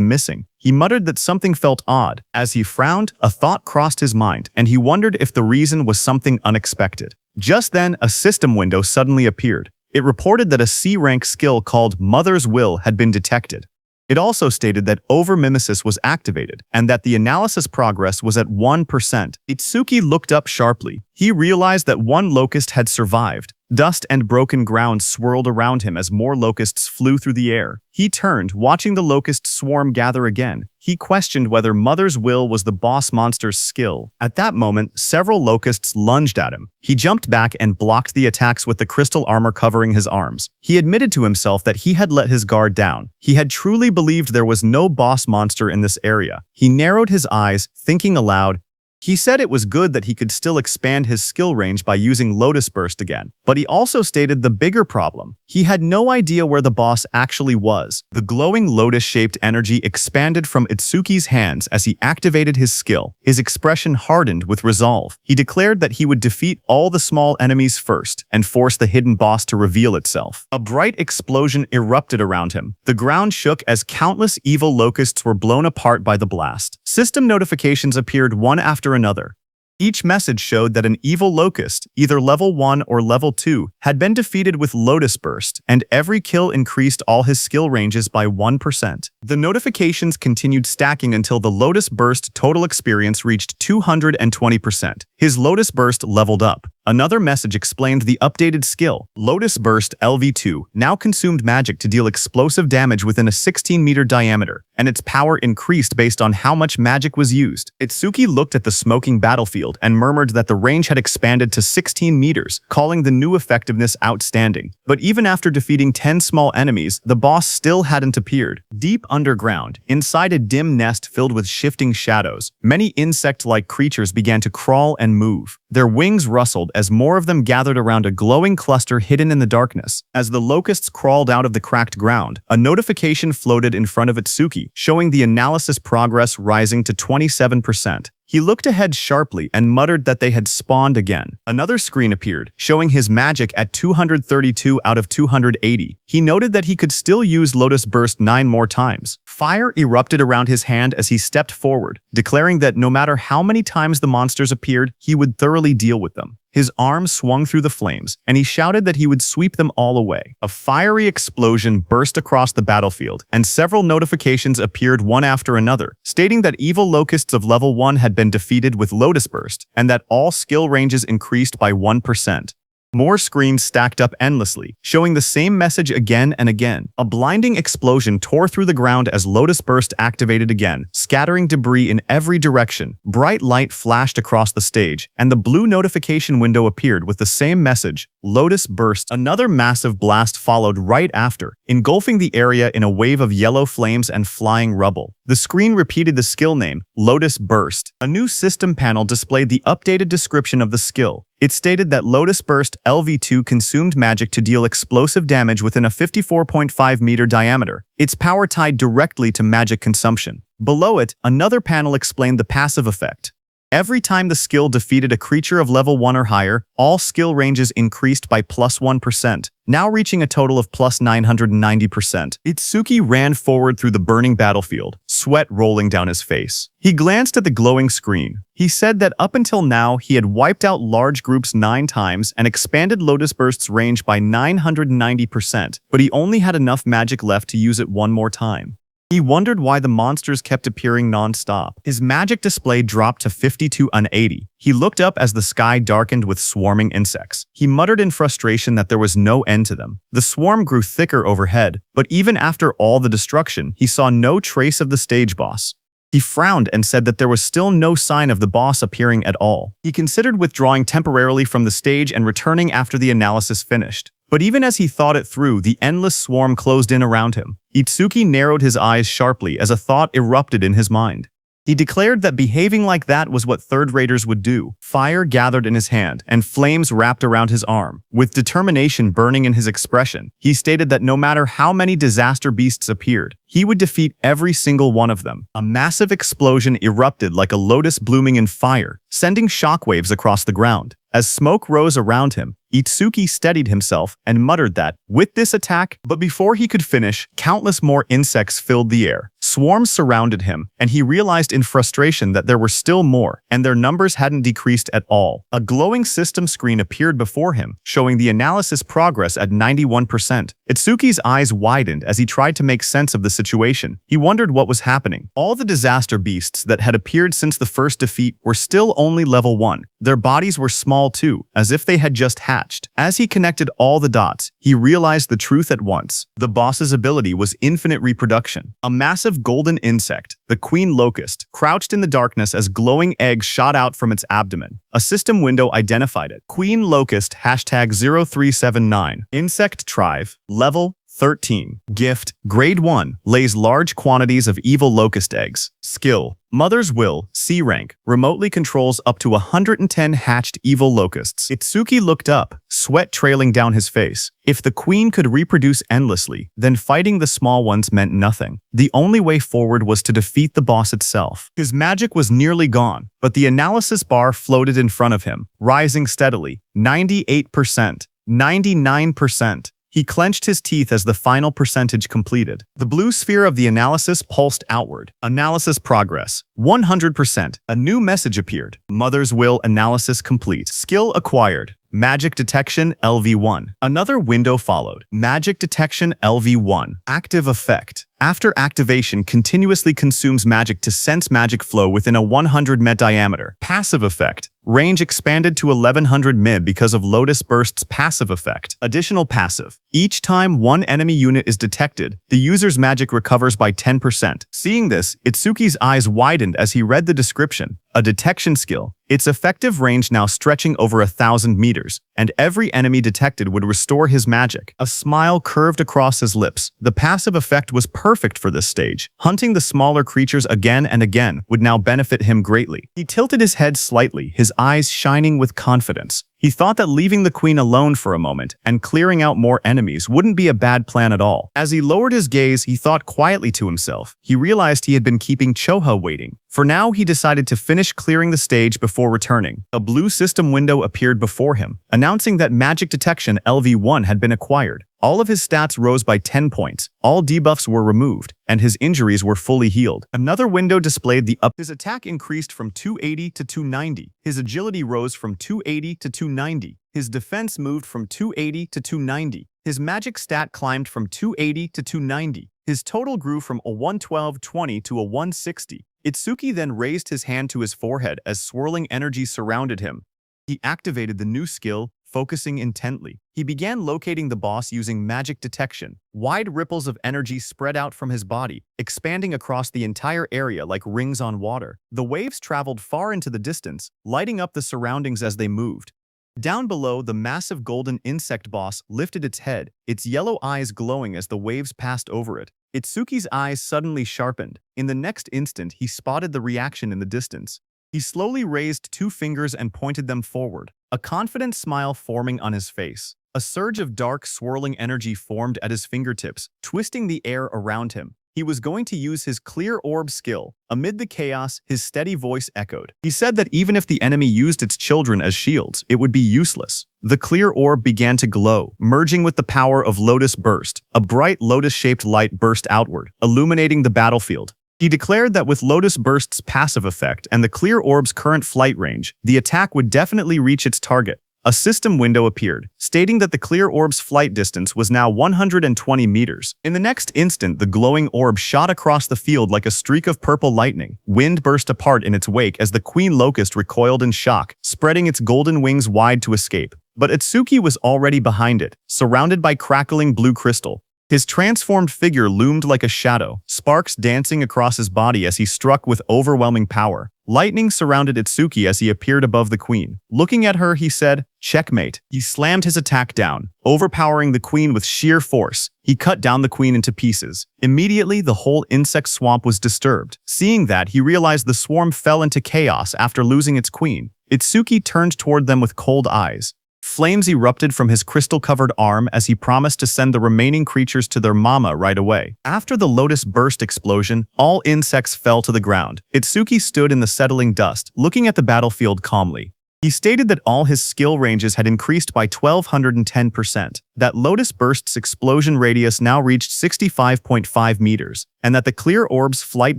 missing. He muttered that something felt odd. As he frowned, a thought crossed his mind, and he wondered if the reason was something unexpected. Just then, a system window suddenly appeared. It reported that a C-rank skill called Mother's Will had been detected. It also stated that over-mimesis was activated, and that the analysis progress was at 1%. Itsuki looked up sharply. He realized that one locust had survived. Dust and broken ground swirled around him as more locusts flew through the air. He turned, watching the locust swarm gather again. He questioned whether Mother's Will was the boss monster's skill. At that moment, several locusts lunged at him. He jumped back and blocked the attacks with the crystal armor covering his arms. He admitted to himself that he had let his guard down. He had truly believed there was no boss monster in this area. He narrowed his eyes, thinking aloud, He said it was good that he could still expand his skill range by using Lotus Burst again, but he also stated the bigger problem. He had no idea where the boss actually was. The glowing lotus-shaped energy expanded from Itsuki's hands as he activated his skill. His expression hardened with resolve. He declared that he would defeat all the small enemies first and force the hidden boss to reveal itself. A bright explosion erupted around him. The ground shook as countless evil locusts were blown apart by the blast. System notifications appeared one after another. Each message showed that an evil locust, either level 1 or level 2, had been defeated with Lotus Burst, and every kill increased all his skill ranges by 1%. The notifications continued stacking until the Lotus Burst total experience reached 220%. His Lotus Burst leveled up. Another message explained the updated skill. Lotus Burst LV2 now consumed magic to deal explosive damage within a 16-meter diameter, and its power increased based on how much magic was used. Itsuki looked at the smoking battlefield and murmured that the range had expanded to 16 meters, calling the new effectiveness outstanding. But even after defeating 10 small enemies, the boss still hadn't appeared. Deep underground, inside a dim nest filled with shifting shadows, many insect-like creatures began to crawl and move. Their wings rustled as more of them gathered around a glowing cluster hidden in the darkness. As the locusts crawled out of the cracked ground, a notification floated in front of Itsuki, showing the analysis progress rising to 27%. He looked ahead sharply and muttered that they had spawned again. Another screen appeared, showing his magic at 232 out of 280. He noted that he could still use Lotus Burst 9 more times. Fire erupted around his hand as he stepped forward, declaring that no matter how many times the monsters appeared, he would thoroughly deal with them. His arm swung through the flames, and he shouted that he would sweep them all away. A fiery explosion burst across the battlefield, and several notifications appeared one after another, stating that evil locusts of level 1 had been defeated with Lotus Burst, and that all skill ranges increased by 1%. More screens stacked up endlessly, showing the same message again and again. A blinding explosion tore through the ground as Lotus Burst activated again, scattering debris in every direction. Bright light flashed across the stage, and the blue notification window appeared with the same message, Lotus Burst. Another massive blast followed right after, engulfing the area in a wave of yellow flames and flying rubble. The screen repeated the skill name, Lotus Burst. A new system panel displayed the updated description of the skill. It stated that Lotus Burst LV2 consumed magic to deal explosive damage within a 54.5-meter diameter. Its power tied directly to magic consumption. Below it, another panel explained the passive effect. Every time the skill defeated a creature of level 1 or higher, all skill ranges increased by plus 1%, now reaching a total of plus 990%. Itsuki ran forward through the burning battlefield, sweat rolling down his face. He glanced at the glowing screen. He said that up until now, he had wiped out large groups 9 times and expanded Lotus Burst's range by 990%, but he only had enough magic left to use it one more time. He wondered why the monsters kept appearing non-stop. His magic display dropped to 52 on 80. He looked up as the sky darkened with swarming insects. He muttered in frustration that there was no end to them. The swarm grew thicker overhead, but even after all the destruction, he saw no trace of the stage boss. He frowned and said that there was still no sign of the boss appearing at all. He considered withdrawing temporarily from the stage and returning after the analysis finished. But even as he thought it through, the endless swarm closed in around him. Itsuki narrowed his eyes sharply as a thought erupted in his mind. He declared that behaving like that was what third-raters would do. Fire gathered in his hand, and flames wrapped around his arm. With determination burning in his expression, he stated that no matter how many disaster beasts appeared, he would defeat every single one of them. A massive explosion erupted like a lotus blooming in fire, sending shockwaves across the ground. As smoke rose around him, Itsuki steadied himself and muttered that, with this attack, but before he could finish, countless more insects filled the air. Swarms surrounded him, and he realized in frustration that there were still more, and their numbers hadn't decreased at all. A glowing system screen appeared before him, showing the analysis progress at 91%. Itsuki's eyes widened as he tried to make sense of the situation. He wondered what was happening. All the disaster beasts that had appeared since the first defeat were still only level 1. Their bodies were small too, as if they had just hatched. As he connected all the dots, he realized the truth at once. The boss's ability was infinite reproduction. A massive golden insect, the queen locust, crouched in the darkness as glowing eggs shot out from its abdomen. A system window identified it. Queen locust #0379. Insect tribe, level 13. Gift. Grade 1. Lays large quantities of evil locust eggs. Skill. Mother's Will, C rank, remotely controls up to 110 hatched evil locusts. Itsuki looked up, sweat trailing down his face. If the queen could reproduce endlessly, then fighting the small ones meant nothing. The only way forward was to defeat the boss itself. His magic was nearly gone, but the analysis bar floated in front of him, rising steadily. 98%. 99%. He clenched his teeth as the final percentage completed. The blue sphere of the analysis pulsed outward. Analysis progress. 100%. A new message appeared. Mother's Will analysis complete. Skill acquired. Magic Detection LV1. Another window followed. Magic Detection LV1. Active effect. After activation, continuously consumes magic to sense magic flow within a 100 m diameter. Passive effect. Range expanded to 1100 m because of Lotus Burst's passive effect. Additional passive. Each time one enemy unit is detected, the user's magic recovers by 10%. Seeing this, Itsuki's eyes widened as he read the description. A detection skill. Its effective range now stretching over 1,000 meters, and every enemy detected would restore his magic. A smile curved across his lips. The passive effect was perfect for this stage. Hunting the smaller creatures again and again would now benefit him greatly. He tilted his head slightly, his eyes shining with confidence. He thought that leaving the queen alone for a moment and clearing out more enemies wouldn't be a bad plan at all. As he lowered his gaze, he thought quietly to himself. He realized he had been keeping Choha waiting. For now, he decided to finish clearing the stage before returning. A blue system window appeared before him, announcing that Magic Detection LV1 had been acquired. All of his stats rose by 10 points, all debuffs were removed, and his injuries were fully healed. Another window displayed the up. His attack increased from 280 to 290. His agility rose from 280 to 290. His defense moved from 280 to 290. His magic stat climbed from 280 to 290. His total grew from a 112-20 to a 160. Itsuki then raised his hand to his forehead as swirling energy surrounded him. He activated the new skill, focusing intently. He began locating the boss using magic detection. Wide ripples of energy spread out from his body, expanding across the entire area like rings on water. The waves traveled far into the distance, lighting up the surroundings as they moved. Down below, the massive golden insect boss lifted its head, its yellow eyes glowing as the waves passed over it. Itsuki's eyes suddenly sharpened. In the next instant, he spotted the reaction in the distance. He slowly raised 2 fingers and pointed them forward, a confident smile forming on his face. A surge of dark, swirling energy formed at his fingertips, twisting the air around him. He was going to use his clear orb skill. Amid the chaos, his steady voice echoed. He said that even if the enemy used its children as shields, it would be useless. The clear orb began to glow, merging with the power of Lotus Burst. A bright lotus-shaped light burst outward, illuminating the battlefield. He declared that with Lotus Burst's passive effect and the clear orb's current flight range, the attack would definitely reach its target. A system window appeared, stating that the clear orb's flight distance was now 120 meters. In the next instant, the glowing orb shot across the field like a streak of purple lightning. Wind burst apart in its wake as the queen locust recoiled in shock, spreading its golden wings wide to escape. But Itsuki was already behind it, surrounded by crackling blue crystal. His transformed figure loomed like a shadow, sparks dancing across his body as he struck with overwhelming power. Lightning surrounded Itsuki as he appeared above the queen. Looking at her, he said, "Checkmate." He slammed his attack down, overpowering the queen with sheer force. He cut down the queen into pieces. Immediately, the whole insect swamp was disturbed. Seeing that, he realized the swarm fell into chaos after losing its queen. Itsuki turned toward them with cold eyes. Flames erupted from his crystal-covered arm as he promised to send the remaining creatures to their mama right away. After the Lotus Burst explosion, all insects fell to the ground. Itsuki stood in the settling dust, looking at the battlefield calmly. He stated that all his skill ranges had increased by 1,210%, that Lotus Burst's explosion radius now reached 65.5 meters, and that the clear orb's flight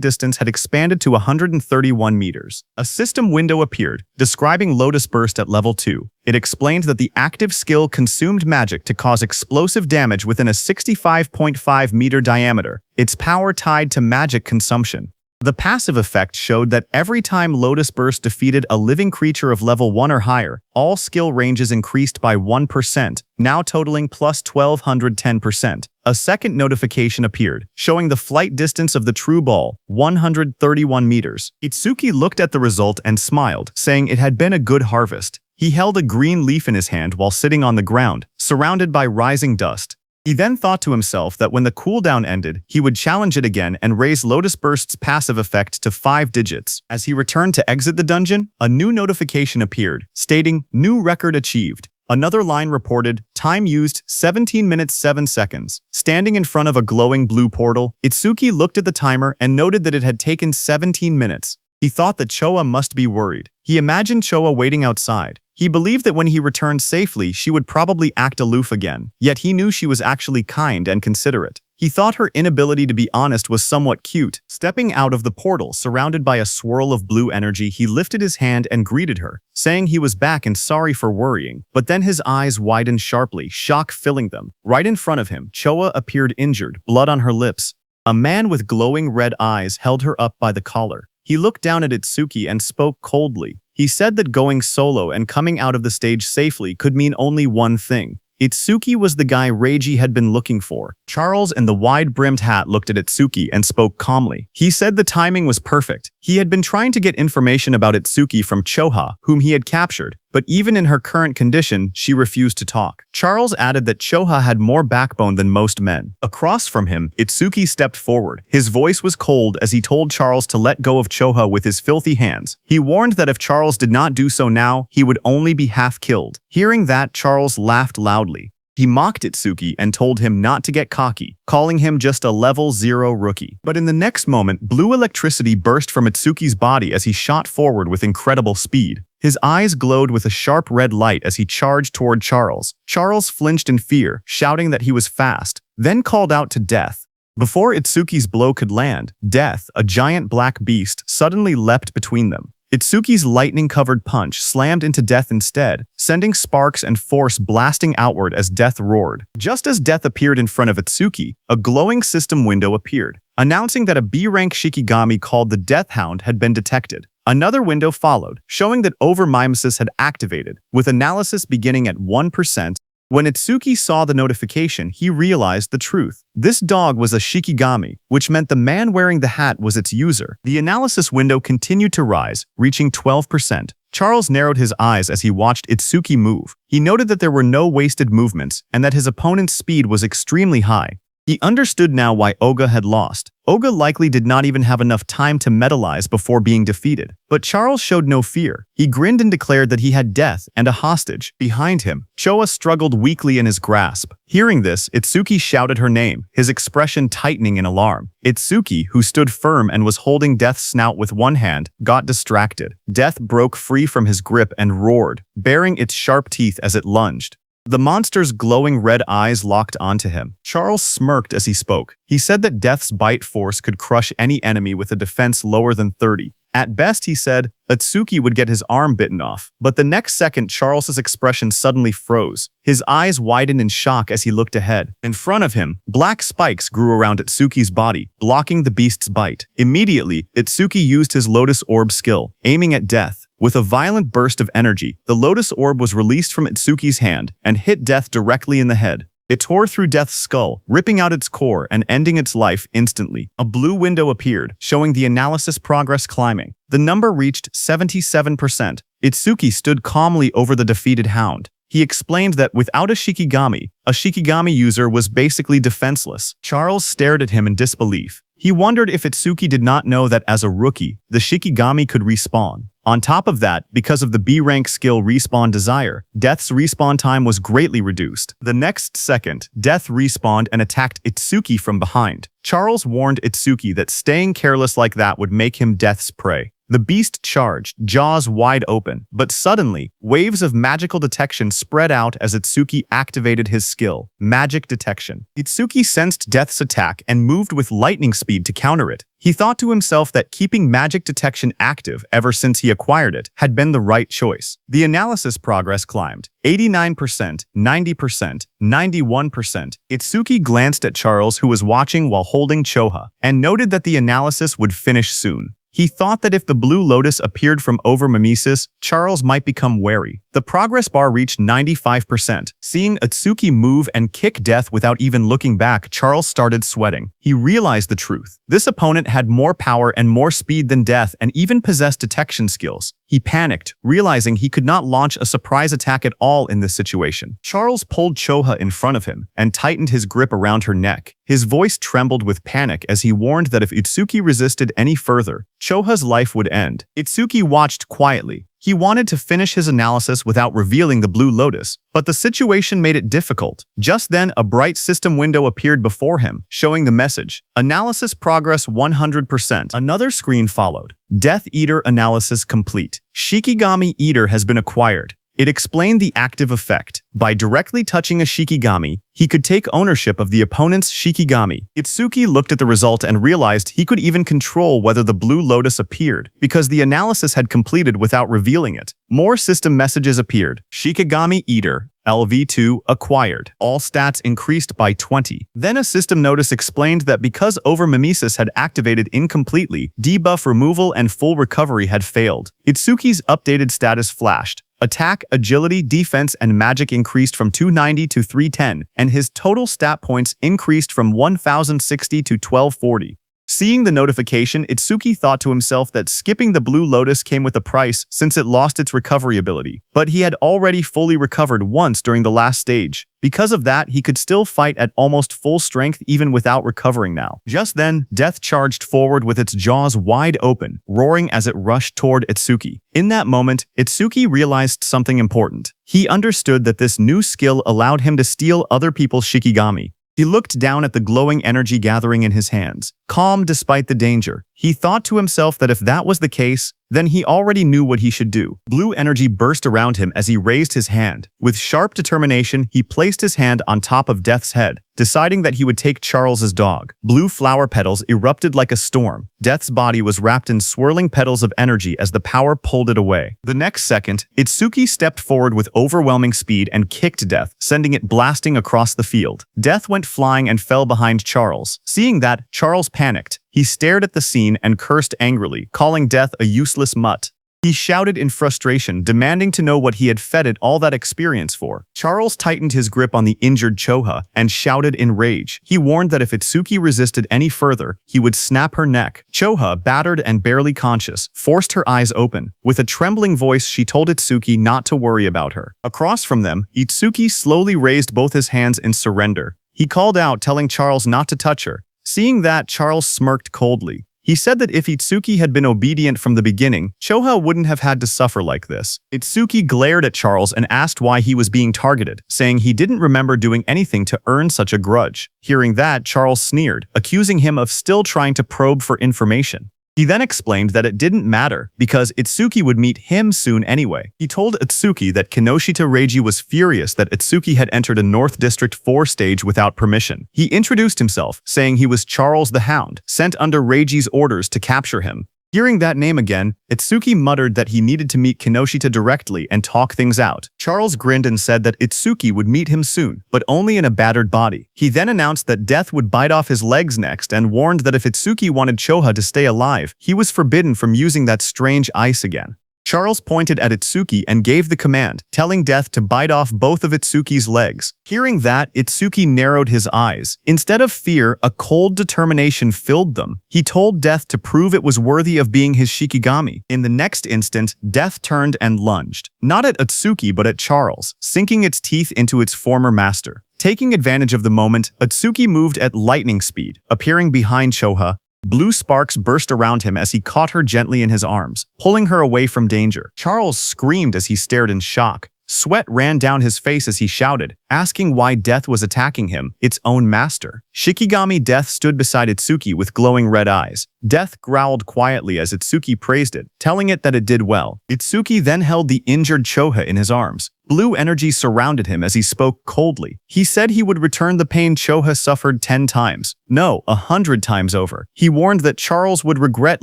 distance had expanded to 131 meters. A system window appeared, describing Lotus Burst at level 2. It explained that the active skill consumed magic to cause explosive damage within a 65.5 meter diameter, its power tied to magic consumption. The passive effect showed that every time Lotus Burst defeated a living creature of level 1 or higher, all skill ranges increased by 1%, now totaling plus 1,210%. A second notification appeared, showing the flight distance of the true ball, 131 meters. Itsuki looked at the result and smiled, saying it had been a good harvest. He held a green leaf in his hand while sitting on the ground, surrounded by rising dust. He then thought to himself that when the cooldown ended, he would challenge it again and raise Lotus Burst's passive effect to 5 digits. As he returned to exit the dungeon, a new notification appeared, stating, "New record achieved." Another line reported, "Time used 17 minutes 7 seconds." Standing in front of a glowing blue portal, Itsuki looked at the timer and noted that it had taken 17 minutes. He thought that Choa must be worried. He imagined Choa waiting outside. He believed that when he returned safely, she would probably act aloof again, yet he knew she was actually kind and considerate. He thought her inability to be honest was somewhat cute. Stepping out of the portal, surrounded by a swirl of blue energy, he lifted his hand and greeted her, saying he was back and sorry for worrying. But then his eyes widened sharply, shock filling them. Right in front of him, Choa appeared injured, blood on her lips. A man with glowing red eyes held her up by the collar. He looked down at Itsuki and spoke coldly. He said that going solo and coming out of the stage safely could mean only one thing. Itsuki was the guy Reiji had been looking for. Charles in the wide-brimmed hat looked at Itsuki and spoke calmly. He said the timing was perfect. He had been trying to get information about Itsuki from Choha, whom he had captured, but even in her current condition, she refused to talk. Charles added that Choha had more backbone than most men. Across from him, Itsuki stepped forward. His voice was cold as he told Charles to let go of Choha with his filthy hands. He warned that if Charles did not do so now, he would only be half killed. Hearing that, Charles laughed loudly. He mocked Itsuki and told him not to get cocky, calling him just a level 0 rookie. But in the next moment, blue electricity burst from Itsuki's body as he shot forward with incredible speed. His eyes glowed with a sharp red light as he charged toward Charles. Charles flinched in fear, shouting that he was fast, then called out to Death. Before Itsuki's blow could land, Death, a giant black beast, suddenly leapt between them. Itsuki's lightning-covered punch slammed into Death instead, sending sparks and force blasting outward as Death roared. Just as Death appeared in front of Itsuki, a glowing system window appeared, announcing that a B-rank Shikigami called the Death Hound had been detected. Another window followed, showing that overmimesis had activated, with analysis beginning at 1%. When Itsuki saw the notification, he realized the truth. This dog was a Shikigami, which meant the man wearing the hat was its user. The analysis window continued to rise, reaching 12%. Charles narrowed his eyes as he watched Itsuki move. He noted that there were no wasted movements and that his opponent's speed was extremely high. He understood now why Oga had lost. Oga likely did not even have enough time to metalize before being defeated. But Charles showed no fear. He grinned and declared that he had Death and a hostage. Behind him, Choa struggled weakly in his grasp. Hearing this, Itsuki shouted her name, his expression tightening in alarm. Itsuki, who stood firm and was holding Death's snout with one hand, got distracted. Death broke free from his grip and roared, baring its sharp teeth as it lunged. The monster's glowing red eyes locked onto him. Charles smirked as he spoke. He said that Death's bite force could crush any enemy with a defense lower than 30. At best, he said, Itsuki would get his arm bitten off. But the next second, Charles's expression suddenly froze. His eyes widened in shock as he looked ahead. In front of him, black spikes grew around Itsuki's body, blocking the beast's bite. Immediately, Itsuki used his Lotus Orb skill, aiming at Death. With a violent burst of energy, the Lotus Orb was released from Itsuki's hand and hit Death directly in the head. It tore through Death's skull, ripping out its core and ending its life instantly. A blue window appeared, showing the analysis progress climbing. The number reached 77%. Itsuki stood calmly over the defeated hound. He explained that without a Shikigami user was basically defenseless. Charles stared at him in disbelief. He wondered if Itsuki did not know that as a rookie, the Shikigami could respawn. On top of that, because of the B-rank skill Respawn Desire, Death's respawn time was greatly reduced. The next second, Death respawned and attacked Itsuki from behind. Charles warned Itsuki that staying careless like that would make him Death's prey. The beast charged, jaws wide open, but suddenly, waves of magical detection spread out as Itsuki activated his skill, Magic Detection. Itsuki sensed Death's attack and moved with lightning speed to counter it. He thought to himself that keeping Magic Detection active ever since he acquired it had been the right choice. The analysis progress climbed. 89%, 90%, 91%. Itsuki glanced at Charles, who was watching while holding Choha, and noted that the analysis would finish soon. He thought that if the Blue Lotus appeared from over mimesis, Charles might become wary. The progress bar reached 95%. Seeing Itsuki move and kick Death without even looking back, Charles started sweating. He realized the truth. This opponent had more power and more speed than Death and even possessed detection skills. He panicked, realizing he could not launch a surprise attack at all in this situation. Charles pulled Choha in front of him and tightened his grip around her neck. His voice trembled with panic as he warned that if Itsuki resisted any further, Choha's life would end. Itsuki watched quietly. He wanted to finish his analysis without revealing the Blue Lotus, but the situation made it difficult. Just then, a bright system window appeared before him, showing the message, "Analysis progress 100%. Another screen followed. Death Eater analysis complete. Shikigami Eater has been acquired. It explained the active effect. By directly touching a Shikigami, he could take ownership of the opponent's Shikigami. Itsuki looked at the result and realized he could even control whether the Blue Lotus appeared, because the analysis had completed without revealing it. More system messages appeared. Shikigami Eater, LV2, acquired. All stats increased by 20. Then a system notice explained that because Over-Mimesis had activated incompletely, debuff removal and full recovery had failed. Itsuki's updated status flashed. Attack, agility, defense, and magic increased from 290 to 310, and his total stat points increased from 1060 to 1240. Seeing the notification, Itsuki thought to himself that skipping the Blue Lotus came with a price since it lost its recovery ability, but he had already fully recovered once during the last stage. Because of that, he could still fight at almost full strength even without recovering now. Just then, Death charged forward with its jaws wide open, roaring as it rushed toward Itsuki. In that moment, Itsuki realized something important. He understood that this new skill allowed him to steal other people's Shikigami. He looked down at the glowing energy gathering in his hands, calm despite the danger. He thought to himself that if that was the case, then he already knew what he should do. Blue energy burst around him as he raised his hand. With sharp determination, he placed his hand on top of Death's head, deciding that he would take Charles's dog. Blue flower petals erupted like a storm. Death's body was wrapped in swirling petals of energy as the power pulled it away. The next second, Itsuki stepped forward with overwhelming speed and kicked Death, sending it blasting across the field. Death went flying and fell behind Charles. Seeing that, Charles panicked. He stared at the scene and cursed angrily, calling Death a useless mutt. He shouted in frustration, demanding to know what he had fed it all that experience for. Charles tightened his grip on the injured Choha and shouted in rage. He warned that if Itsuki resisted any further, he would snap her neck. Choha, battered and barely conscious, forced her eyes open. With a trembling voice, she told Itsuki not to worry about her. Across from them, Itsuki slowly raised both his hands in surrender. He called out, telling Charles not to touch her. Seeing that, Charles smirked coldly. He said that if Itsuki had been obedient from the beginning, Choha wouldn't have had to suffer like this. Itsuki glared at Charles and asked why he was being targeted, saying he didn't remember doing anything to earn such a grudge. Hearing that, Charles sneered, accusing him of still trying to probe for information. He then explained that it didn't matter because Itsuki would meet him soon anyway. He told Itsuki that Kinoshita Reiji was furious that Itsuki had entered a North District 4 stage without permission. He introduced himself, saying he was Charles the Hound, sent under Reiji's orders to capture him. Hearing that name again, Itsuki muttered that he needed to meet Kinoshita directly and talk things out. Charles grinned and said that Itsuki would meet him soon, but only in a battered body. He then announced that Death would bite off his legs next and warned that if Itsuki wanted Choha to stay alive, he was forbidden from using that strange ice again. Charles pointed at Itsuki and gave the command, telling Death to bite off both of Itsuki's legs. Hearing that, Itsuki narrowed his eyes. Instead of fear, a cold determination filled them. He told Death to prove it was worthy of being his Shikigami. In the next instant, Death turned and lunged. Not at Itsuki but at Charles, sinking its teeth into its former master. Taking advantage of the moment, Itsuki moved at lightning speed, appearing behind Choha. Blue sparks burst around him as he caught her gently in his arms, pulling her away from danger. Charles screamed as he stared in shock. Sweat ran down his face as he shouted, asking why Death was attacking him, its own master. Shikigami Death stood beside Itsuki with glowing red eyes. Death growled quietly as Itsuki praised it, telling it that it did well. Itsuki then held the injured Choha in his arms. Blue energy surrounded him as he spoke coldly. He said he would return the pain Choha suffered 10 times. No, 100 times over. He warned that Charles would regret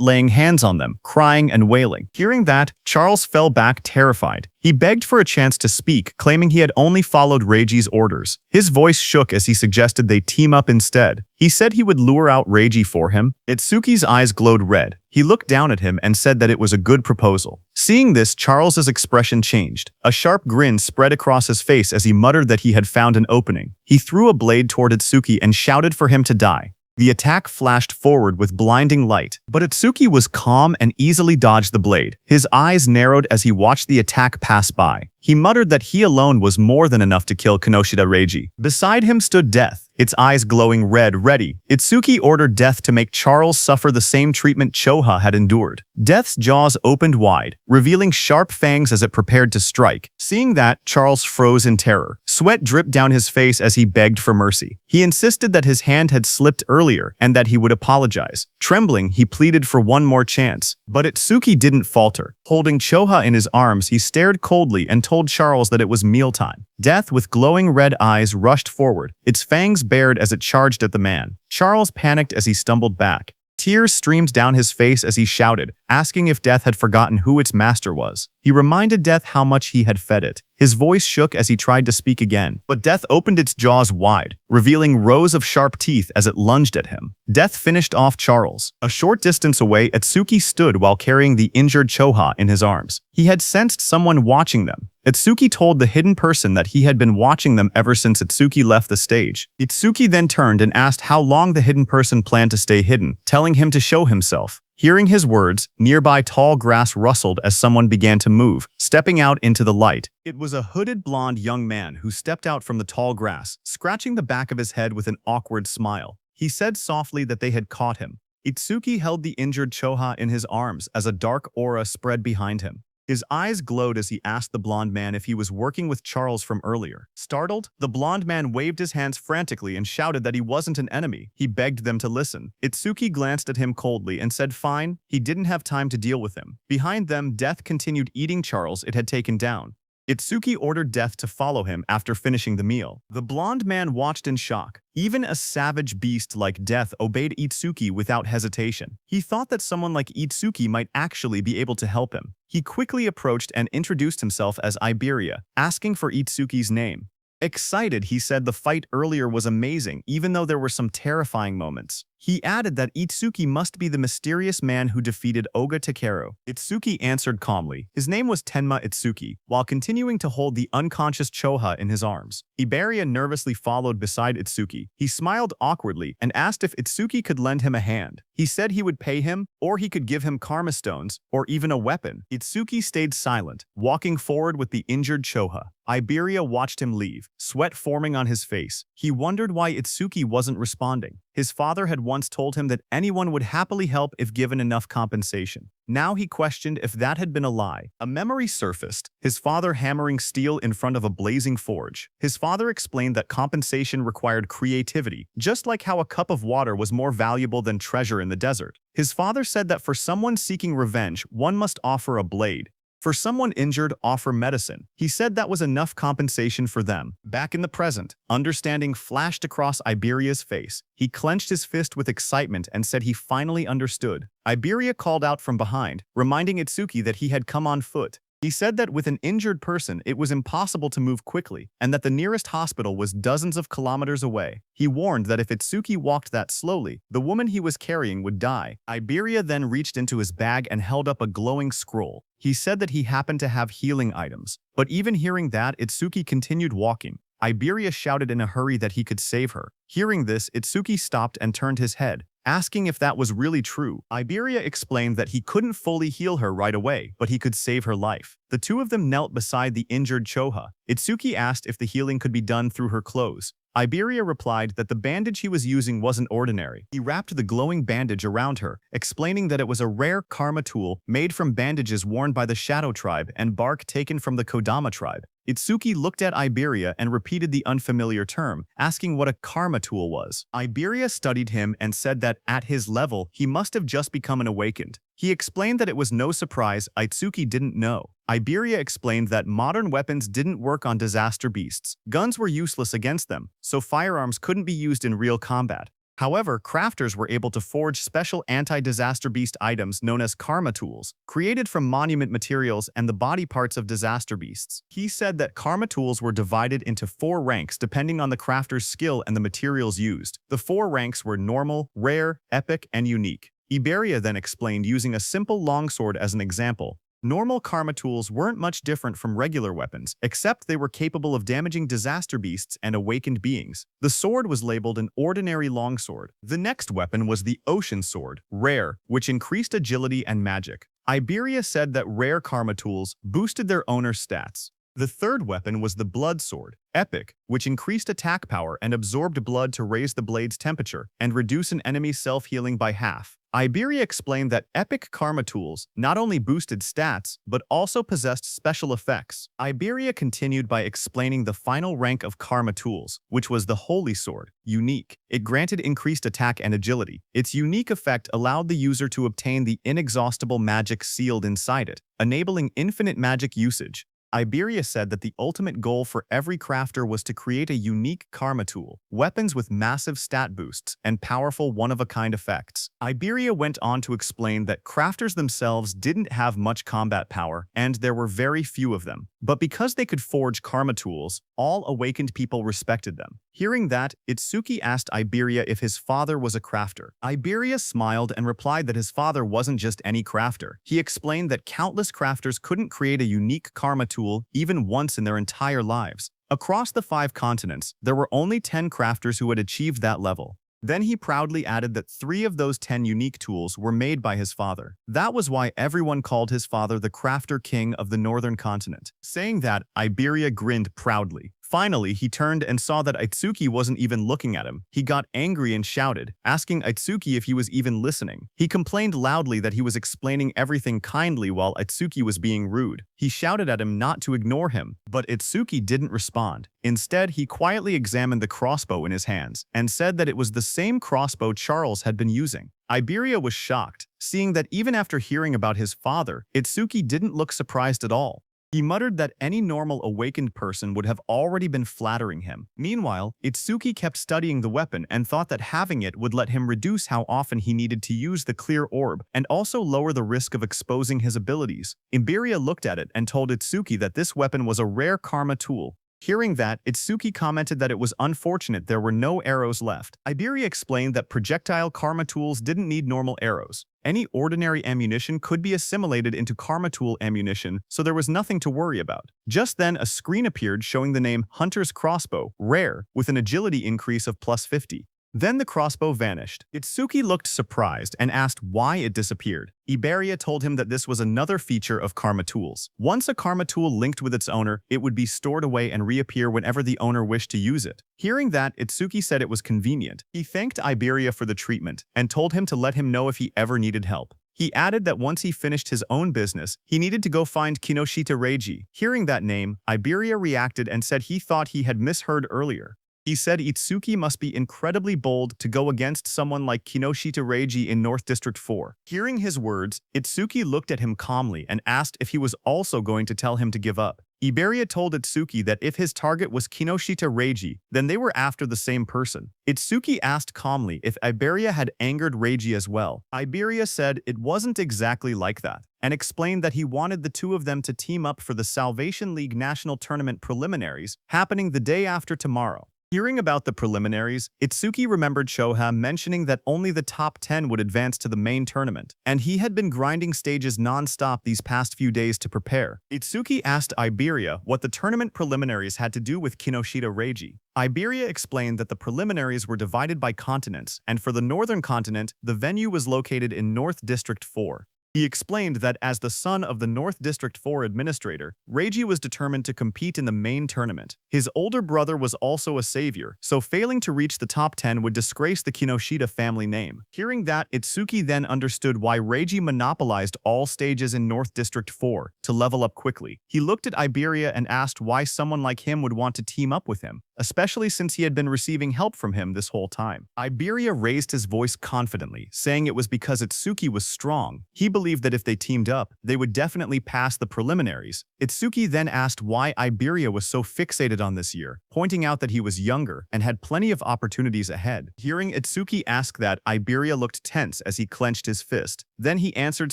laying hands on them, crying and wailing. Hearing that, Charles fell back terrified. He begged for a chance to speak, claiming he had only followed Reiji's orders. His voice shook as he suggested they team up instead. He said he would lure out Reiji for him. Itsuki's eyes glowed red. He looked down at him and said that it was a good proposal. Seeing this, Charles's expression changed. A sharp grin spread across his face as he muttered that he had found an opening. He threw a blade toward Itsuki and shouted for him to die. The attack flashed forward with blinding light, but Itsuki was calm and easily dodged the blade. His eyes narrowed as he watched the attack pass by. He muttered that he alone was more than enough to kill Kinoshita Reiji. Beside him stood Death, its eyes glowing red, ready. Itsuki ordered Death to make Charles suffer the same treatment Choha had endured. Death's jaws opened wide, revealing sharp fangs as it prepared to strike. Seeing that, Charles froze in terror. Sweat dripped down his face as he begged for mercy. He insisted that his hand had slipped earlier and that he would apologize. Trembling, he pleaded for one more chance. But Itsuki didn't falter. Holding Choha in his arms, he stared coldly and told Charles that it was mealtime. Death, with glowing red eyes, rushed forward, its fangs bared as it charged at the man. Charles panicked as he stumbled back. Tears streamed down his face as he shouted, asking if Death had forgotten who its master was. He reminded Death how much he had fed it. His voice shook as he tried to speak again, but Death opened its jaws wide, revealing rows of sharp teeth as it lunged at him. Death finished off Charles. A short distance away, Itsuki stood while carrying the injured Choha in his arms. He had sensed someone watching them. Itsuki told the hidden person that he had been watching them ever since Itsuki left the stage. Itsuki then turned and asked how long the hidden person planned to stay hidden, telling him to show himself. Hearing his words, nearby tall grass rustled as someone began to move, stepping out into the light. It was a hooded blonde young man who stepped out from the tall grass, scratching the back of his head with an awkward smile. He said softly that they had caught him. Itsuki held the injured Choha in his arms as a dark aura spread behind him. His eyes glowed as he asked the blonde man if he was working with Charles from earlier. Startled, the blonde man waved his hands frantically and shouted that he wasn't an enemy. He begged them to listen. Itsuki glanced at him coldly and said fine. He didn't have time to deal with him. Behind them, Death continued eating Charles it had taken down. Itsuki ordered Death to follow him after finishing the meal. The blonde man watched in shock. Even a savage beast like Death obeyed Itsuki without hesitation. He thought that someone like Itsuki might actually be able to help him. He quickly approached and introduced himself as Iberia, asking for Itsuki's name. Excited, he said the fight earlier was amazing, even though there were some terrifying moments. He added that Itsuki must be the mysterious man who defeated Oga Takeru. Itsuki answered calmly. His name was Tenma Itsuki, while continuing to hold the unconscious Choha in his arms. Iberia nervously followed beside Itsuki. He smiled awkwardly and asked if Itsuki could lend him a hand. He said he would pay him, or he could give him karma stones, or even a weapon. Itsuki stayed silent, walking forward with the injured Choha. Iberia watched him leave, sweat forming on his face. He wondered why Itsuki wasn't responding. His father had once told him that anyone would happily help if given enough compensation. Now he questioned if that had been a lie. A memory surfaced, his father hammering steel in front of a blazing forge. His father explained that compensation required creativity, just like how a cup of water was more valuable than treasure in the desert. His father said that for someone seeking revenge, one must offer a blade. For someone injured, offer medicine. He said that was enough compensation for them. Back in the present, understanding flashed across Iberia's face. He clenched his fist with excitement and said he finally understood. Iberia called out from behind, reminding Itsuki that he had come on foot. He said that with an injured person, it was impossible to move quickly, and that the nearest hospital was dozens of kilometers away. He warned that if Itsuki walked that slowly, the woman he was carrying would die. Iberia then reached into his bag and held up a glowing scroll. He said that he happened to have healing items. But even hearing that, Itsuki continued walking. Iberia shouted in a hurry that he could save her. Hearing this, Itsuki stopped and turned his head, asking if that was really true. Iberia explained that he couldn't fully heal her right away, but he could save her life. The two of them knelt beside the injured Choha. Itsuki asked if the healing could be done through her clothes. Iberia replied that the bandage he was using wasn't ordinary. He wrapped the glowing bandage around her, explaining that it was a rare karma tool made from bandages worn by the Shadow tribe and bark taken from the Kodama tribe. Itsuki looked at Iberia and repeated the unfamiliar term, asking what a karma tool was. Iberia studied him and said that, at his level, he must have just become an awakened. He explained that it was no surprise Itsuki didn't know. Iberia explained that modern weapons didn't work on disaster beasts. Guns were useless against them, so firearms couldn't be used in real combat. However, crafters were able to forge special anti-disaster beast items known as karma tools, created from monument materials and the body parts of disaster beasts. He said that karma tools were divided into 4 ranks depending on the crafter's skill and the materials used. The 4 ranks were normal, rare, epic, and unique. Iberia then explained using a simple longsword as an example. Normal karma tools weren't much different from regular weapons, except they were capable of damaging disaster beasts and awakened beings. The sword was labeled an ordinary longsword. The next weapon was the ocean sword, rare, which increased agility and magic. Iberia said that rare karma tools boosted their owner's stats. The third weapon was the blood sword, epic, which increased attack power and absorbed blood to raise the blade's temperature and reduce an enemy's self-healing by half. Iberia explained that epic karma tools not only boosted stats, but also possessed special effects. Iberia continued by explaining the final rank of karma tools, which was the holy sword, unique. It granted increased attack and agility. Its unique effect allowed the user to obtain the inexhaustible magic sealed inside it, enabling infinite magic usage. Iberia said that the ultimate goal for every crafter was to create a unique karma tool, weapons with massive stat boosts, and powerful one-of-a-kind effects. Iberia went on to explain that crafters themselves didn't have much combat power, and there were very few of them. But because they could forge karma tools, all awakened people respected them. Hearing that, Itsuki asked Iberia if his father was a crafter. Iberia smiled and replied that his father wasn't just any crafter. He explained that countless crafters couldn't create a unique karma tool even once in their entire lives. Across the 5 continents, there were only 10 crafters who had achieved that level. Then he proudly added that 3 of those 10 unique tools were made by his father. That was why everyone called his father the Crafter King of the Northern Continent. Saying that, Iberia grinned proudly. Finally, he turned and saw that Itsuki wasn't even looking at him. He got angry and shouted, asking Itsuki if he was even listening. He complained loudly that he was explaining everything kindly while Itsuki was being rude. He shouted at him not to ignore him, but Itsuki didn't respond. Instead, he quietly examined the crossbow in his hands and said that it was the same crossbow Charles had been using. Iberia was shocked, seeing that even after hearing about his father, Itsuki didn't look surprised at all. He muttered that any normal awakened person would have already been flattering him. Meanwhile, Itsuki kept studying the weapon and thought that having it would let him reduce how often he needed to use the clear orb and also lower the risk of exposing his abilities. Iberia looked at it and told Itsuki that this weapon was a rare karma tool. Hearing that, Itsuki commented that it was unfortunate there were no arrows left. Iberia explained that projectile karma tools didn't need normal arrows. Any ordinary ammunition could be assimilated into karma tool ammunition, so there was nothing to worry about. Just then, a screen appeared showing the name Hunter's Crossbow, rare, with an agility increase of +50. Then the crossbow vanished. Itsuki looked surprised and asked why it disappeared. Iberia told him that this was another feature of karma tools. Once a karma tool linked with its owner, it would be stored away and reappear whenever the owner wished to use it. Hearing that, Itsuki said it was convenient. He thanked Iberia for the treatment and told him to let him know if he ever needed help. He added that once he finished his own business, he needed to go find Kinoshita Reiji. Hearing that name, Iberia reacted and said he thought he had misheard earlier. He said Itsuki must be incredibly bold to go against someone like Kinoshita Reiji in North District 4. Hearing his words, Itsuki looked at him calmly and asked if he was also going to tell him to give up. Iberia told Itsuki that if his target was Kinoshita Reiji, then they were after the same person. Itsuki asked calmly if Iberia had angered Reiji as well. Iberia said it wasn't exactly like that, and explained that he wanted the two of them to team up for the Salvation League National Tournament preliminaries, happening the day after tomorrow. Hearing about the preliminaries, Itsuki remembered Shoha mentioning that only the top 10 would advance to the main tournament, and he had been grinding stages non-stop these past few days to prepare. Itsuki asked Iberia what the tournament preliminaries had to do with Kinoshita Reiji. Iberia explained that the preliminaries were divided by continents, and for the northern continent, the venue was located in North District 4. He explained that as the son of the North District 4 administrator, Reiji was determined to compete in the main tournament. His older brother was also a savior, so failing to reach the top 10 would disgrace the Kinoshita family name. Hearing that, Itsuki then understood why Reiji monopolized all stages in North District 4 to level up quickly. He looked at Iberia and asked why someone like him would want to team up with him, especially since he had been receiving help from him this whole time. Iberia raised his voice confidently, saying it was because Itsuki was strong. He believed that if they teamed up, they would definitely pass the preliminaries. Itsuki then asked why Iberia was so fixated on this year, pointing out that he was younger and had plenty of opportunities ahead. Hearing Itsuki ask that, Iberia looked tense as he clenched his fist. Then he answered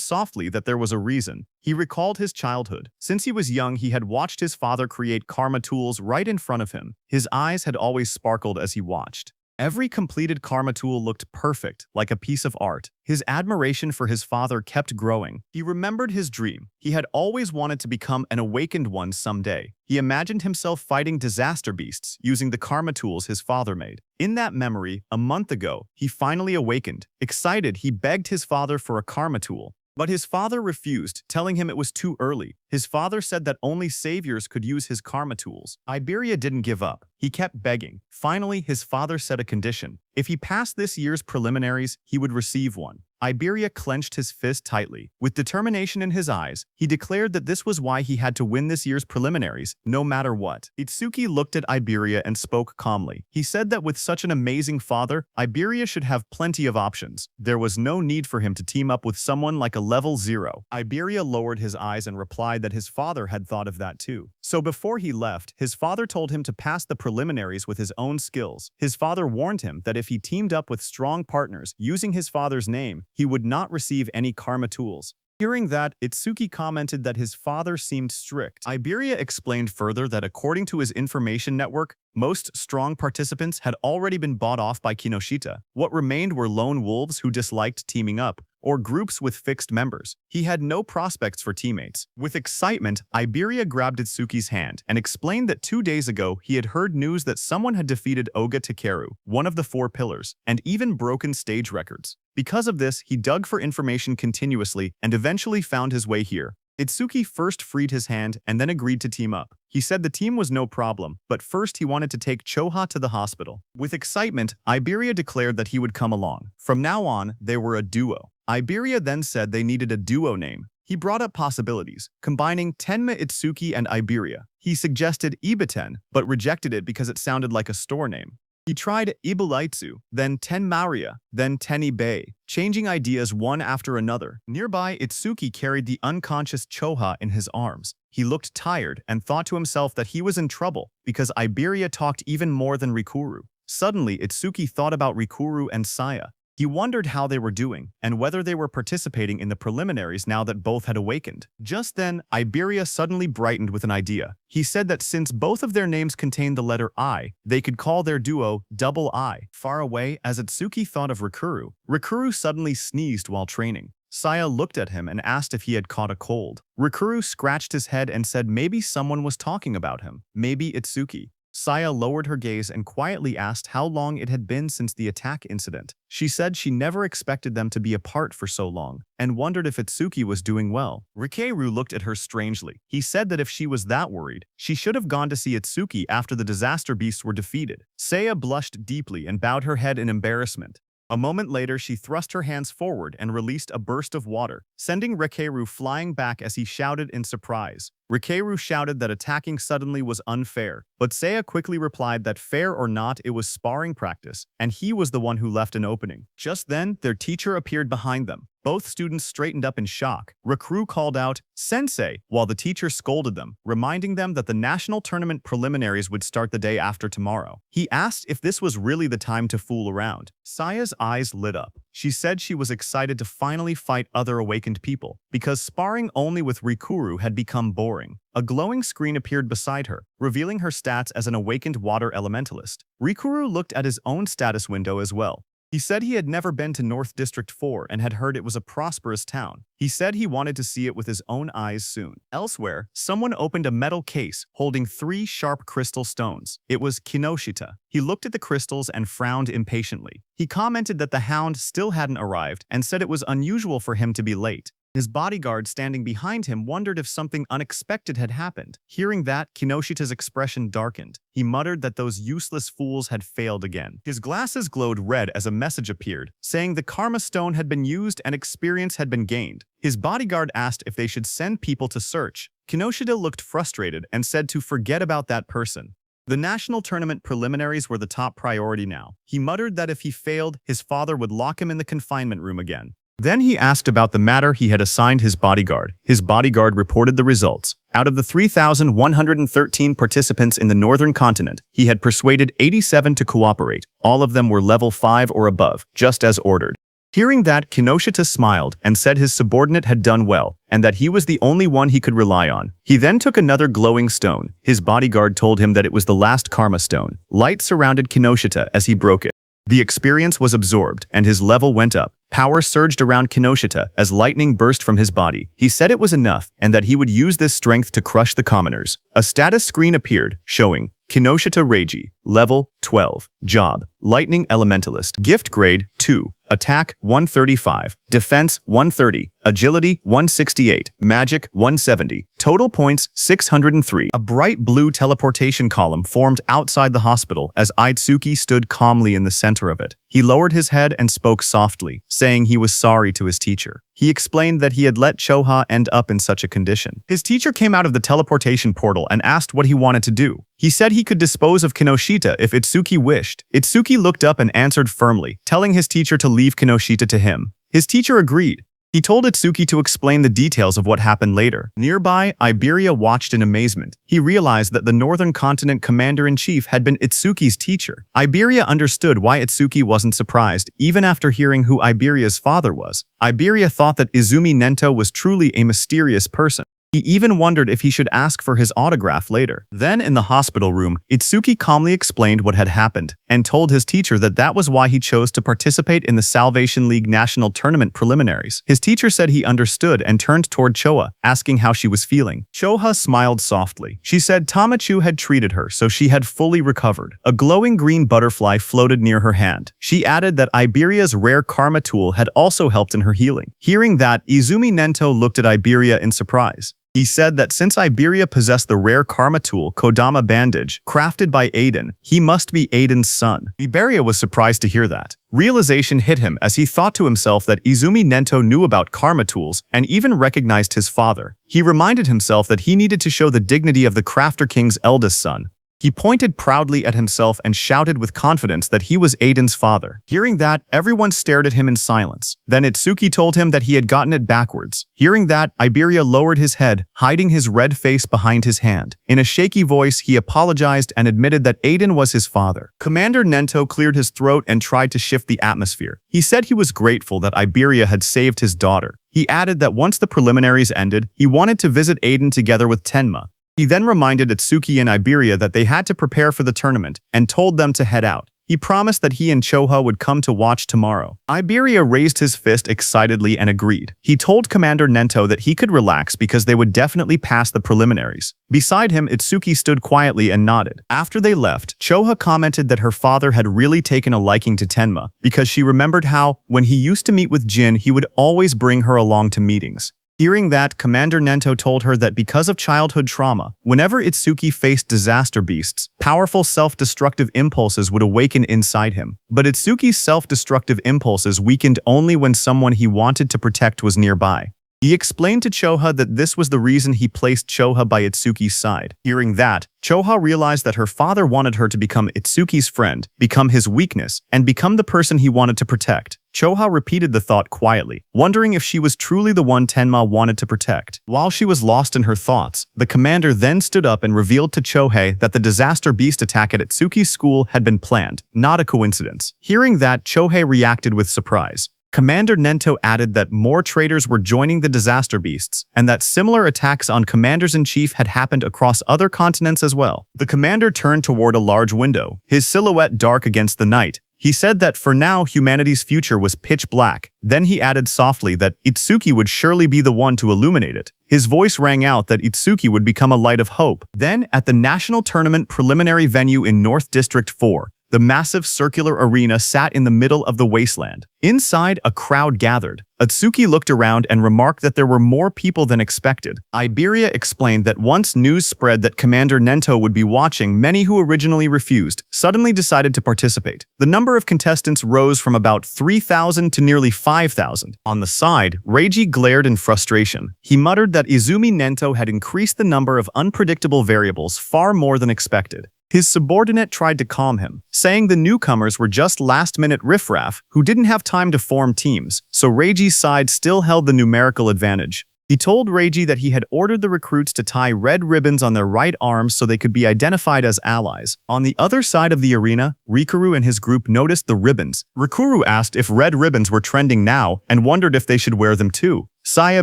softly that there was a reason. He recalled his childhood. Since he was young, he had watched his father create karma tools right in front of him. His eyes had always sparkled as he watched. Every completed karma tool looked perfect, like a piece of art. His admiration for his father kept growing. He remembered his dream. He had always wanted to become an awakened one someday. He imagined himself fighting disaster beasts using the karma tools his father made. In that memory, a month ago, he finally awakened. Excited, he begged his father for a karma tool. But his father refused, telling him it was too early. His father said that only saviors could use his karma tools. Iberia didn't give up. He kept begging. Finally, his father set a condition. If he passed this year's preliminaries, he would receive one. Iberia clenched his fist tightly. With determination in his eyes, he declared that this was why he had to win this year's preliminaries, no matter what. Itsuki looked at Iberia and spoke calmly. He said that with such an amazing father, Iberia should have plenty of options. There was no need for him to team up with someone like a level 0. Iberia lowered his eyes and replied that his father had thought of that too. So before he left, his father told him to pass the preliminaries with his own skills. His father warned him that if he teamed up with strong partners using his father's name, he would not receive any karma tools. Hearing that, Itsuki commented that his father seemed strict. Iberia explained further that according to his information network, most strong participants had already been bought off by Kinoshita. What remained were lone wolves who disliked teaming up, or groups with fixed members. He had no prospects for teammates. With excitement, Iberia grabbed Itsuki's hand and explained that 2 days ago he had heard news that someone had defeated Oga Takeru, one of the 4 pillars, and even broken stage records. Because of this, he dug for information continuously and eventually found his way here. Itsuki first freed his hand and then agreed to team up. He said the team was no problem, but first he wanted to take Choha to the hospital. With excitement, Iberia declared that he would come along. From now on, they were a duo. Iberia then said they needed a duo name. He brought up possibilities, combining Tenma Itsuki and Iberia. He suggested Ibiten, but rejected it because it sounded like a store name. He tried Ibulaitsu, then Tenmaria, then Tenibei, changing ideas one after another. Nearby, Itsuki carried the unconscious Choha in his arms. He looked tired and thought to himself that he was in trouble because Iberia talked even more than Rikuru. Suddenly, Itsuki thought about Rikuru and Saya. He wondered how they were doing and whether they were participating in the preliminaries now that both had awakened. Just then, Iberia suddenly brightened with an idea. He said that since both of their names contained the letter I, they could call their duo Double I. Far away, as Itsuki thought of Rikuru, Rikuru suddenly sneezed while training. Saya looked at him and asked if he had caught a cold. Rikuru scratched his head and said maybe someone was talking about him, maybe Itsuki. Saya lowered her gaze and quietly asked how long it had been since the attack incident. She said she never expected them to be apart for so long, and wondered if Itsuki was doing well. Rikeru looked at her strangely. He said that if she was that worried, she should have gone to see Itsuki after the disaster beasts were defeated. Saya blushed deeply and bowed her head in embarrassment. A moment later, she thrust her hands forward and released a burst of water, sending Rikeru flying back as he shouted in surprise. Rikeru shouted that attacking suddenly was unfair, but Saya quickly replied that fair or not, it was sparring practice, and he was the one who left an opening. Just then, their teacher appeared behind them. Both students straightened up in shock. Rikuru called out, "Sensei," while the teacher scolded them, reminding them that the national tournament preliminaries would start the day after tomorrow. He asked if this was really the time to fool around. Saya's eyes lit up. She said she was excited to finally fight other awakened people, because sparring only with Rikuru had become boring. A glowing screen appeared beside her, revealing her stats as an awakened water elementalist. Rikuru looked at his own status window as well. He said he had never been to North District 4 and had heard it was a prosperous town. He said he wanted to see it with his own eyes soon. Elsewhere, someone opened a metal case holding 3 sharp crystal stones. It was Kinoshita. He looked at the crystals and frowned impatiently. He commented that the hound still hadn't arrived and said it was unusual for him to be late. His bodyguard standing behind him wondered if something unexpected had happened. Hearing that, Kinoshita's expression darkened. He muttered that those useless fools had failed again. His glasses glowed red as a message appeared, saying the Karma Stone had been used and experience had been gained. His bodyguard asked if they should send people to search. Kinoshita looked frustrated and said to forget about that person. The national tournament preliminaries were the top priority now. He muttered that if he failed, his father would lock him in the confinement room again. Then he asked about the matter he had assigned his bodyguard. His bodyguard reported the results. Out of the 3,113 participants in the northern continent, he had persuaded 87 to cooperate. All of them were level 5 or above, just as ordered. Hearing that, Kinoshita smiled and said his subordinate had done well, and that he was the only one he could rely on. He then took another glowing stone. His bodyguard told him that it was the last Karma Stone. Light surrounded Kinoshita as he broke it. The experience was absorbed, and his level went up. Power surged around Kinoshita as lightning burst from his body. He said it was enough, and that he would use this strength to crush the commoners. A status screen appeared, showing Kinoshita Reiji, level 12, job, Lightning Elementalist, gift grade 2, attack 135, defense 130, agility 168, magic 170, total points 603. A bright blue teleportation column formed outside the hospital as Itsuki stood calmly in the center of it. He lowered his head and spoke softly, saying he was sorry to his teacher. He explained that he had let Choha end up in such a condition. His teacher came out of the teleportation portal and asked what he wanted to do. He said he could dispose of Kinoshita if Itsuki wished. Itsuki looked up and answered firmly, telling his teacher to leave Kinoshita to him. His teacher agreed. He told Itsuki to explain the details of what happened later. Nearby, Iberia watched in amazement. He realized that the Northern Continent Commander-in-Chief had been Itsuki's teacher. Iberia understood why Itsuki wasn't surprised, even after hearing who Iberia's father was. Iberia thought that Izumi Nento was truly a mysterious person. He even wondered if he should ask for his autograph later. Then, in the hospital room, Itsuki calmly explained what had happened and told his teacher that that was why he chose to participate in the Salvation League National Tournament preliminaries. His teacher said he understood and turned toward Choha, asking how she was feeling. Choha smiled softly. She said Tamachu had treated her, so she had fully recovered. A glowing green butterfly floated near her hand. She added that Iberia's rare karma tool had also helped in her healing. Hearing that, Izumi Nento looked at Iberia in surprise. He said that since Iberia possessed the rare karma tool Kodama Bandage, crafted by Aiden, he must be Aiden's son. Iberia was surprised to hear that. Realization hit him as he thought to himself that Izumi Nento knew about karma tools and even recognized his father. He reminded himself that he needed to show the dignity of the Crafter King's eldest son. He pointed proudly at himself and shouted with confidence that he was Aiden's father. Hearing that, everyone stared at him in silence. Then Itsuki told him that he had gotten it backwards. Hearing that, Iberia lowered his head, hiding his red face behind his hand. In a shaky voice, he apologized and admitted that Aiden was his father. Commander Nento cleared his throat and tried to shift the atmosphere. He said he was grateful that Iberia had saved his daughter. He added that once the preliminaries ended, he wanted to visit Aiden together with Tenma. He then reminded Itsuki and Iberia that they had to prepare for the tournament and told them to head out. He promised that he and Choha would come to watch tomorrow. Iberia raised his fist excitedly and agreed. He told Commander Nento that he could relax because they would definitely pass the preliminaries. Beside him, Itsuki stood quietly and nodded. After they left, Choha commented that her father had really taken a liking to Tenma because she remembered how, when he used to meet with Jin, he would always bring her along to meetings. Hearing that, Commander Nento told her that because of childhood trauma, whenever Itsuki faced disaster beasts, powerful self-destructive impulses would awaken inside him. But Itsuki's self-destructive impulses weakened only when someone he wanted to protect was nearby. He explained to Choha that this was the reason he placed Choha by Itsuki's side. Hearing that, Choha realized that her father wanted her to become Itsuki's friend, become his weakness, and become the person he wanted to protect. Choha repeated the thought quietly, wondering if she was truly the one Tenma wanted to protect. While she was lost in her thoughts, the commander then stood up and revealed to Chohei that the disaster beast attack at Itsuki's school had been planned, not a coincidence. Hearing that, Chohei reacted with surprise. Commander Nento added that more traitors were joining the disaster beasts, and that similar attacks on commanders-in-chief had happened across other continents as well. The commander turned toward a large window, his silhouette dark against the night. He said that for now humanity's future was pitch black. Then he added softly that Itsuki would surely be the one to illuminate it. His voice rang out that Itsuki would become a light of hope. Then, at the national tournament preliminary venue in North District 4, the massive circular arena sat in the middle of the wasteland. Inside, a crowd gathered. Itsuki looked around and remarked that there were more people than expected. Iberia explained that once news spread that Commander Nento would be watching, many who originally refused suddenly decided to participate. The number of contestants rose from about 3,000 to nearly 5,000. On the side, Reiji glared in frustration. He muttered that Izumi Nento had increased the number of unpredictable variables far more than expected. His subordinate tried to calm him, saying the newcomers were just last-minute riffraff who didn't have time to form teams, so Reiji's side still held the numerical advantage. He told Reiji that he had ordered the recruits to tie red ribbons on their right arms so they could be identified as allies. On the other side of the arena, Rikuru and his group noticed the ribbons. Rikuru asked if red ribbons were trending now and wondered if they should wear them too. Saya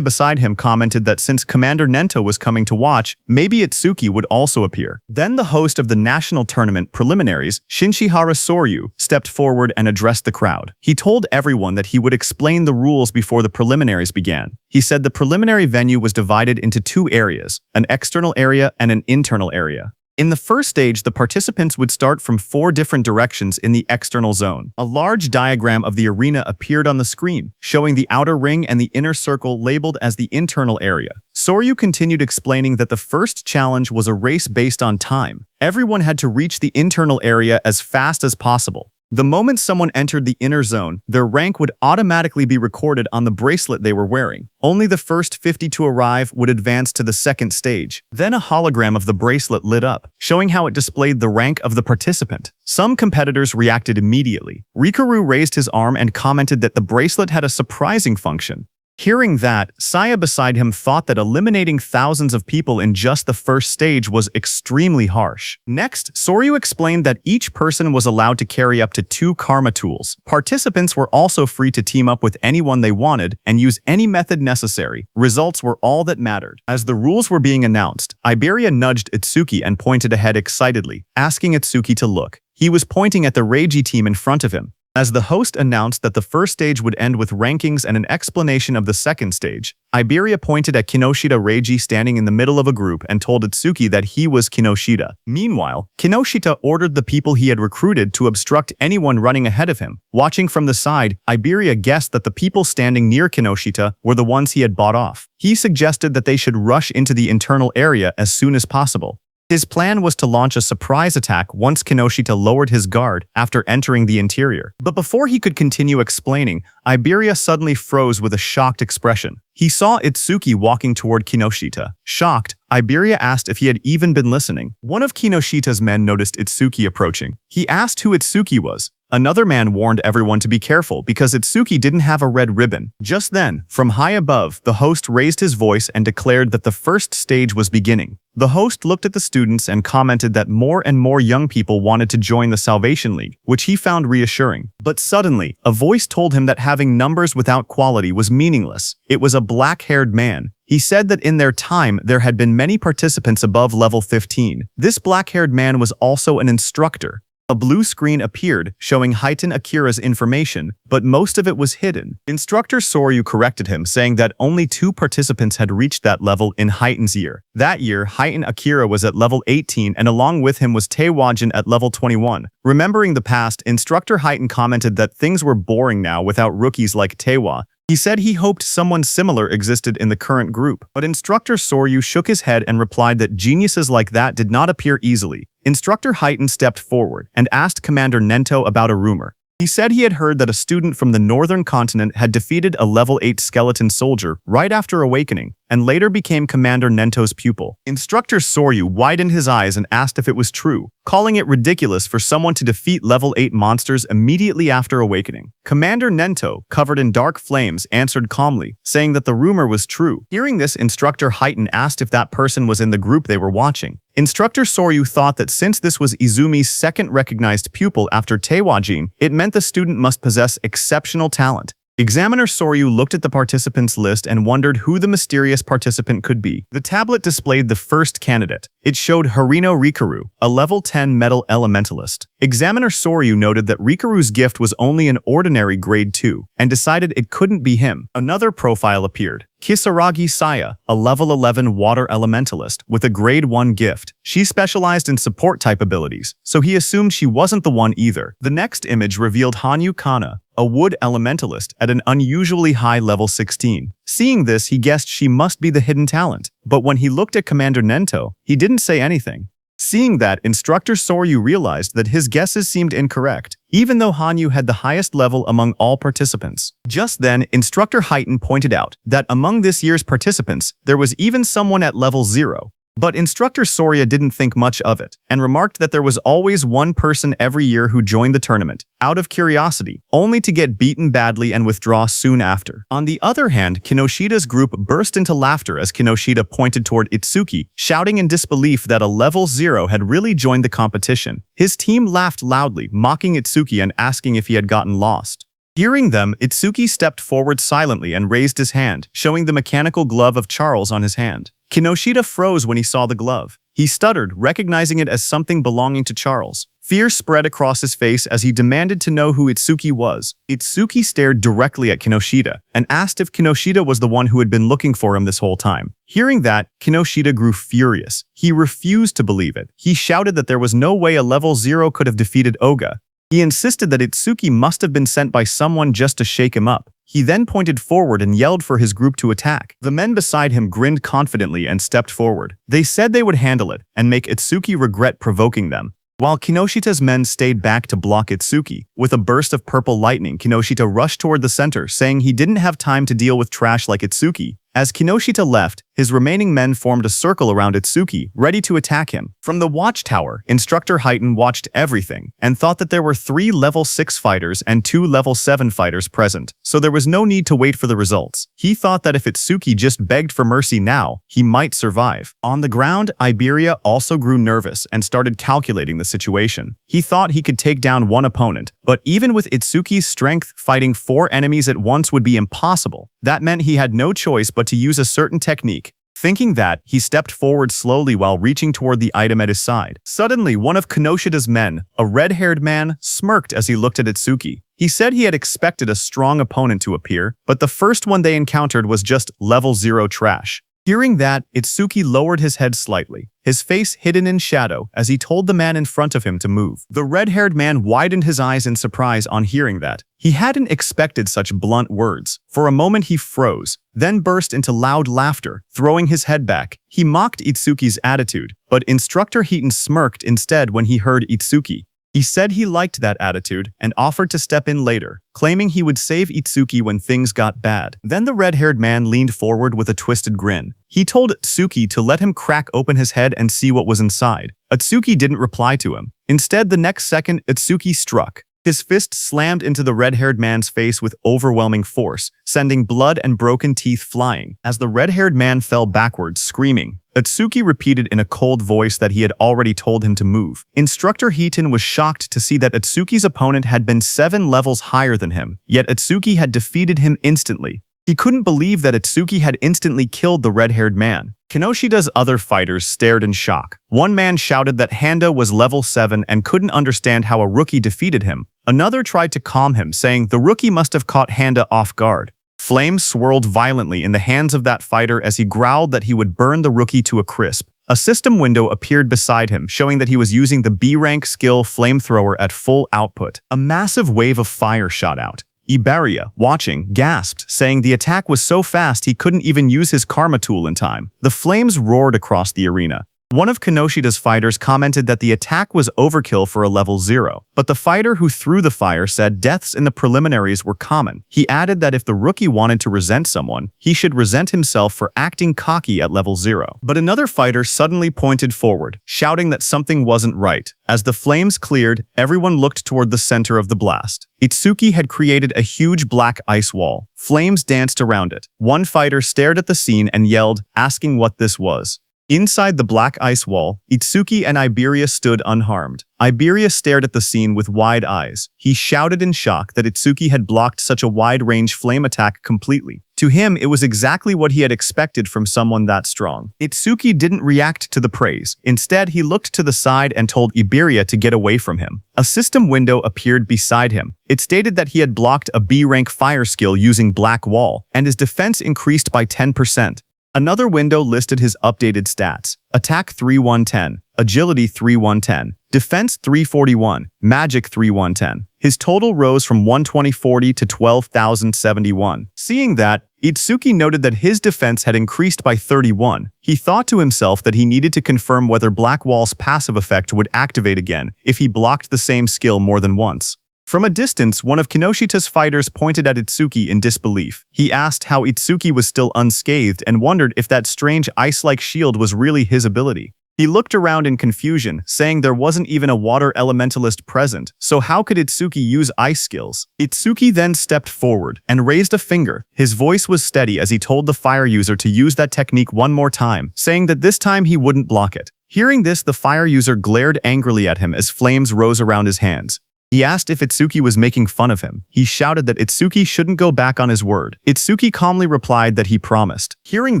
beside him commented that since Commander Nento was coming to watch, maybe Itsuki would also appear. Then the host of the national tournament preliminaries, Shinshihara Soryu, stepped forward and addressed the crowd. He told everyone that he would explain the rules before the preliminaries began. He said the preliminary venue was divided into two areas, an external area and an internal area. In the first stage, the participants would start from 4 different directions in the external zone. A large diagram of the arena appeared on the screen, showing the outer ring and the inner circle labeled as the internal area. Soryu continued explaining that the first challenge was a race based on time. Everyone had to reach the internal area as fast as possible. The moment someone entered the inner zone, their rank would automatically be recorded on the bracelet they were wearing. Only the first 50 to arrive would advance to the second stage. Then a hologram of the bracelet lit up, showing how it displayed the rank of the participant. Some competitors reacted immediately. Rikaru raised his arm and commented that the bracelet had a surprising function. Hearing that, Saya beside him thought that eliminating thousands of people in just the first stage was extremely harsh. Next, Soryu explained that each person was allowed to carry up to 2 karma tools. Participants were also free to team up with anyone they wanted and use any method necessary. Results were all that mattered. As the rules were being announced, Iberia nudged Itsuki and pointed ahead excitedly, asking Itsuki to look. He was pointing at the Reiji team in front of him. As the host announced that the first stage would end with rankings and an explanation of the second stage, Iberia pointed at Kinoshita Reiji standing in the middle of a group and told Itsuki that he was Kinoshita. Meanwhile, Kinoshita ordered the people he had recruited to obstruct anyone running ahead of him. Watching from the side, Iberia guessed that the people standing near Kinoshita were the ones he had bought off. He suggested that they should rush into the internal area as soon as possible. His plan was to launch a surprise attack once Kinoshita lowered his guard after entering the interior. But before he could continue explaining, Iberia suddenly froze with a shocked expression. He saw Itsuki walking toward Kinoshita. Shocked, Iberia asked if he had even been listening. One of Kinoshita's men noticed Itsuki approaching. He asked who Itsuki was. Another man warned everyone to be careful because Itsuki didn't have a red ribbon. Just then, from high above, the host raised his voice and declared that the first stage was beginning. The host looked at the students and commented that more and more young people wanted to join the Salvation League, which he found reassuring. But suddenly, a voice told him that having numbers without quality was meaningless. It was a black-haired man. He said that in their time, there had been many participants above level 15. This black-haired man was also an instructor. A blue screen appeared, showing Heitan Akira's information, but most of it was hidden. Instructor Soryu corrected him, saying that only 2 participants had reached that level in Heitan's year. That year, Heitan Akira was at level 18 and along with him was Taewajin at level 21. Remembering the past, Instructor Heitan commented that things were boring now without rookies like Taewa. He said he hoped someone similar existed in the current group, but Instructor Soryu shook his head and replied that geniuses like that did not appear easily. Instructor Heitan stepped forward and asked Commander Nento about a rumor. He said he had heard that a student from the northern continent had defeated a level 8 skeleton soldier right after awakening, and later became Commander Nento's pupil. Instructor Soryu widened his eyes and asked if it was true, calling it ridiculous for someone to defeat level 8 monsters immediately after awakening. Commander Nento, covered in dark flames, answered calmly, saying that the rumor was true. Hearing this, Instructor Heitan asked if that person was in the group they were watching. Instructor Soryu thought that since this was Izumi's second recognized pupil after Taewajin, it meant the student must possess exceptional talent. Examiner Soryu looked at the participants list and wondered who the mysterious participant could be. The tablet displayed the first candidate. It showed Harino Rikaru, a level 10 metal elementalist. Examiner Soryu noted that Rikaru's gift was only an ordinary grade 2, and decided it couldn't be him. Another profile appeared. Kisaragi Saya, a level 11 water elementalist with a grade 1 gift. She specialized in support type abilities, so he assumed she wasn't the one either. The next image revealed Hanyu Kana, a wood elementalist at an unusually high level 16. Seeing this, he guessed she must be the hidden talent, but when he looked at Commander Nento, he didn't say anything. Seeing that, Instructor Soryu realized that his guesses seemed incorrect, even though Hanyu had the highest level among all participants. Just then, Instructor Heitan pointed out that among this year's participants, there was even someone at level 0. But Instructor Sorya didn't think much of it, and remarked that there was always one person every year who joined the tournament, out of curiosity, only to get beaten badly and withdraw soon after. On the other hand, Kinoshita's group burst into laughter as Kinoshita pointed toward Itsuki, shouting in disbelief that a level 0 had really joined the competition. His team laughed loudly, mocking Itsuki and asking if he had gotten lost. Hearing them, Itsuki stepped forward silently and raised his hand, showing the mechanical glove of Charles on his hand. Kinoshita froze when he saw the glove. He stuttered, recognizing it as something belonging to Charles. Fear spread across his face as he demanded to know who Itsuki was. Itsuki stared directly at Kinoshita and asked if Kinoshita was the one who had been looking for him this whole time. Hearing that, Kinoshita grew furious. He refused to believe it. He shouted that there was no way a level 0 could have defeated Oga. He insisted that Itsuki must have been sent by someone just to shake him up. He then pointed forward and yelled for his group to attack. The men beside him grinned confidently and stepped forward. They said they would handle it and make Itsuki regret provoking them. While Kinoshita's men stayed back to block Itsuki, with a burst of purple lightning, Kinoshita rushed toward the center, saying he didn't have time to deal with trash like Itsuki. As Kinoshita left, his remaining men formed a circle around Itsuki, ready to attack him. From the watchtower, Instructor Heighten watched everything and thought that there were 3 level 6 fighters and 2 level 7 fighters present, so there was no need to wait for the results. He thought that if Itsuki just begged for mercy now, he might survive. On the ground, Iberia also grew nervous and started calculating the situation. He thought he could take down one opponent, but even with Itsuki's strength, fighting 4 enemies at once would be impossible. That meant he had no choice but to use a certain technique. Thinking that, he stepped forward slowly while reaching toward the item at his side. Suddenly, one of Kinoshita's men, a red-haired man, smirked as he looked at Itsuki. He said he had expected a strong opponent to appear, but the first one they encountered was just level 0 trash. Hearing that, Itsuki lowered his head slightly, his face hidden in shadow as he told the man in front of him to move. The red-haired man widened his eyes in surprise on hearing that. He hadn't expected such blunt words. For a moment he froze, then burst into loud laughter, throwing his head back. He mocked Itsuki's attitude, but Instructor Heaton smirked instead when he heard Itsuki. He said he liked that attitude and offered to step in later, claiming he would save Itsuki when things got bad. Then the red-haired man leaned forward with a twisted grin. He told Itsuki to let him crack open his head and see what was inside. Itsuki didn't reply to him. Instead, the next second, Itsuki struck. His fist slammed into the red-haired man's face with overwhelming force, sending blood and broken teeth flying. As the red-haired man fell backwards, screaming, Itsuki repeated in a cold voice that he had already told him to move. Instructor Heaton was shocked to see that Itsuki's opponent had been 7 levels higher than him, yet Itsuki had defeated him instantly. He couldn't believe that Itsuki had instantly killed the red-haired man. Kinoshita's other fighters stared in shock. One man shouted that Handa was level 7 and couldn't understand how a rookie defeated him. Another tried to calm him, saying the rookie must have caught Handa off guard. Flames swirled violently in the hands of that fighter as he growled that he would burn the rookie to a crisp. A system window appeared beside him, showing that he was using the B-rank skill flamethrower at full output. A massive wave of fire shot out. Iberia, watching, gasped, saying the attack was so fast he couldn't even use his karma tool in time. The flames roared across the arena. One of Kinoshita's fighters commented that the attack was overkill for a level 0, but the fighter who threw the fire said deaths in the preliminaries were common. He added that if the rookie wanted to resent someone, he should resent himself for acting cocky at level 0. But another fighter suddenly pointed forward, shouting that something wasn't right. As the flames cleared, everyone looked toward the center of the blast. Itsuki had created a huge black ice wall. Flames danced around it. One fighter stared at the scene and yelled, asking what this was. Inside the black ice wall, Itsuki and Iberia stood unharmed. Iberia stared at the scene with wide eyes. He shouted in shock that Itsuki had blocked such a wide-range flame attack completely. To him, it was exactly what he had expected from someone that strong. Itsuki didn't react to the praise. Instead, he looked to the side and told Iberia to get away from him. A system window appeared beside him. It stated that he had blocked a B-rank fire skill using Black Wall, and his defense increased by 10%. Another window listed his updated stats: Attack 3110, Agility 3110, Defense 341, Magic 3110. His total rose from 12040 to 12,071. Seeing that, Itsuki noted that his defense had increased by 31. He thought to himself that he needed to confirm whether Black Wall's passive effect would activate again if he blocked the same skill more than once. From a distance, one of Kinoshita's fighters pointed at Itsuki in disbelief. He asked how Itsuki was still unscathed and wondered if that strange ice-like shield was really his ability. He looked around in confusion, saying there wasn't even a water elementalist present, so how could Itsuki use ice skills? Itsuki then stepped forward and raised a finger. His voice was steady as he told the fire user to use that technique one more time, saying that this time he wouldn't block it. Hearing this, the fire user glared angrily at him as flames rose around his hands. He asked if Itsuki was making fun of him. He shouted that Itsuki shouldn't go back on his word. Itsuki calmly replied that he promised. Hearing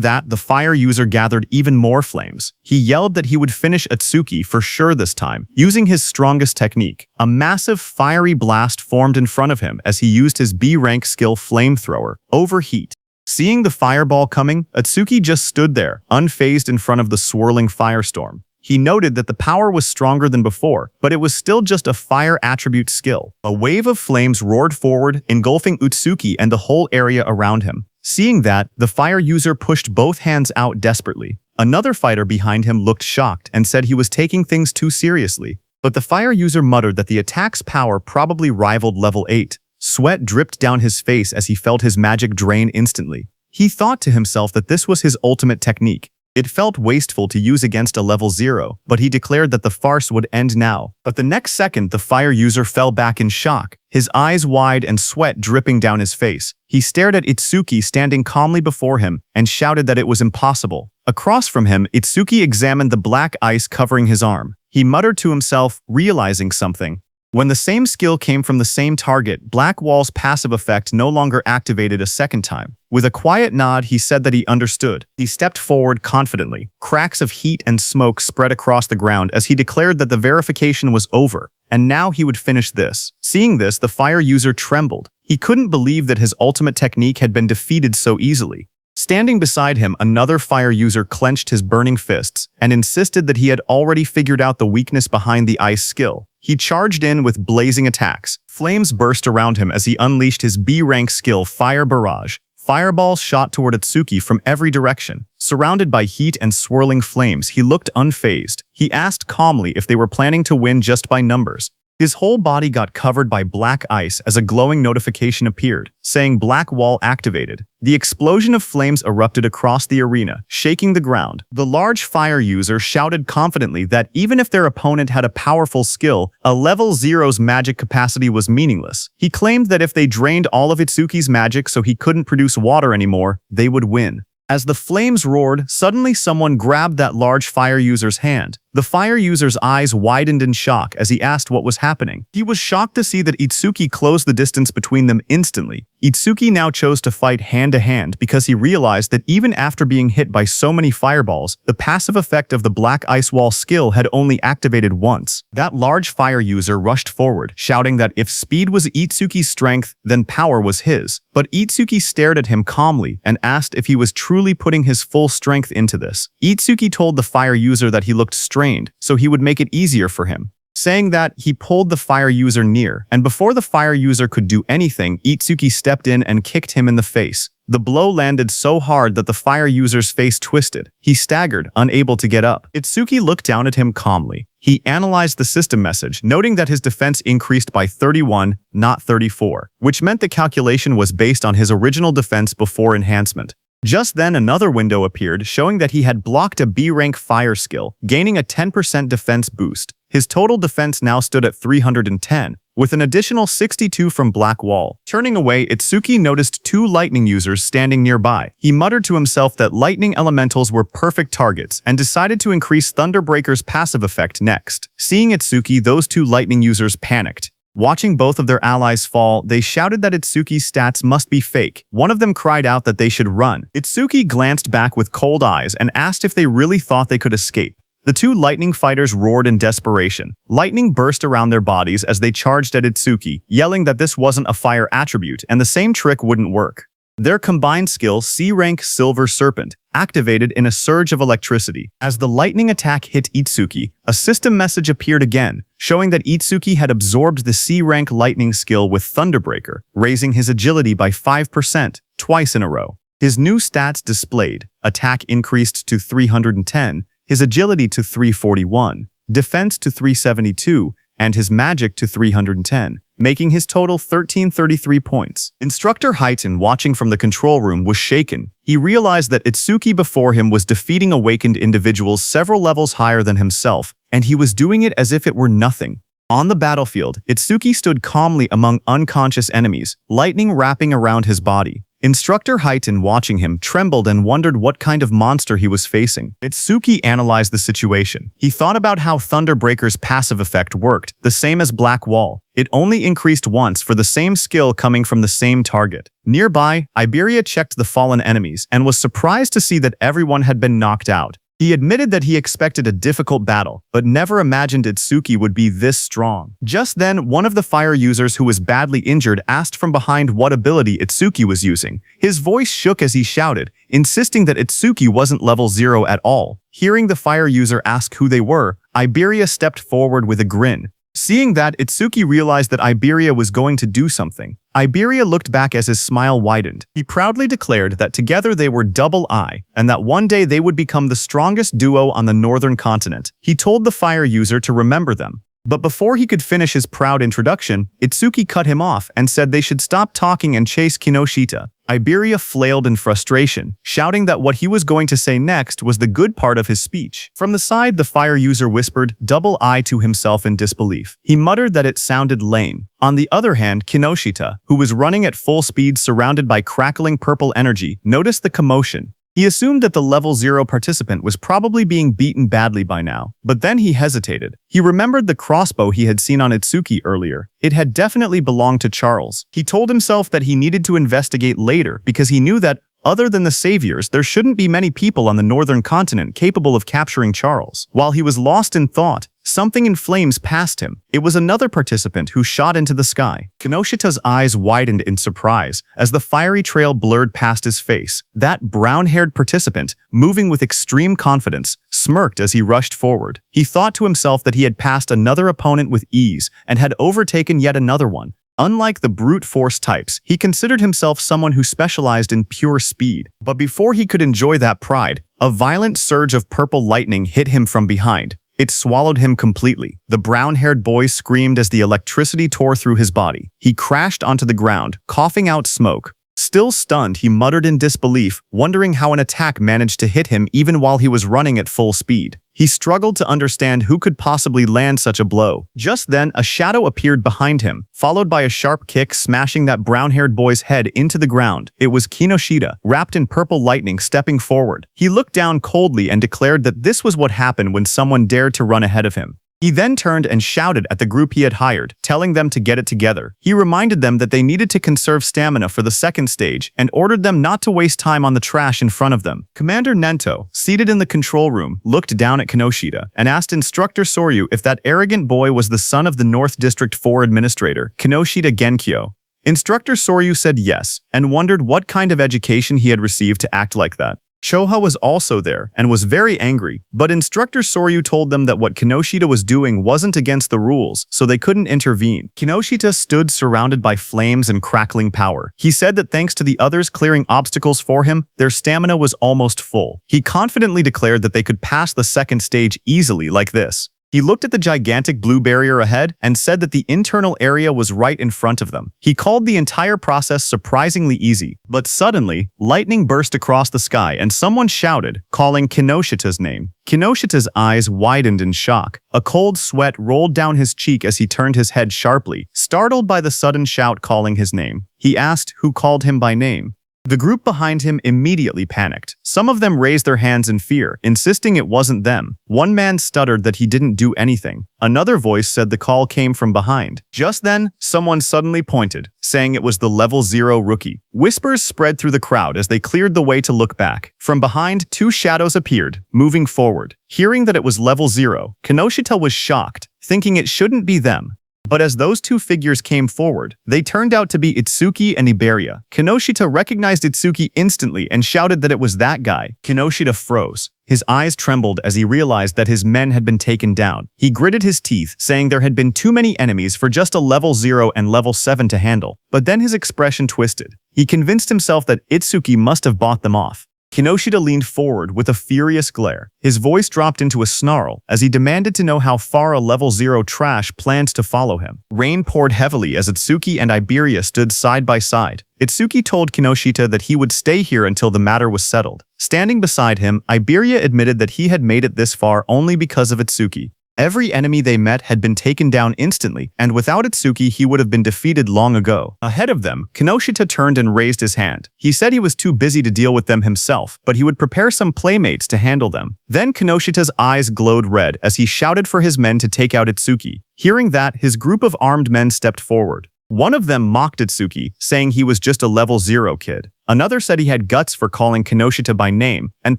that, the fire user gathered even more flames. He yelled that he would finish Itsuki for sure this time, using his strongest technique. A massive fiery blast formed in front of him as he used his B-rank skill Flamethrower, Overheat. Seeing the fireball coming, Itsuki just stood there, unfazed in front of the swirling firestorm. He noted that the power was stronger than before, but it was still just a fire attribute skill. A wave of flames roared forward, engulfing Itsuki and the whole area around him. Seeing that, the fire user pushed both hands out desperately. Another fighter behind him looked shocked and said he was taking things too seriously. But the fire user muttered that the attack's power probably rivaled level 8. Sweat dripped down his face as he felt his magic drain instantly. He thought to himself that this was his ultimate technique. It felt wasteful to use against a level 0, but he declared that the farce would end now. But the next second, the fire user fell back in shock, his eyes wide and sweat dripping down his face. He stared at Itsuki standing calmly before him and shouted that it was impossible. Across from him, Itsuki examined the black ice covering his arm. He muttered to himself, realizing something. When the same skill came from the same target, Black Wall's passive effect no longer activated a second time. With a quiet nod, he said that he understood. He stepped forward confidently. Cracks of heat and smoke spread across the ground as he declared that the verification was over, and now he would finish this. Seeing this, the fire user trembled. He couldn't believe that his ultimate technique had been defeated so easily. Standing beside him, another fire user clenched his burning fists and insisted that he had already figured out the weakness behind the ice skill. He charged in with blazing attacks. Flames burst around him as he unleashed his B-rank skill Fire Barrage. Fireballs shot toward Itsuki from every direction. Surrounded by heat and swirling flames, he looked unfazed. He asked calmly if they were planning to win just by numbers. His whole body got covered by black ice as a glowing notification appeared, saying Black Wall activated. The explosion of flames erupted across the arena, shaking the ground. The large fire user shouted confidently that even if their opponent had a powerful skill, a level 0's magic capacity was meaningless. He claimed that if they drained all of Itsuki's magic so he couldn't produce water anymore, they would win. As the flames roared, suddenly someone grabbed that large fire user's hand. The fire user's eyes widened in shock as he asked what was happening. He was shocked to see that Itsuki closed the distance between them instantly. Itsuki now chose to fight hand-to-hand because he realized that even after being hit by so many fireballs, the passive effect of the Black Ice Wall skill had only activated once. That large fire user rushed forward, shouting that if speed was Itsuki's strength, then power was his. But Itsuki stared at him calmly and asked if he was truly putting his full strength into this. Itsuki told the fire user that he looked strained, so he would make it easier for him. Saying that, he pulled the fire user near, and before the fire user could do anything, Itsuki stepped in and kicked him in the face. The blow landed so hard that the fire user's face twisted. He staggered, unable to get up. Itsuki looked down at him calmly. He analyzed the system message, noting that his defense increased by 31, not 34, which meant the calculation was based on his original defense before enhancement. Just then, another window appeared, showing that he had blocked a B-rank fire skill, gaining a 10% defense boost. His total defense now stood at 310, with an additional 62 from Black Wall. Turning away, Itsuki noticed two lightning users standing nearby. He muttered to himself that lightning elementals were perfect targets and decided to increase Thunderbreaker's passive effect next. Seeing Itsuki, those two lightning users panicked. Watching both of their allies fall, they shouted that Itsuki's stats must be fake. One of them cried out that they should run. Itsuki glanced back with cold eyes and asked if they really thought they could escape. The two lightning fighters roared in desperation. Lightning burst around their bodies as they charged at Itsuki, yelling that this wasn't a fire attribute and the same trick wouldn't work. Their combined skill, C-rank Silver Serpent, activated in a surge of electricity. As the lightning attack hit Itsuki, a system message appeared again, showing that Itsuki had absorbed the C-rank lightning skill with Thunderbreaker, raising his agility by 5%, twice in a row. His new stats displayed: attack increased to 310, his agility to 341, defense to 372, and his magic to 310, making his total 1333 points. Instructor Highton, watching from the control room, was shaken. He realized that Itsuki before him was defeating awakened individuals several levels higher than himself, and he was doing it as if it were nothing. On the battlefield, Itsuki stood calmly among unconscious enemies, lightning wrapping around his body. Instructor Haiten, watching him, trembled and wondered what kind of monster he was facing. Itsuki analyzed the situation. He thought about how Thunderbreaker's passive effect worked, the same as Black Wall. It only increased once for the same skill coming from the same target. Nearby, Iberia checked the fallen enemies and was surprised to see that everyone had been knocked out. He admitted that he expected a difficult battle, but never imagined Itsuki would be this strong. Just then, one of the fire users who was badly injured asked from behind what ability Itsuki was using. His voice shook as he shouted, insisting that Itsuki wasn't level 0 at all. Hearing the fire user ask who they were, Iberia stepped forward with a grin. Seeing that, Itsuki realized that Iberia was going to do something. Iberia looked back as his smile widened. He proudly declared that together they were double I, and that one day they would become the strongest duo on the northern continent. He told the fire user to remember them. But before he could finish his proud introduction, Itsuki cut him off and said they should stop talking and chase Kinoshita. Iberia flailed in frustration, shouting that what he was going to say next was the good part of his speech. From the side, the fire user whispered double I to himself in disbelief. He muttered that it sounded lame. On the other hand, Kinoshita, who was running at full speed surrounded by crackling purple energy, noticed the commotion. He assumed that the level 0 participant was probably being beaten badly by now, but then he hesitated. He remembered the crossbow he had seen on Itsuki earlier. It had definitely belonged to Charles. He told himself that he needed to investigate later because he knew that, other than the saviors, there shouldn't be many people on the northern continent capable of capturing Charles. While he was lost in thought, something in flames passed him. It was another participant who shot into the sky. Kinoshita's eyes widened in surprise as the fiery trail blurred past his face. That brown-haired participant, moving with extreme confidence, smirked as he rushed forward. He thought to himself that he had passed another opponent with ease and had overtaken yet another one. Unlike the brute force types, he considered himself someone who specialized in pure speed. But before he could enjoy that pride, a violent surge of purple lightning hit him from behind. It swallowed him completely. The brown-haired boy screamed as the electricity tore through his body. He crashed onto the ground, coughing out smoke. Still stunned, he muttered in disbelief, wondering how an attack managed to hit him even while he was running at full speed. He struggled to understand who could possibly land such a blow. Just then, a shadow appeared behind him, followed by a sharp kick smashing that brown-haired boy's head into the ground. It was Kinoshita, wrapped in purple lightning, stepping forward. He looked down coldly and declared that this was what happened when someone dared to run ahead of him. He then turned and shouted at the group he had hired, telling them to get it together. He reminded them that they needed to conserve stamina for the second stage and ordered them not to waste time on the trash in front of them. Commander Nento, seated in the control room, looked down at Kinoshita and asked Instructor Soryu if that arrogant boy was the son of the North District 4 Administrator, Kinoshita Genkyo. Instructor Soryu said yes, and wondered what kind of education he had received to act like that. Choha was also there and was very angry, but Instructor Soryu told them that what Kinoshita was doing wasn't against the rules, so they couldn't intervene. Kinoshita stood surrounded by flames and crackling power. He said that thanks to the others clearing obstacles for him, their stamina was almost full. He confidently declared that they could pass the second stage easily like this. He looked at the gigantic blue barrier ahead and said that the internal area was right in front of them. He called the entire process surprisingly easy, but suddenly, lightning burst across the sky and someone shouted, calling Kinoshita's name. Kinoshita's eyes widened in shock. A cold sweat rolled down his cheek as he turned his head sharply, startled by the sudden shout calling his name. He asked who called him by name. The group behind him immediately panicked. Some of them raised their hands in fear, insisting it wasn't them. One man stuttered that he didn't do anything. Another voice said the call came from behind. Just then, someone suddenly pointed, saying it was the level 0 rookie. Whispers spread through the crowd as they cleared the way to look back. From behind, two shadows appeared, moving forward. Hearing that it was level 0, Kinoshita was shocked, thinking it shouldn't be them. But as those two figures came forward, they turned out to be Itsuki and Iberia. Kinoshita recognized Itsuki instantly and shouted that it was that guy. Kinoshita froze. His eyes trembled as he realized that his men had been taken down. He gritted his teeth, saying there had been too many enemies for just a level 0 and level 7 to handle. But then his expression twisted. He convinced himself that Itsuki must have bought them off. Kinoshita leaned forward with a furious glare. His voice dropped into a snarl as he demanded to know how far a level 0 trash planned to follow him. Rain poured heavily as Itsuki and Iberia stood side by side. Itsuki told Kinoshita that he would stay here until the matter was settled. Standing beside him, Iberia admitted that he had made it this far only because of Itsuki. Every enemy they met had been taken down instantly, and without Itsuki he would have been defeated long ago. Ahead of them, Kinoshita turned and raised his hand. He said he was too busy to deal with them himself, but he would prepare some playmates to handle them. Then Kinoshita's eyes glowed red as he shouted for his men to take out Itsuki. Hearing that, his group of armed men stepped forward. One of them mocked Itsuki, saying he was just a level 0 kid. Another said he had guts for calling Kinoshita by name and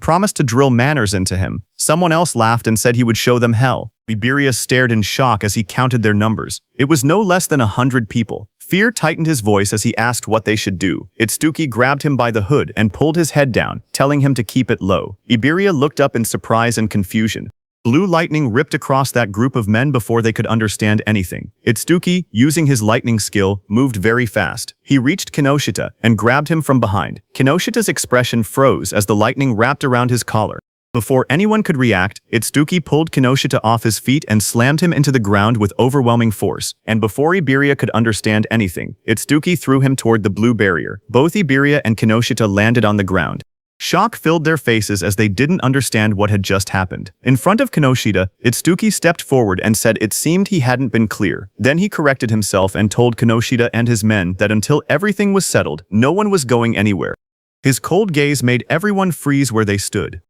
promised to drill manners into him. Someone else laughed and said he would show them hell. Iberia stared in shock as he counted their numbers. It was no less than 100 people. Fear tightened his voice as he asked what they should do. Itsuki grabbed him by the hood and pulled his head down, telling him to keep it low. Iberia looked up in surprise and confusion. Blue lightning ripped across that group of men before they could understand anything. Itsuki, using his lightning skill, moved very fast. He reached Kinoshita and grabbed him from behind. Kinoshita's expression froze as the lightning wrapped around his collar. Before anyone could react, Itsuki pulled Kinoshita off his feet and slammed him into the ground with overwhelming force. And before Iberia could understand anything, Itsuki threw him toward the blue barrier. Both Iberia and Kinoshita landed on the ground. Shock filled their faces as they didn't understand what had just happened. In front of Kinoshita, Itsuki stepped forward and said it seemed he hadn't been clear. Then he corrected himself and told Kinoshita and his men that until everything was settled, no one was going anywhere. His cold gaze made everyone freeze where they stood.